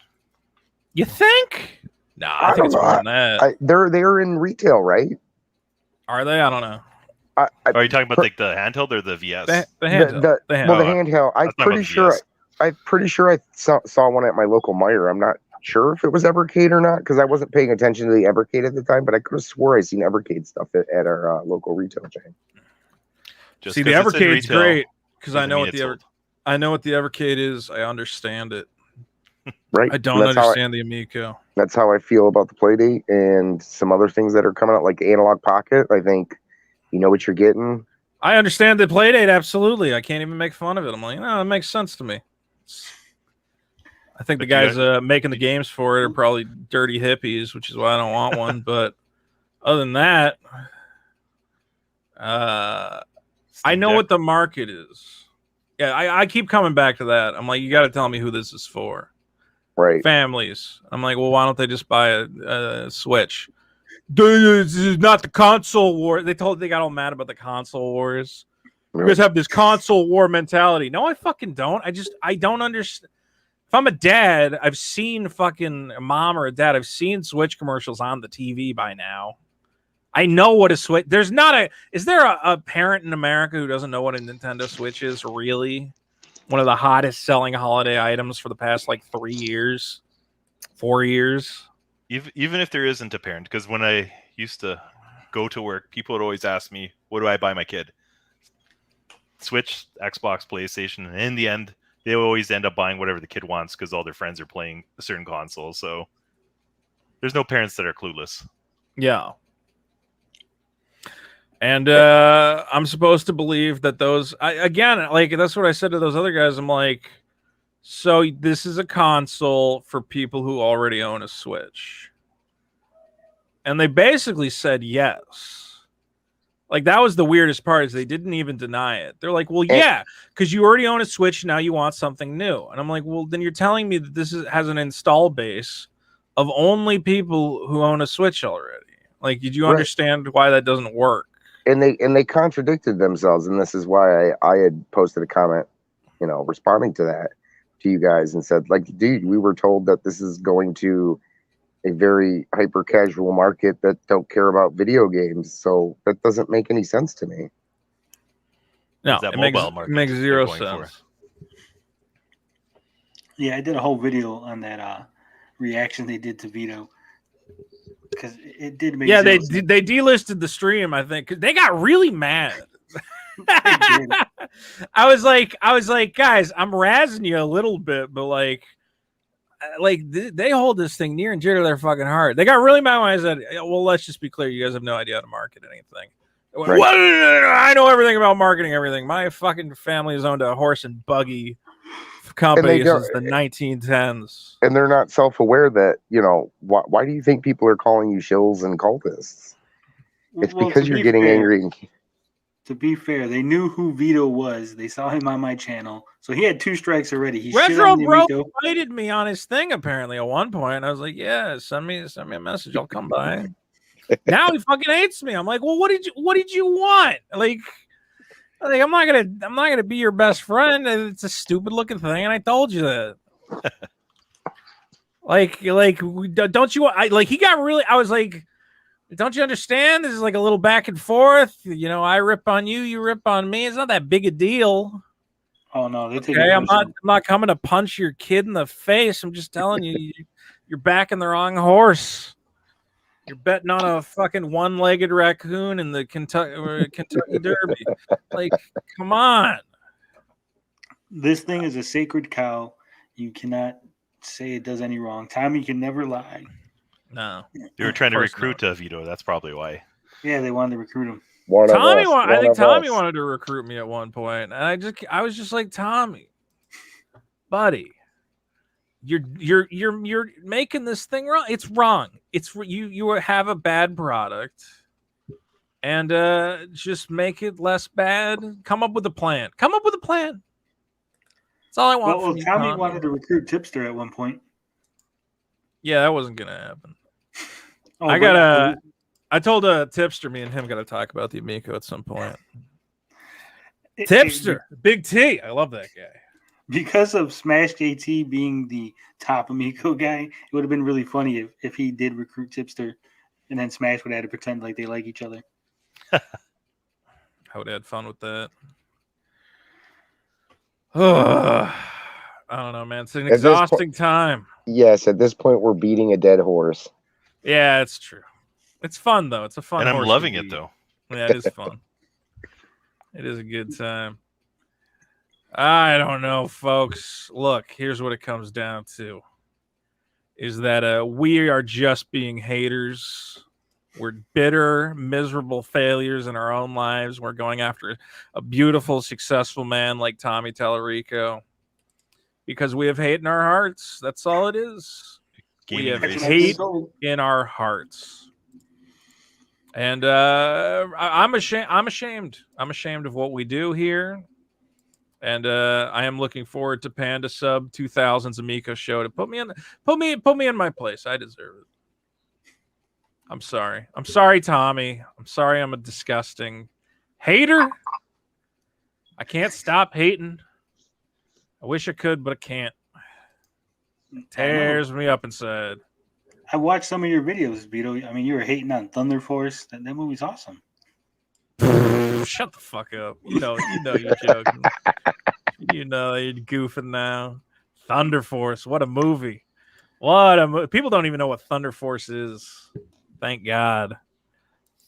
You think? Nah, I think it's more than that. They're in retail, right? Are they? I don't know. Are you talking about like the handheld or the VS? The handheld. The handheld. Well, the handheld. I'm pretty sure I saw one at my local Meijer. I'm not sure if it was Evercade or not because I wasn't paying attention to the Evercade at the time, but I could have swore I seen Evercade stuff at our local retail chain. Just see, the Evercade's great because I know what sold. I know what the Evercade is. I understand it. Right. I don't understand the Amico. That's how I feel about the Playdate and some other things that are coming out, like Analog Pocket. I think you know what you're getting. I understand the Playdate, absolutely. I can't even make fun of it. I'm like, no, it makes sense to me. I think the guys making the games for it are probably dirty hippies, which is why I don't want one. But other than that, I know what the market is. Yeah, I keep coming back to that. I'm like, you got to tell me who this is for. Right. Families. I'm like, well, why don't they just buy a Switch? This is not the console war. They got all mad about the console wars. You guys have this console war mentality. No, I fucking don't. I don't understand. If I'm a dad, I've seen fucking a mom or a dad. I've seen Switch commercials on the TV by now. I know what a Switch. Is there a parent in America who doesn't know what a Nintendo Switch is? Really? one of the hottest selling holiday items for the past like 4 years. Even if there isn't a parent, because when I used to go to work, people would always ask me, what do I buy my kid? Switch, Xbox, PlayStation, and in the end, they always end up buying whatever the kid wants because all their friends are playing a certain console. So there's no parents that are clueless. Yeah. And I'm supposed to believe that those, again, like that's what I said to those other guys. I'm like, so this is a console for people who already own a Switch. And they basically said yes. Like that was the weirdest part is they didn't even deny it. They're like, well, yeah, because you already own a Switch. Now you want something new. And I'm like, well, then you're telling me that has an install base of only people who own a Switch already. Like, did you understand why that doesn't work? And they contradicted themselves, and this is why I had posted a comment, responding to that to you guys and said, like, dude, we were told that this is going to a very hyper casual market that don't care about video games, so that doesn't make any sense to me. No, it makes zero sense. Yeah, I did a whole video on that reaction they did to Vito because it did make. Yeah, they delisted the stream. I think 'cause they got really mad. I was like, guys, I'm razzing you a little bit, but like they hold this thing near and dear to their fucking heart. They got really mad when I said, well, let's just be clear. You guys have no idea how to market anything. Right. Well, I know everything about marketing everything. My fucking family has owned a horse and buggy company since the 1910s. And they're not self-aware that, why do you think people are calling you shills and cultists? It's because you're getting angry. To be fair, they knew who Vito was. They saw him on my channel. So he had 2 strikes already. He Retro Bro invited me on his thing apparently at one point. I was like, yeah, send me a message. I'll come by. Now he fucking hates me. I'm like, well, what did you want? Like I'm not gonna be your best friend. It's a stupid looking thing, and I told you that. Don't you? He got really. I was like, don't you understand? This is like a little back and forth. I rip on you, you rip on me. It's not that big a deal. Oh no, they take. Okay, I'm not coming to punch your kid in the face. I'm just telling you, you're backing the wrong horse. You're betting on a fucking one-legged raccoon in the Kentucky Derby. Like, come on. This thing is a sacred cow. You cannot say it does any wrong. Tommy can never lie. No. They were trying to recruit Vito. That's probably why. Yeah, they wanted to recruit him. I think Tommy wanted to recruit me at one point, and I was just like, Tommy, buddy. You're making this thing wrong. It's wrong. You have a bad product, and just make it less bad. Come up with a plan. That's all I want. Well, Tommy wanted to recruit Tipster at one point. Yeah, that wasn't gonna happen. I told Tipster, me and him got to talk about the Amico at some point. Tipster, Big T. I love that guy. Because of Smash JT being the top Amico guy, it would have been really funny if he did recruit Tipster, and then Smash would have to pretend like they like each other. I would have had fun with that. I don't know, man. It's an exhausting time. Yes, at this point, we're beating a dead horse. Yeah, it's true. It's fun, though. It's a fun and I'm loving it, though. Yeah, it is fun. It is a good time. I don't know, folks. Look, here's what it comes down to. Is that we are just being haters. We're bitter, miserable failures in our own lives. We're going after a beautiful, successful man like Tommy Tallarico because we have hate in our hearts. That's all it is. We have hate in our hearts. And I'm ashamed. I'm ashamed of what we do here. And I am looking forward to Panda Sub 2000's Amico show to put me in my place. I deserve it. I'm sorry. I'm sorry, Tommy. I'm sorry I'm a disgusting hater. I can't stop hating. I wish I could, but I can't. It tears me up inside. I watched some of your videos, Vito. I mean, you were hating on Thunder Force. That movie's awesome. Shut the fuck up. You know you're joking. You know, you're goofing now. Thunder Force, what a movie! People don't even know what Thunder Force is. Thank God.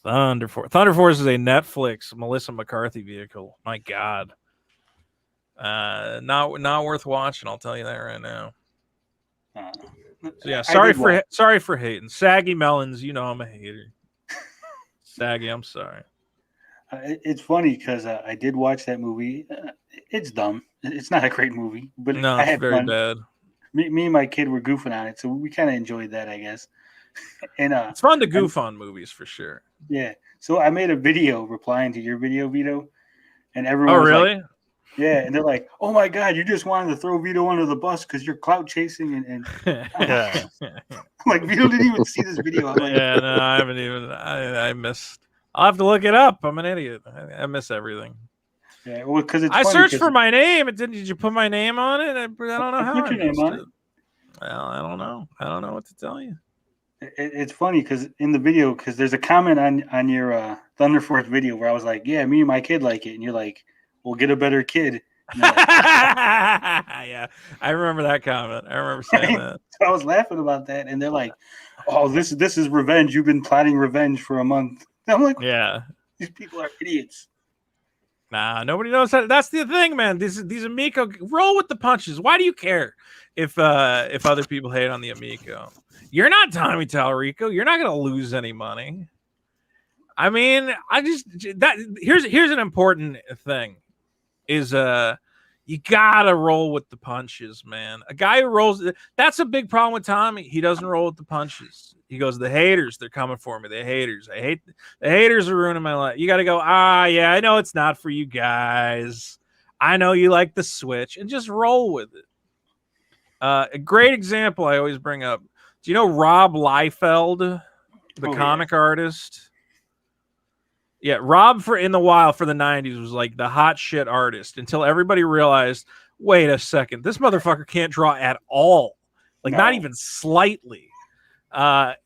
Thunder Force. Thunder Force is a Netflix Melissa McCarthy vehicle. My God. Not worth watching. I'll tell you that right now. So yeah, sorry for hating. Saggy Melons, you know I'm a hater. Saggy, I'm sorry. It's funny because I did watch that movie. It's dumb. It's not a great movie, but No, I it's had very fun. bad. Me and my kid were goofing on it, so we kind of enjoyed that, I guess. And it's fun to goof on movies for sure. Yeah. So I made a video replying to your video, Vito, and everyone. Oh, was really? Like, yeah, and they're like, "Oh my God, you just wanted to throw Vito under the bus because you're clout chasing." And I'm like, Vito didn't even see this video. I'm like, yeah, no, I haven't even. I missed. I'll have to look it up. I'm an idiot. I miss everything. Yeah, well, because I searched for my name. Did you put my name on it? I don't know how. Put your name on it. Well, I don't know. I don't know what to tell you. It's funny because in the video, because there's a comment on your Thunder Force video where I was like, "Yeah, me and my kid like it," and you're like, "Well, get a better kid." Like, yeah, I remember that comment. I remember saying that. So I was laughing about that, and they're like, "Oh, this is revenge. You've been plotting revenge for a month." And I'm like, "Yeah, these people are idiots." Nah, nobody knows that. That's the thing, man. These Amico roll with the punches. Why do you care if other people hate on the Amico? You're not Tommy Tallarico. You're not going to lose any money. I mean, here's an important thing is you gotta roll with the punches, man. A guy who rolls, that's a big problem with Tommy. He doesn't roll with the punches. He goes, the haters, they're coming for me. The haters, the haters are ruining my life. You got to go, yeah, I know it's not for you guys. I know you like the Switch, and just roll with it. A great example I always bring up. Do you know Rob Liefeld, the comic artist? Yeah, Rob in the Wild for the 90s was like the hot shit artist until everybody realized, wait a second, this motherfucker can't draw at all. Like, not even slightly.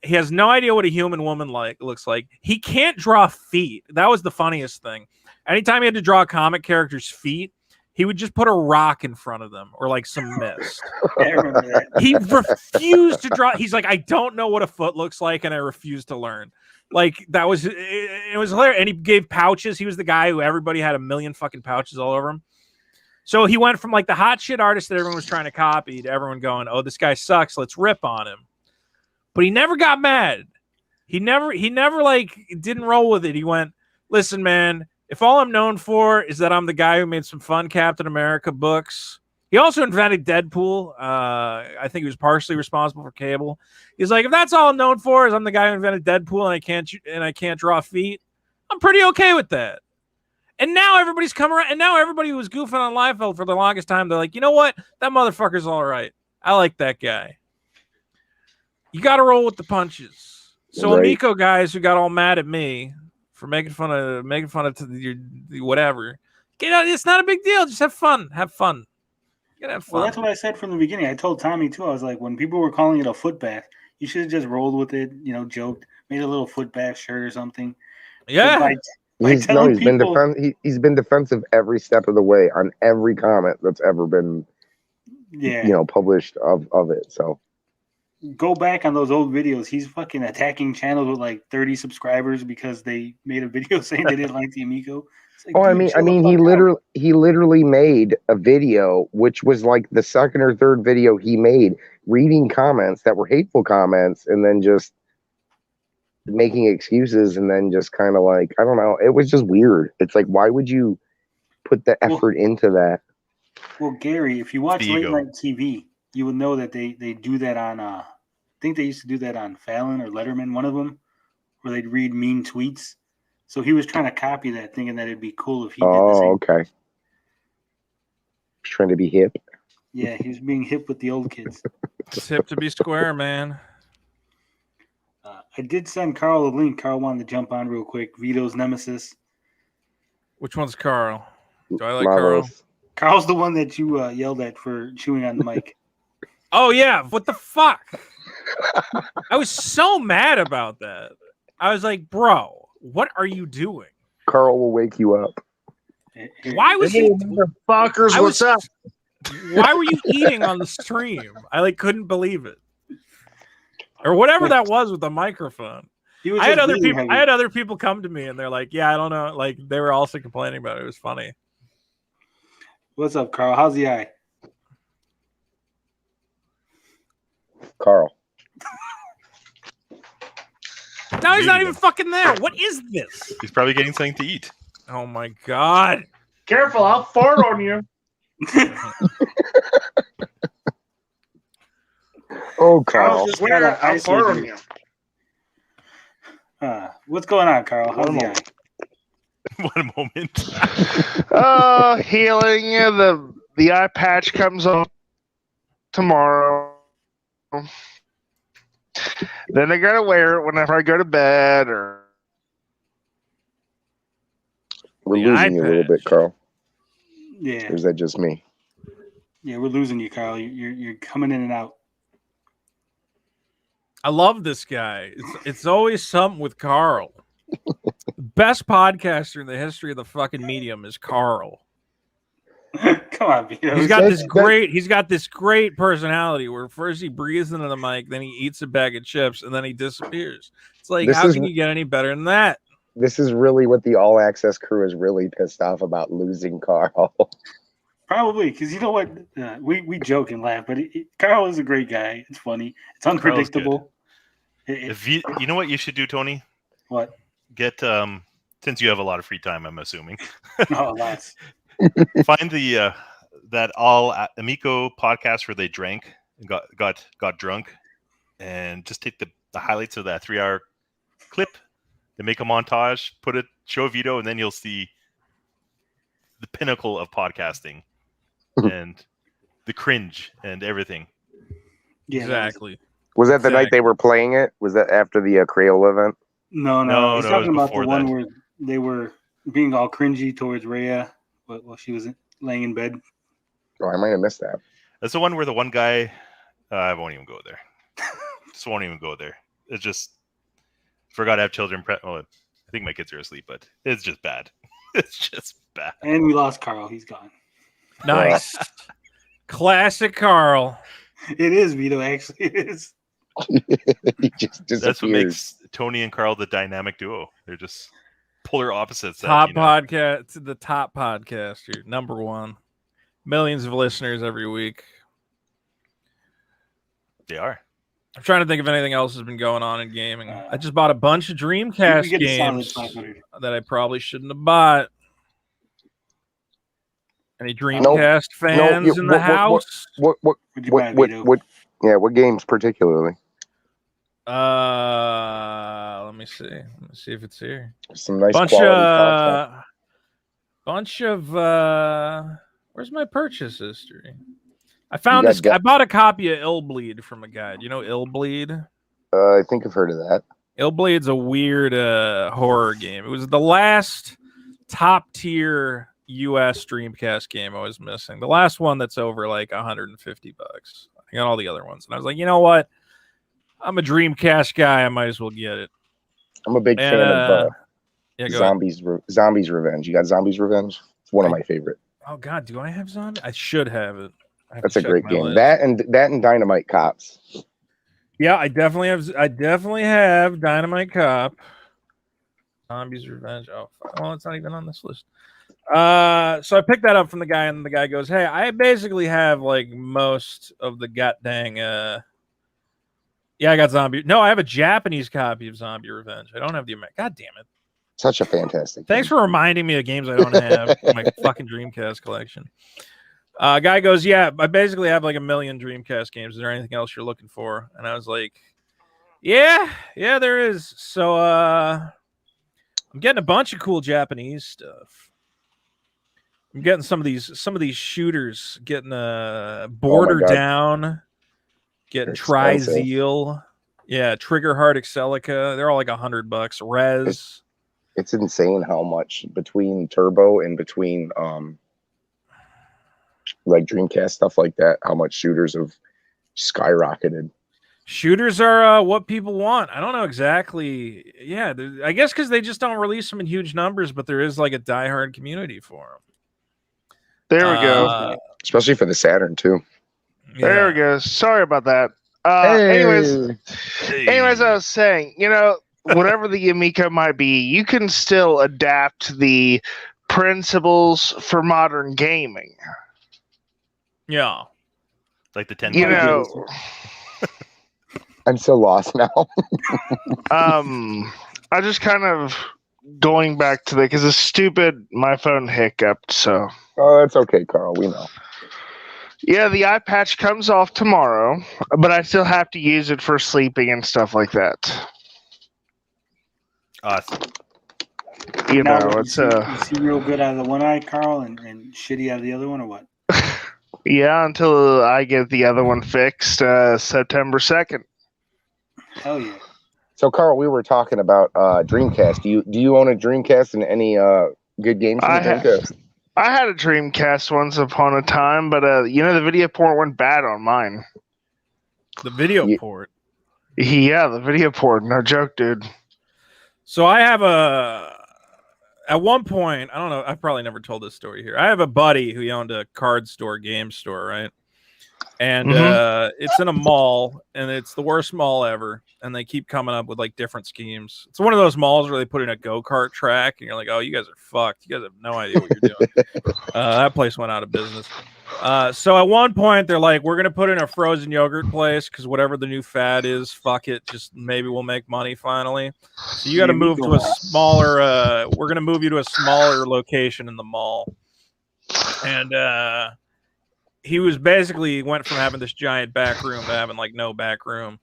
He has no idea what a human woman looks like. He can't draw feet. That was the funniest thing. Anytime he had to draw a comic character's feet, he would just put a rock in front of them or like some mist. I remember that. He refused to draw. He's like, I don't know what a foot looks like, and I refuse to learn. Like, that was it was hilarious. And he gave pouches. He was the guy who everybody had a million fucking pouches all over him. So he went from like the hot shit artist that everyone was trying to copy to everyone going, oh, this guy sucks. Let's rip on him. But he never got mad. He never like didn't roll with it. He went, listen, man, if all I'm known for is that I'm the guy who made some fun Captain America books. He also invented Deadpool. I think he was partially responsible for Cable. He's like, if that's all I'm known for is I'm the guy who invented Deadpool and I can't draw feet, I'm pretty okay with that. And now everybody's come around, and now everybody who was goofing on Liefeld for the longest time, they're like, you know what? That motherfucker's all right. I like that guy. You got to roll with the punches. So Amico guys who got all mad at me for making fun of your whatever, it's not a big deal. Just have fun. Have fun. You gotta have fun. Well, that's what I said from the beginning. I told Tommy too. I was like, when people were calling it a foot bath, you should have just rolled with it. You know, joked, made a little foot bath shirt or something. Yeah. He's been defensive every step of the way on every comment that's ever been, published of it. So. Go back on those old videos. He's fucking attacking channels with like 30 subscribers because they made a video saying they didn't like the Amico. Like, he literally made a video which was like the second or third video he made, reading comments that were hateful comments and then just making excuses and then just kind of like, I don't know. It was just weird. It's like, why would you put the effort into that? Well, Gary, if you watch late night TV, you would know that they do that on, I think they used to do that on Fallon or Letterman, one of them, where they'd read mean tweets. So he was trying to copy that, thinking that it'd be cool if he did the same. Oh, okay. He's trying to be hip. Yeah, he was being hip with the old kids. It's hip to be square, man. I did send Carl a link. Carl wanted to jump on real quick. Vito's Nemesis. Which one's Carl? Do I like Marvelous. Carl? Carl's the one that you yelled at for chewing on the mic. Oh, yeah. What the fuck? I was so mad about that. I was like, bro, what are you doing? Carl will wake you up. Why was Hey, he? motherfuckers, I was- what's up? Why were you eating on the stream? I like couldn't believe it, or whatever that was with the microphone. He was I had just other breathing people. heavy. I had other people come to me and they're like, "Yeah, I don't know." Like they were also complaining about it. It was funny. What's up, Carl? How's the eye? Carl. Now he's not Eating even fucking there. What is this? He's probably getting something to eat. Oh my god! Careful, I'll fart on you. Oh, Carl. just got an eye surgery. What's going on, Carl? How's the eye? One moment. Healing. The eye patch comes off tomorrow. Then I gotta wear it whenever I go to bed. Or We're The losing you a little iPad. bit, Carl. Yeah, Or is that just me? yeah, we're losing you, Carl. You're coming in and out. I love this guy. It's always something with Carl. Best podcaster in the history of the fucking medium is Carl. Come on, Vito. He's got That's- this great personality where first he breathes into the mic, then he eats a bag of chips, and then he disappears. It's like, This how is- can you get any better than that? This is really what the All Access crew is really pissed off about, losing Carl. Probably because you know what, we joke and laugh, but Carl is a great guy. It's funny. It's unpredictable. If you know what you should do, Tony? What? Get since you have a lot of free time, I'm assuming. Oh, lots. Find the that all Amico podcast where they drank and got drunk, and just take the highlights of that 3-hour clip and make a montage, show a video, and then you'll see the pinnacle of podcasting and the cringe and everything. Yeah, Exactly. Was that the night Exactly. they were playing it? Was that after the Crayola event? No, No, He's no, it talking was about the before one that. where they were being all cringy towards Rhea while she was laying in bed. Oh, I might have missed that. That's the one where the one guy. I won't even go there. Just won't even go there. It's just forgot to have children. I think my kids are asleep, but it's just bad. It's just bad. And we lost Carl. He's gone. Nice. Classic Carl. It is, Vito. Actually, it is. He just disappears. That's what makes Tony and Carl the dynamic duo. They're just polar opposites. Top that, podcast, the top podcaster, number one. Millions of listeners every week. They are. I'm trying to think if anything else has been going on in gaming. I just bought a bunch of Dreamcast We get a solid games 500. that I probably shouldn't have bought. Any Dreamcast fans in the house? What Would you buy, Vito? what games particularly? Let me see. Let me see if it's here. Some nice Bunch quality content. where's my purchase history? I found this. I bought a copy of Illbleed from a guy. Do you know Illbleed? I think I've heard of that. Illbleed's a weird horror game. It was the last top tier US Dreamcast game I was missing. The last one that's over like $150. I got all the other ones. And I was like, you know what? I'm a Dreamcast guy. I might as well get it. I'm a big fan of yeah, go ahead. Zombies Revenge. You got Zombies Revenge? It's one of my favorite. Oh God, do I have Zombie? I should have it. I have That's to a check great my game. list. That and Dynamite Cops. Yeah, I definitely have Dynamite Cop. Zombies Revenge. Oh, fuck. Well, it's not even on this list. So I picked that up from the guy, and the guy goes, "Hey, I basically have like most of the goddamn yeah, I got Zombie. No, I have a Japanese copy of Zombie Revenge. I don't have the American. God damn it. Such a fantastic Thanks game. for reminding me of games I don't have in my fucking Dreamcast collection. Guy goes, yeah, I basically have like 1 million Dreamcast games. Is there anything else you're looking for? And I was like, yeah, there is. So I'm getting a bunch of cool Japanese stuff. I'm getting some of these shooters, getting Border God. Down, getting Expensive. Tri-Zeal. Yeah, Trigger Heart Excelica. They're all like $100. Res. It's insane how much between Turbo and between like Dreamcast stuff like that, how much shooters have skyrocketed. Shooters are what people want. I don't know exactly. Yeah, I guess because they just don't release them in huge numbers, but there is like a diehard community for them. There we go. Especially for the Saturn too. There we go. Sorry about that. Hey. Anyways, I was saying, whatever the Amico might be, you can still adapt the principles for modern gaming. Yeah. Like the 10. I'm so lost now. I just kind of going back to because it's stupid. My phone hiccuped, so. Oh, that's okay, Carl. We know. Yeah, the eye patch comes off tomorrow, but I still have to use it for sleeping and stuff like that. Awesome. You Now, know, you it's you see real good out of the one eye, Carl, and shitty out of the other one, or what? Yeah, until I get the other one fixed September 2nd. Hell yeah. So, Carl, we were talking about Dreamcast. Do you own a Dreamcast and any good games for the Dreamcast? I had a Dreamcast once upon a time, but the video port went bad on mine. The video port? Yeah, the video port. No joke, dude. So I have at one point, I don't know, I've probably never told this story here. I have a buddy who owned a card store, game store, right? And it's in a mall, and it's the worst mall ever. And they keep coming up with like different schemes. It's one of those malls where they put in a go-kart track, and you're like, oh, you guys are fucked. You guys have no idea what you're doing. That place went out of business. So at one point, they're like, we're going to put in a frozen yogurt place because whatever the new fad is, fuck it. Just maybe we'll make money finally. So you got to move to a smaller, we're going to move you to a smaller location in the mall. And he was basically went from having this giant back room to having like no back room.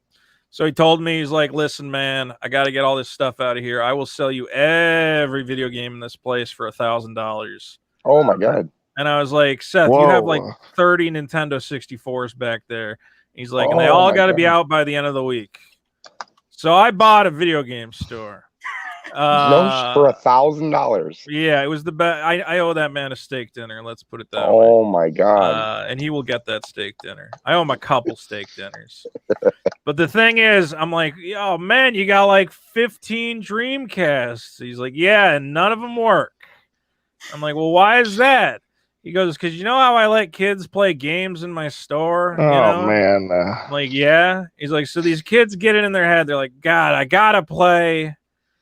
So he told me, he's like, listen, man, I got to get all this stuff out of here. I will sell you every video game in this place for $1,000. Oh my God. And I was like, Seth, you have like 30 Nintendo 64s back there. He's like, and they all got to be out by the end of the week. So I bought a video game store. For $1,000. Yeah, it was the best. I owe that man a steak dinner. Let's put it that way. Oh my God. And he will get that steak dinner. I owe him a couple steak dinners. But the thing is, I'm like, oh man, you got like 15 Dreamcasts. He's like, yeah, and none of them work. I'm like, well, why is that? He goes, because you know how I let kids play games in my store? Oh, man. I'm like, yeah. He's like, so these kids get it in their head. They're like, God, I got to play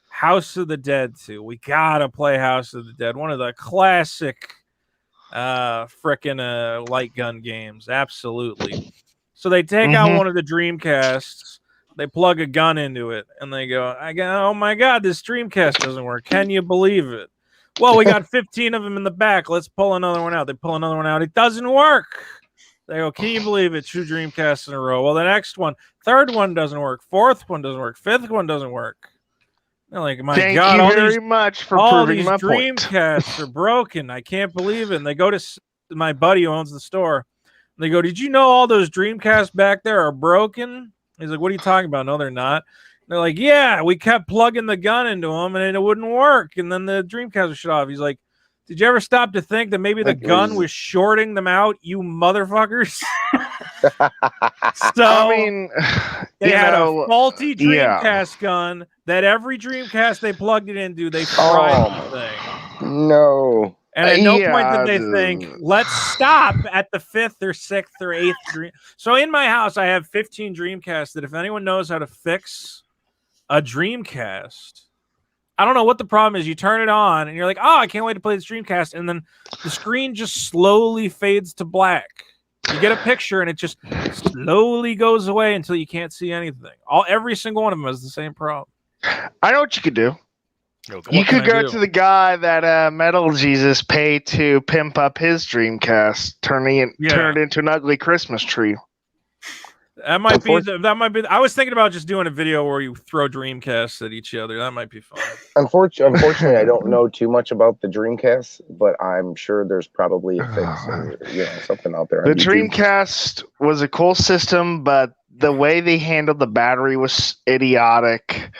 House of the Dead 2. We got to play House of the Dead. One of the classic frickin' light gun games. Absolutely. So they take out one of the Dreamcasts. They plug a gun into it. And they go, oh, my God, this Dreamcast doesn't work. Can you believe it? Well, we got 15 of them in the back. Let's pull another one out. They pull another one out. It doesn't work. They go, can you believe it? 2 Dreamcasts in a row. Well, the next one, third one doesn't work. Fourth one doesn't work. Fifth one doesn't work. They're like, my Thank God, you all very these, much for all proving these my point. Dreamcasts are broken. I can't believe it. And they go to my buddy who owns the store. And they go, did you know all those Dreamcasts back there are broken? He's like, what are you talking about? No, they're not. They're like, yeah, we kept plugging the gun into them and it wouldn't work. And then the Dreamcast was shut off. He's like, did you ever stop to think that maybe the gun was shorting them out, you motherfuckers? So, I mean, they had a faulty Dreamcast gun that every Dreamcast they plugged it into, they fried the thing. No. And at no point did they think, let's stop at the 5th or 6th or 8th Dream. So in my house, I have 15 Dreamcasts that if anyone knows how to fix a Dreamcast, I don't know what the problem is. You turn it on and you're like, oh, I can't wait to play this Dreamcast. And then the screen just slowly fades to black. You get a picture and it just slowly goes away until you can't see anything. Every single one of them has the same problem. I know what you could do. Okay. You could go to the guy that Metal Jesus paid to pimp up his Dreamcast, turn it into an ugly Christmas tree. That might be. I was thinking about just doing a video where you throw Dreamcasts at each other. That might be fun. Unfortunately, I don't know too much about the Dreamcast, but I'm sure there's probably a fix or something out there. The Dreamcast was a cool system, but the way they handled the battery was idiotic,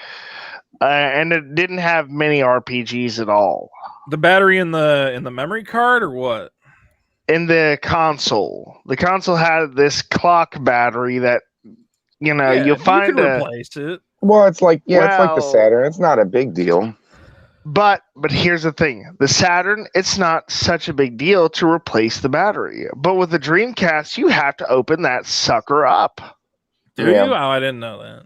and it didn't have many RPGs at all. The battery in the memory card, or what? In the console. The console had this clock battery that you'll find you can replace it. Well, it's like it's like the Well- Saturn. It's not a big deal. But here's the thing: the Saturn, it's not such a big deal to replace the battery. But with the Dreamcast, you have to open that sucker up. Do Yeah. you? Oh, I didn't know that.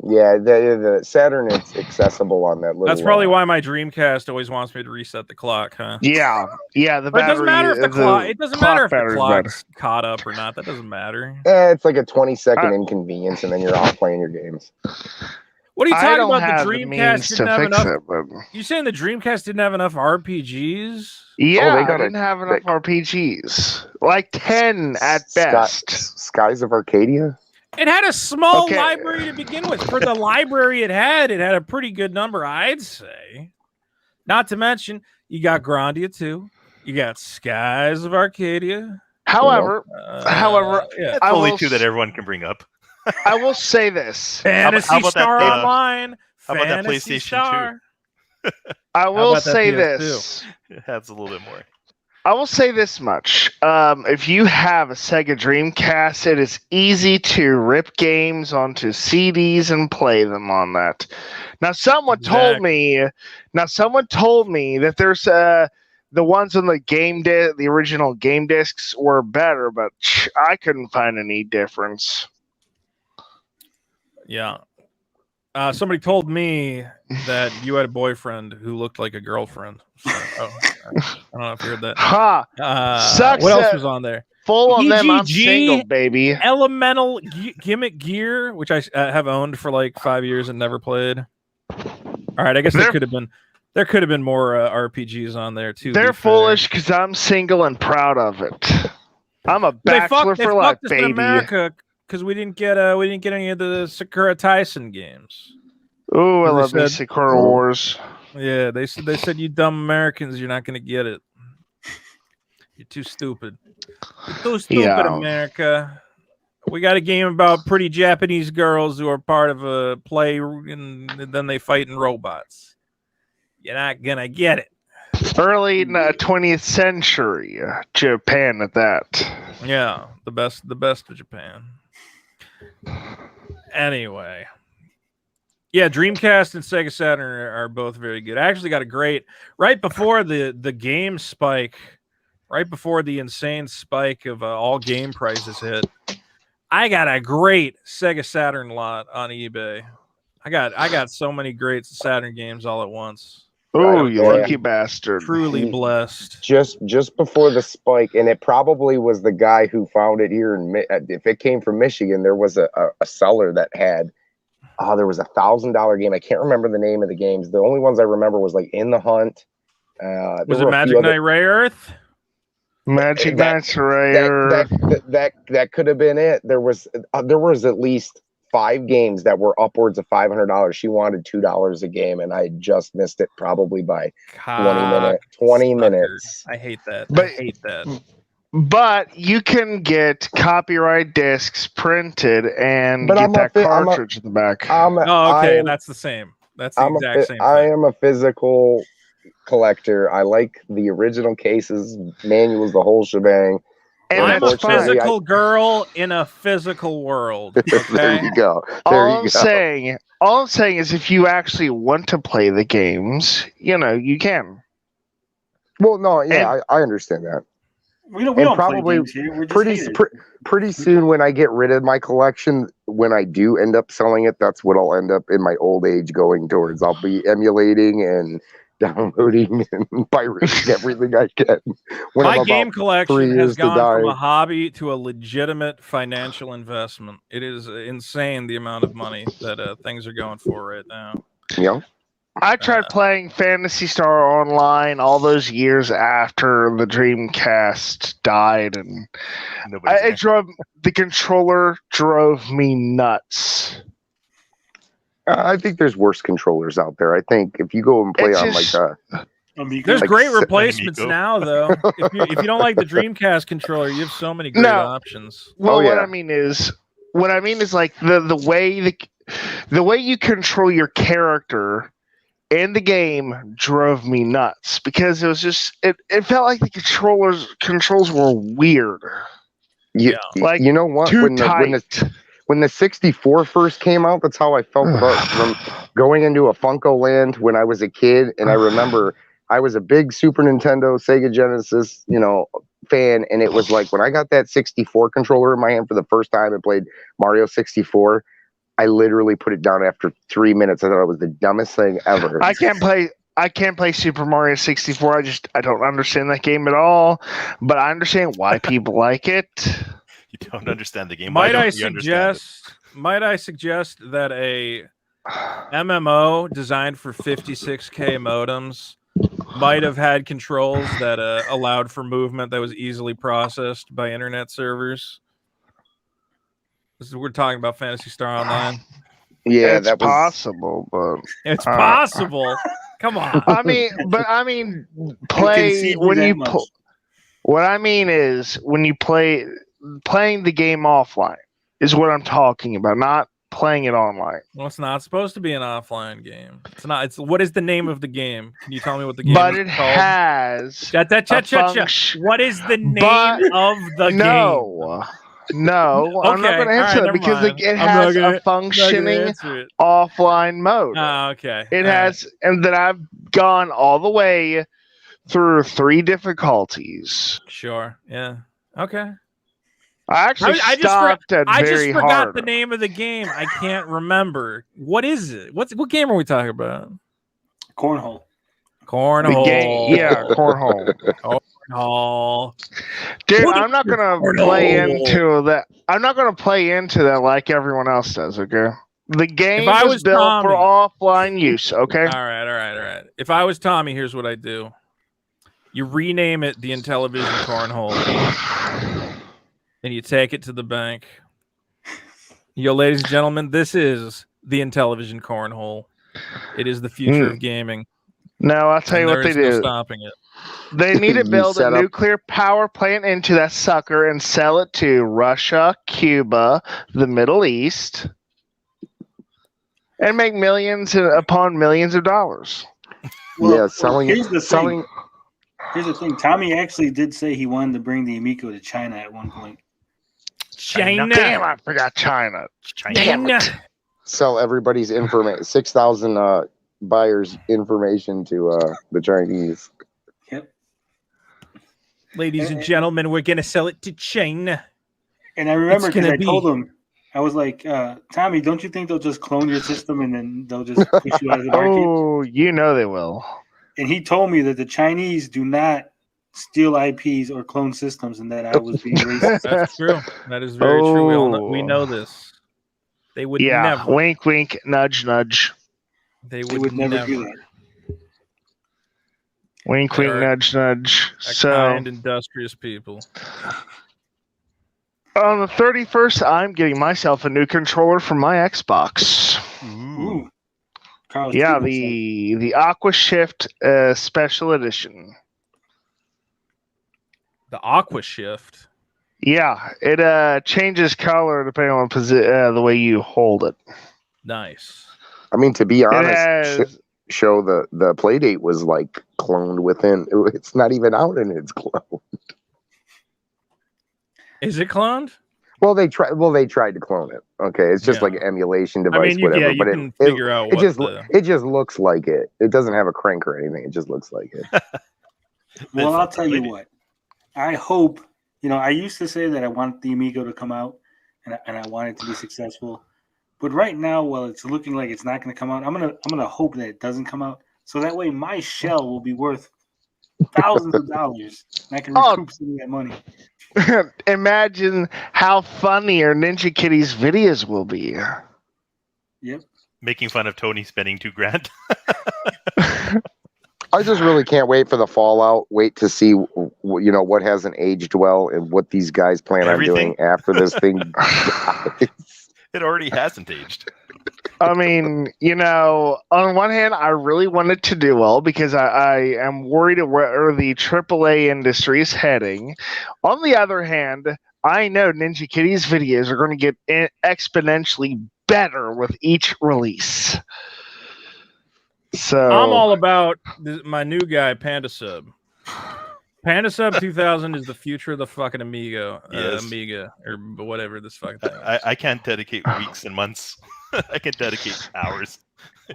Yeah, the Saturn is accessible on that little. That's probably why my Dreamcast always wants me to reset the clock, huh? Yeah. The But it doesn't matter if the clock. It doesn't matter if the battery's clock's caught up or not. That doesn't matter. It's like a 20-second inconvenience, and then you're off playing your games. What are you I talking don't about? have The the means Dreamcast to didn't have fix enough. it, but You saying the Dreamcast didn't have enough RPGs? yeah, they got didn't have enough RPGs. Like 10 at best. Skies of Arcadia. It had a small Okay. library to begin with. For the library it had a pretty good number, I'd say. Not to mention, you got Grandia 2. You got Skies of Arcadia. However, yeah. That's I only will two that everyone can bring up. I will say this. Fantasy how about that, Star how Online. about that Fantasy PlayStation 2? Star. I will about that say PS2? this. It adds a little bit more. I will say this much. If you have a Sega Dreamcast, it is easy to rip games onto CDs and play them on that. Now, someone told me that there's the ones on the the original game discs were better, but I couldn't find any difference. Yeah. Somebody told me that you had a boyfriend who looked like a girlfriend. So, I don't know if you heard that. Ha! Sucks What else that- was on there? Full on them, I'm EGG, single, baby. Elemental Gimmick Gear, which I have owned for like 5 years and never played. All right, I guess there could have been more RPGs on there too. They're foolish because I'm single and proud of it. I'm a bachelor they for life, fucked us in baby. America because we didn't get any of the Sakura Tyson games. Ooh, I They love me said- Sakura Wars. Yeah, they said you dumb Americans, you're not gonna get it. You're too stupid. You're too stupid, Yeah. America. We got a game about pretty Japanese girls who are part of a play, and then they fight in robots. You're not gonna get it. Early 20th century Japan at that. Yeah, the best of Japan. Anyway, yeah, Dreamcast and Sega Saturn are both very good. I actually got a great right before the game spike, right before the insane spike of all game prices hit. I got a great Sega Saturn lot on eBay. I got so many great Saturn games all at once. Oh, you Yeah. lucky bastard. Truly blessed. Just before the spike, and it probably was the guy who found it here. If it came from Michigan, there was a seller that had. There was $1,000 game. I can't remember the name of the games. The only ones I remember was like In the Hunt. Was it Magic Knight Ray Earth? Magic Knight Rare. That could have been it. There was at least 5 games that were upwards of $500. She wanted $2 a game, and I just missed it probably by 20 minutes. I hate that. But- I hate that. But you can get copyright discs printed and But get I'm a that fi- I'm a- cartridge in the back. Oh, okay, I am- that's the same. That's the I'm exact same I thing. am a physical collector. I like the original cases, manuals, the whole shebang. And I'm a that's fine. unfortunately, physical girl in a physical world. There Okay. you go. There All you I'm go. saying is if you actually want to play the games, you can. Well, no, yeah, I understand that. We don't probably play games here. We're just Pretty haters. pretty soon, when I get rid of my collection, when I do end up selling it, that's what I'll end up in my old age going towards. I'll be emulating and downloading and pirating everything I can. When My I'm game about 3 collection years has to gone from die. a hobby to a legitimate financial investment. It is insane the amount of money that things are going for right now. Yeah. I tried playing Phantasy Star Online all those years after the Dreamcast died, and Nobody's the controller drove me nuts. I think there's worse controllers out there. I think if you go and play It's on just- Amico. There's Like great s- replacements Amico. now, though. If you don't like the Dreamcast controller, you have so many great No. options. Well, Oh, what yeah. I mean is like the way you control your character in the game drove me nuts because it was just it felt like the controls were weird. you, Like, you know what? Too When tight. when the 64 first came out, that's how I felt about going into a Funko Land when I was a kid. And I remember I was a big Super Nintendo, Sega Genesis, fan. And it was like when I got that 64 controller in my hand for the first time and played Mario 64, I literally put it down after 3 minutes. I thought it was the dumbest thing ever. I can't play Super Mario 64. I don't understand that game at all. But I understand why people like it. You don't understand the game. Might I suggest that a MMO designed for 56K modems might have had controls that allowed for movement that was easily processed by internet servers? We're talking about Phantasy Star Online. Yeah, it's possible, but it's possible. Come on. I mean, play when you. What I mean is when you playing the game offline is what I'm talking about, not playing it online. Well, it's not supposed to be an offline game. It's not. It's what is the name of the game? Can you tell me what the game but is it called? Has What is the name of the game? No, okay, I'm not going to answer that because it has a functioning offline mode. Oh, okay. It has, and then I've gone all the way through 3 difficulties. Sure. Yeah. Okay. I actually stopped at I very just forgot hard. the name of the game. I can't remember. What is it? What game are we talking about? Cornhole. Cornhole. The game, yeah, cornhole. Cornhole. Dude, I'm not gonna play into that. I'm not gonna play into that like everyone else does. Okay. The game was built Tommy, for offline use. Okay. All right. If I was Tommy, here's what I'd do. You rename it the Intellivision Cornhole. And you take it to the bank. Yo, ladies and gentlemen, this is the Intellivision Cornhole. It is the future of gaming. No, I'll tell you what they do. No stopping it. They need to build a nuclear power plant into that sucker and sell it to Russia, Cuba, the Middle East, and make millions upon millions of dollars. Well, selling. Here's the thing. Tommy actually did say he wanted to bring the Amico to China at one point. China. Damn, I forgot China. China. Sell everybody's information. 6,000 buyers' information to the Chinese. Yep. Ladies and gentlemen, we're gonna sell it to China. And I remember because I told him, I was like, Tommy, don't you think they'll just clone your system and then they'll just push you out of the market? Oh, you know they will. And he told me that the Chinese do not steal IPs or clone systems, and that I was being racist. That's true. That is very true. We know this. They would never. Wink, wink, nudge, nudge. They would never do that. Wink, wink, nudge, nudge. Kind, industrious people. On the 31st, I'm getting myself a new controller for my Xbox. Ooh. Yeah, the Aqua Shift Special Edition. The Aqua Shift? Yeah, it changes color depending on the way you hold it. Nice. I mean, to be honest, show the play date was like cloned within. It's not even out and it's cloned. Is it cloned? Well, they tried to clone it. Okay, it's just like an emulation device, whatever. You but can figure out it just looks like it. It doesn't have a crank or anything. It just looks like it. Well, I'll tell you what. I hope, I used to say that I want the Amigo to come out and I want it to be successful. But right now, while it's looking like it's not going to come out, I'm gonna hope that it doesn't come out. So that way my shell will be worth thousands of dollars and I can recoup some of that money. Imagine how funnier Ninja Kitty's videos will be. Yep. Making fun of Tony spending $2,000. I just really can't wait for the fallout. Wait to see, what hasn't aged well and what these guys plan on doing after this thing dies. It already hasn't aged. I mean, on one hand, I really want it to do well because I am worried where the AAA industry is heading. On the other hand, I know Ninja Kitty's videos are going to get exponentially better with each release. So I'm all about my new guy, Panda Sub. PandaSub 2000 is the future of the fucking Amiga, Yes. Amiga, or whatever this fucking thing. I can't dedicate weeks and months. I can dedicate hours,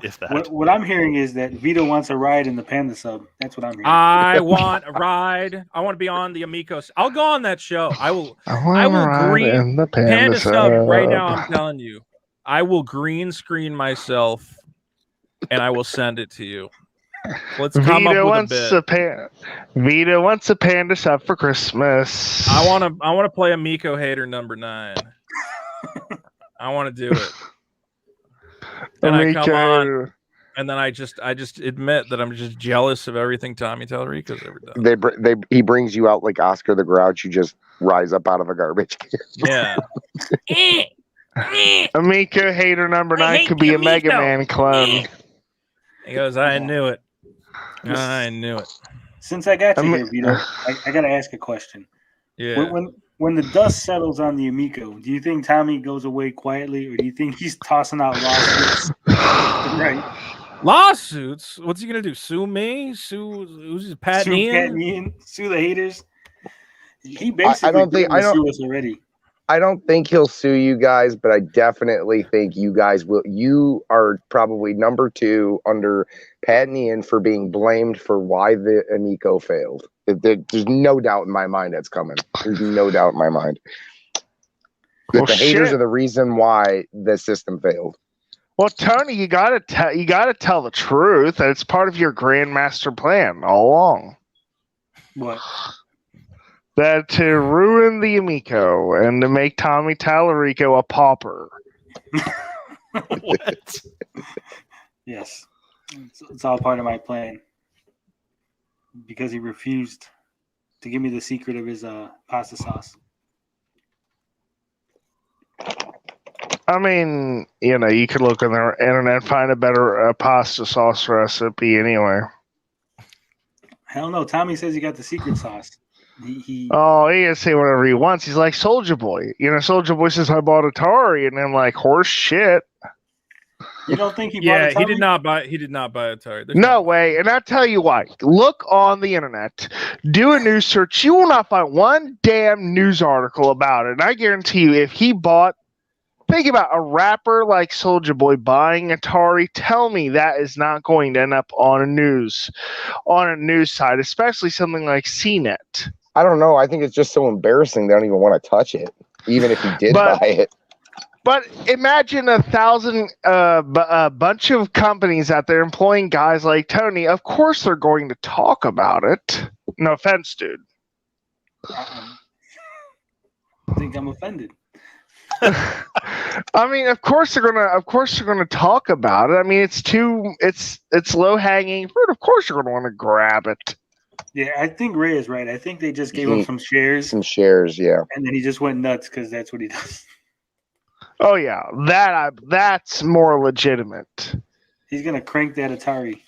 if that. What I'm hearing is that Vito wants a ride in the Panda Sub. That's what I'm hearing. I want a ride. I want to be on the Amico. I'll go on that show. I will green in the PandaSub right now. I'm telling you, I will green screen myself, and I will send it to you. Let's come Vito up wants with a bit. Vito wants a PandaSub for Christmas. I want to play Amico hater number 9. I want to do it. And I come on, and then I just admit that I'm just jealous of everything Tommy Tallarico's ever done. He brings you out like Oscar the Grouch. You just rise up out of a garbage can. Yeah. Amico hater number 9 could be a Mega Man clone. He goes, I knew it. I knew it. Since I got you here, Vito, I got to ask a question. Yeah. When the dust settles on the Amico, do you think Tommy goes away quietly, or do you think he's tossing out lawsuits? Right. Lawsuits? What's he gonna do? Sue me? Who's Pat Ian? Sue the haters. He basically sue us already. I don't think he'll sue you guys, but I definitely think you guys will. You are probably number 2 under Pat and Ian for being blamed for why the Amico failed. There's no doubt in my mind that's coming. There's no doubt in my mind. The haters are the reason why the system failed. Well, Tony, you gotta tell the truth. That it's part of your grandmaster plan all along. What? That to ruin the Amico and to make Tommy Tallarico a pauper. What? Yes. It's all part of my plan. Because he refused to give me the secret of his pasta sauce. I mean, you could look on the internet, find a better pasta sauce recipe anyway. Hell no. Tommy says he got the secret sauce. He can say whatever he wants. He's like Soulja Boy. Soulja Boy says, I bought Atari, and I'm like, horse shit. You don't think he bought Atari? Yeah, he did not buy Atari. There's no way. And I'll tell you why. Look on the internet. Do a news search. You will not find one damn news article about it. And I guarantee you, if he bought, think about a rapper like Soulja Boy buying Atari. Tell me that is not going to end up on a news site, especially something like CNET. I don't know. I think it's just so embarrassing they don't even want to touch it, even if he did buy it. But imagine 1,000, a bunch of companies out there employing guys like Tony. Of course, they're going to talk about it. No offense, dude. I think I'm offended. I mean, of course they're gonna talk about it. I mean, it's low hanging fruit. Of course, you're gonna want to grab it. Yeah, I think Ray is right. I think they just gave him some shares. Some shares, yeah. And then he just went nuts because that's what he does. Oh yeah, that's more legitimate. He's gonna crank that Atari.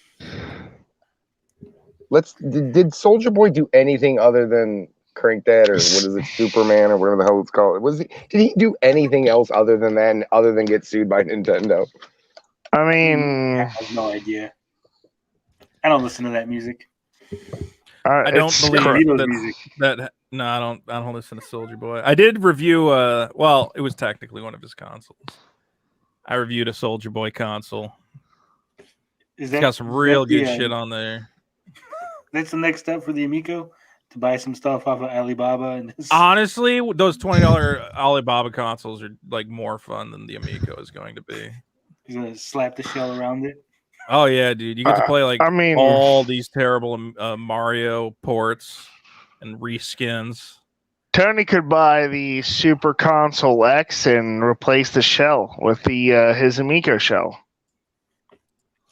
Did Soulja Boy do anything other than crank that, or what is it, Superman, or whatever the hell it's called? Did he do anything else other than get sued by Nintendo? I mean, I have no idea. I don't listen to that music. I don't believe that. No, I don't listen to Soulja Boy. I did review. Well, it was technically one of his consoles. I reviewed a Soulja Boy console. It's got some real good shit on there. That's the next step for the Amico, to buy some stuff off of Alibaba. And honestly, those $20 Alibaba consoles are like more fun than the Amico is going to be. He's gonna slap the shell around it. Oh yeah, dude! You get to play all these terrible Mario ports and reskins. Tony could buy the Super Console X and replace the shell with the his Amico shell.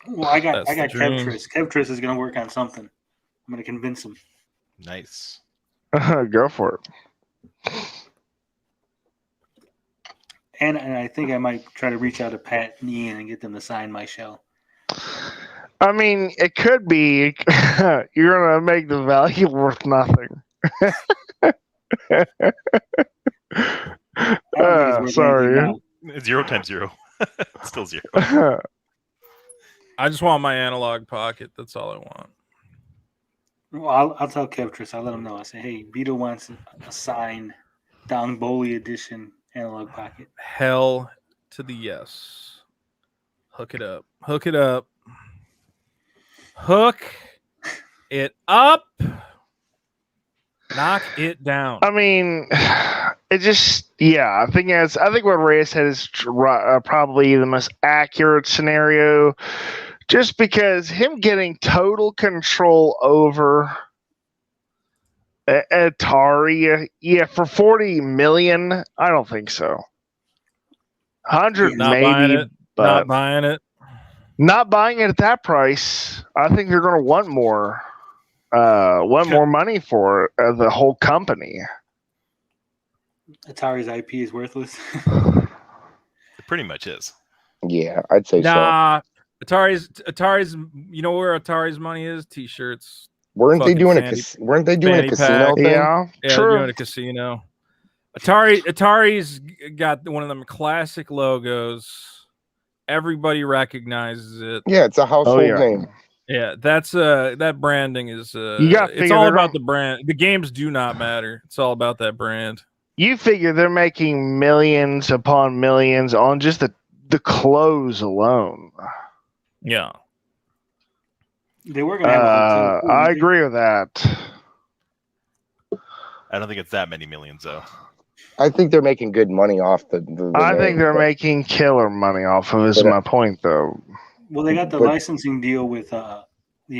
Well, I got Kevtris. Kevtris is gonna work on something. I'm gonna convince him. Nice. Go for it. And I think I might try to reach out to Pat and Ian and get them to sign my shell. I mean, it could be you're gonna make the value worth nothing. Sorry. 0 times 0. Still 0. I just want my analog pocket. That's all I want. Well, I'll tell Kevtris. I'll let him know. I say, hey, Vito wants a signed Dongboli edition analog pocket. Hell to the yes. Hook it up. Hook it up. Hook it up. Knock it down. I mean, it just, I think what Reyes said is probably the most accurate scenario, just because him getting total control over Atari, for 40 million, I don't think so. 100 Not maybe, buying it. but Not buying it. Not buying it at that price. I think they're going to want more. More money for the whole company. Atari's IP is worthless. It pretty much is. Yeah, I'd say so. Nah, Atari's. You know where Atari's money is? T-shirts. Weren't they fucking doing fanny a casino pack. thing? Yeah, Yeah, they're doing a casino. Atari's got one of them classic logos. Everybody recognizes it. Yeah, it's a household name. Yeah, that's that branding is You gotta it's figure all they're about on- the brand. The games do not matter. It's all about that brand. You figure they're making millions upon millions on just the clothes alone. Yeah. They were going to have a hotel. too, I weren't they? agree with that. I don't think it's that many millions though. I think they're making good money off the I name, think they're but- making killer money off of it, is But, my point, though. Well, they got the But- licensing deal with the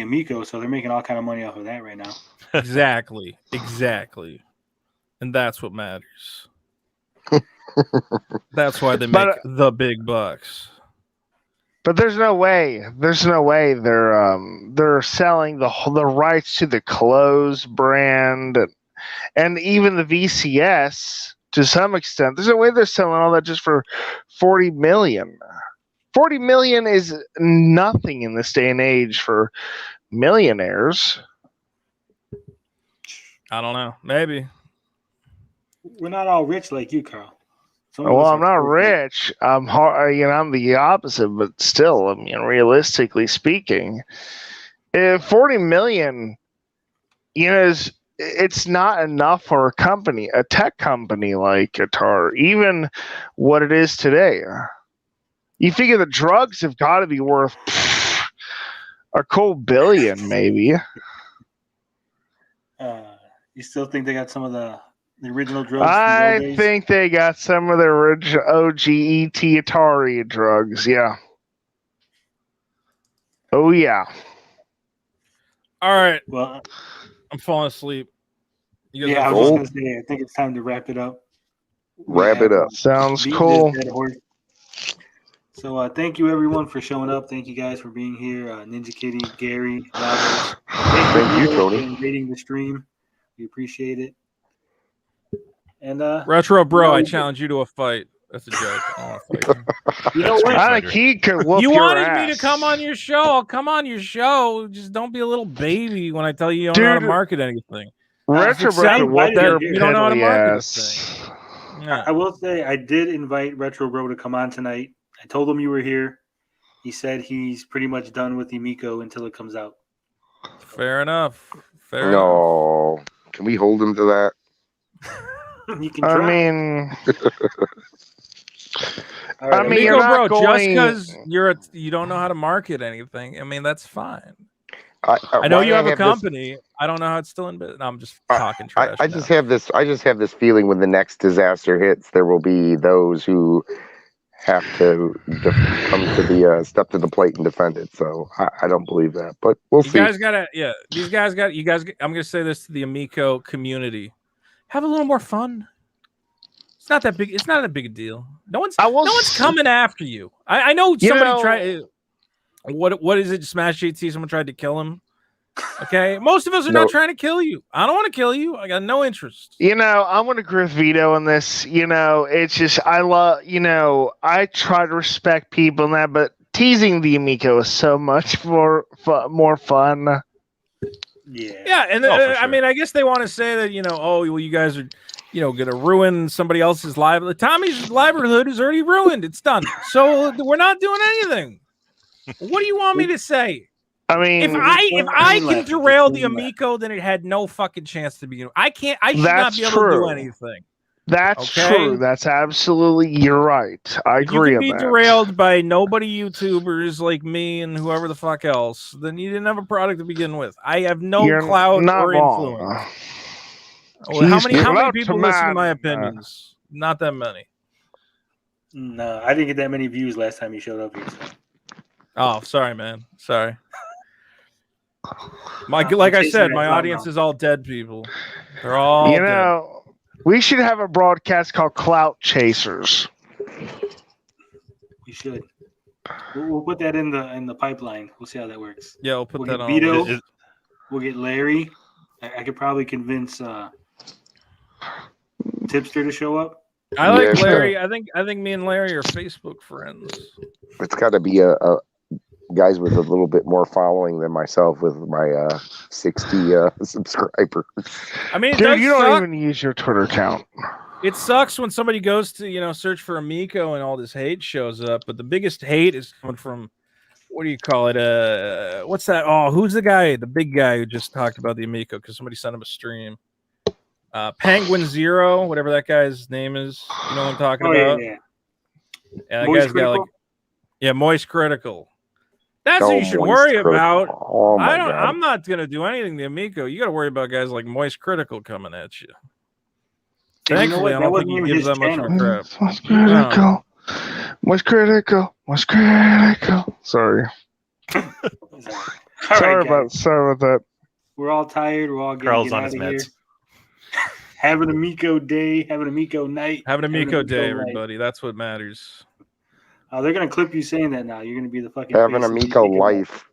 Amico, so they're making all kind of money off of that right now. Exactly. And that's what matters. That's why they make But, the big bucks. But there's no way they're selling the rights to the clothes brand and even the VCS to some extent. There's no way they're selling all that just for 40 million. 40 million is nothing in this day and age for millionaires. I don't know. Maybe. We're not all rich like you, Carl. Some of Well, us I'm are not poor. rich. I'm I'm the opposite, but still, I mean, realistically speaking, 40 million, it's not enough for a tech company like Atari, even what it is today. You figure the drugs have got to be worth a cool billion, maybe. You still think they got some of the original drugs? from the old I days? think they got some of the original OGET Atari drugs. Yeah. Oh yeah. All right. Well, I'm falling asleep. You guys yeah, I have was fun? just gonna say. I think it's time to wrap it up. Wrap it up. Sounds Beat cool. this dead horse. So thank you everyone for showing up. Thank you guys for being here. Ninja Kitty, Gary, Lagos. Thank you, Tony. And rating the stream. We appreciate it. And Retro Bro, I no, challenge you to a fight. That's a joke. I don't wanna fight you. you know what? I think he could whoop You your wanted me to ass. come on your show. I'll come on your show. Just don't be a little baby when I tell you you don't know how to Dude. market anything. Retro Except Bro could whoop that your you don't know how to piddly market ass. this Yeah. I will say I did invite Retro Bro to come on tonight. I told him you were here. He said he's pretty much done with Amico until it comes out. Fair enough. Fair enough. No, can we hold him to that? You can I try. mean, All right, I mean, Amigo, you're not bro, going- just because you don't know how to market anything, I mean, that's fine. I I know why you have a this- company. I don't know how it's still in business. No, I'm just talking trash. I just have this. I just have this feeling when the next disaster hits, there will be those who have to come to the step to the plate and defend it. So I don't believe that, but we'll You see. guys gotta, these guys got you guys. I'm gonna say this to the Amico community: have a little more fun. It's not that big. It's not that big a deal. No one's coming after you. I know somebody tried. What is it? Smash JT. Someone tried to kill him. Okay, most of us are not trying to kill you. I don't want to kill you. I got no interest. I'm gonna agree with Vito on this. It's just I love. I try to respect people in that, but teasing the Amico is so much more fun. Yeah, and for I sure. mean, I guess they want to say that oh, well, you guys are, gonna ruin somebody else's livelihood. Tommy's livelihood is already ruined. It's done. So we're not doing anything. What do you want me to say? I mean, If I can derail the Amico, then it had no fucking chance to begin. I should not be able to do anything. That's okay? true. That's absolutely. You're right. I agree You on can be that. derailed by nobody YouTubers like me and whoever the fuck else. Then you didn't have a product to begin with. I have no You're clout not or wrong. influence. Well, how many about people to listen to my man, opinions? Not that many. No, I didn't get that many views last time you showed up here. So. Oh, sorry, man. Sorry. Like I said, my audience is all dead people. They're all You dead. know, we should have a broadcast called Clout Chasers. We should. We'll put that in the pipeline. We'll see how that works. Yeah, we'll put that on. Vito. We'll get Larry. I could probably convince Tipster to show up. I like Yeah, Larry. sure. I think me and Larry are Facebook friends. It's got to be a guys with a little bit more following than myself with my 60 subscribers. I mean, Dude, you don't even use your Twitter account. It sucks when somebody goes to search for Amico and all this hate shows up. But the biggest hate is coming from, what do you call it? What's that? Oh, who's the guy? The big guy who just talked about the Amico because somebody sent him a stream. Penguin Zero, whatever that guy's name is. You know what I'm talking about? Yeah. Yeah, that Moist guy's got Critical? Moist Critical. That's what you should Moist worry Critical. about. Oh my God. I'm not gonna do anything to Amico. You got to worry about guys like Moist Critical coming at you. Thankfully, I don't think he gives that much of a crap. Moist Critical. Moist Critical. Moist Critical. Sorry. Sorry about that. We're all tired. We're all getting Carl's on out his of here. meds. Have an Amico day. Have an Amico night. Have an Amico day, night. everybody. That's what matters. They're gonna clip you saying that now. You're gonna be the fucking. Have an face of the Amico life.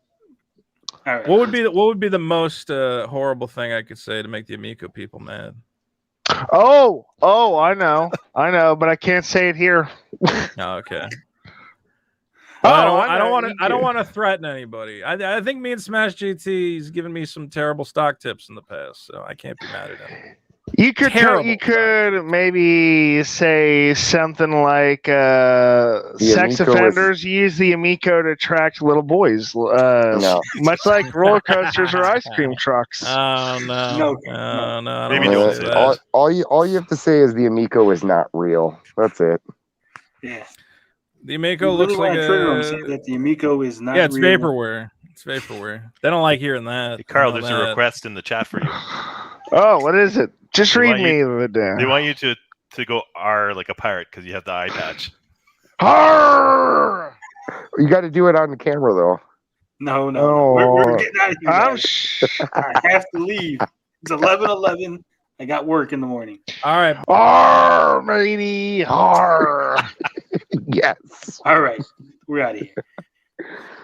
All right. What would be the most horrible thing I could say to make the Amico people mad? Oh, I know, but I can't say it here. Oh, okay. Oh, I don't want to threaten anybody. I think me and Smash GT has given me some terrible stock tips in the past, so I can't be mad at him. You could maybe say something like sex Amico offenders use the Amico to attract little boys, No. much like roller coasters or ice cream trucks. Oh no. Maybe don't say that. All you have to say is the Amico is not real. That's it. Yeah. The Amico looks like that the Amico is not. Yeah, it's real. vaporware. It's vaporware. They don't like hearing that. Hey, Carl, They there's know a that. request in the chat for you. Oh, what is it? Just They read want me you- the damn. They want you to go R like a pirate because you have the eye patch. Arr! You got to do it on the camera though. No. Oh. We're getting out of here. I'm guys. I have to leave. It's 11:11. I got work in the morning. All right. Arr, matey, arr. Yes. All right. We're out of here.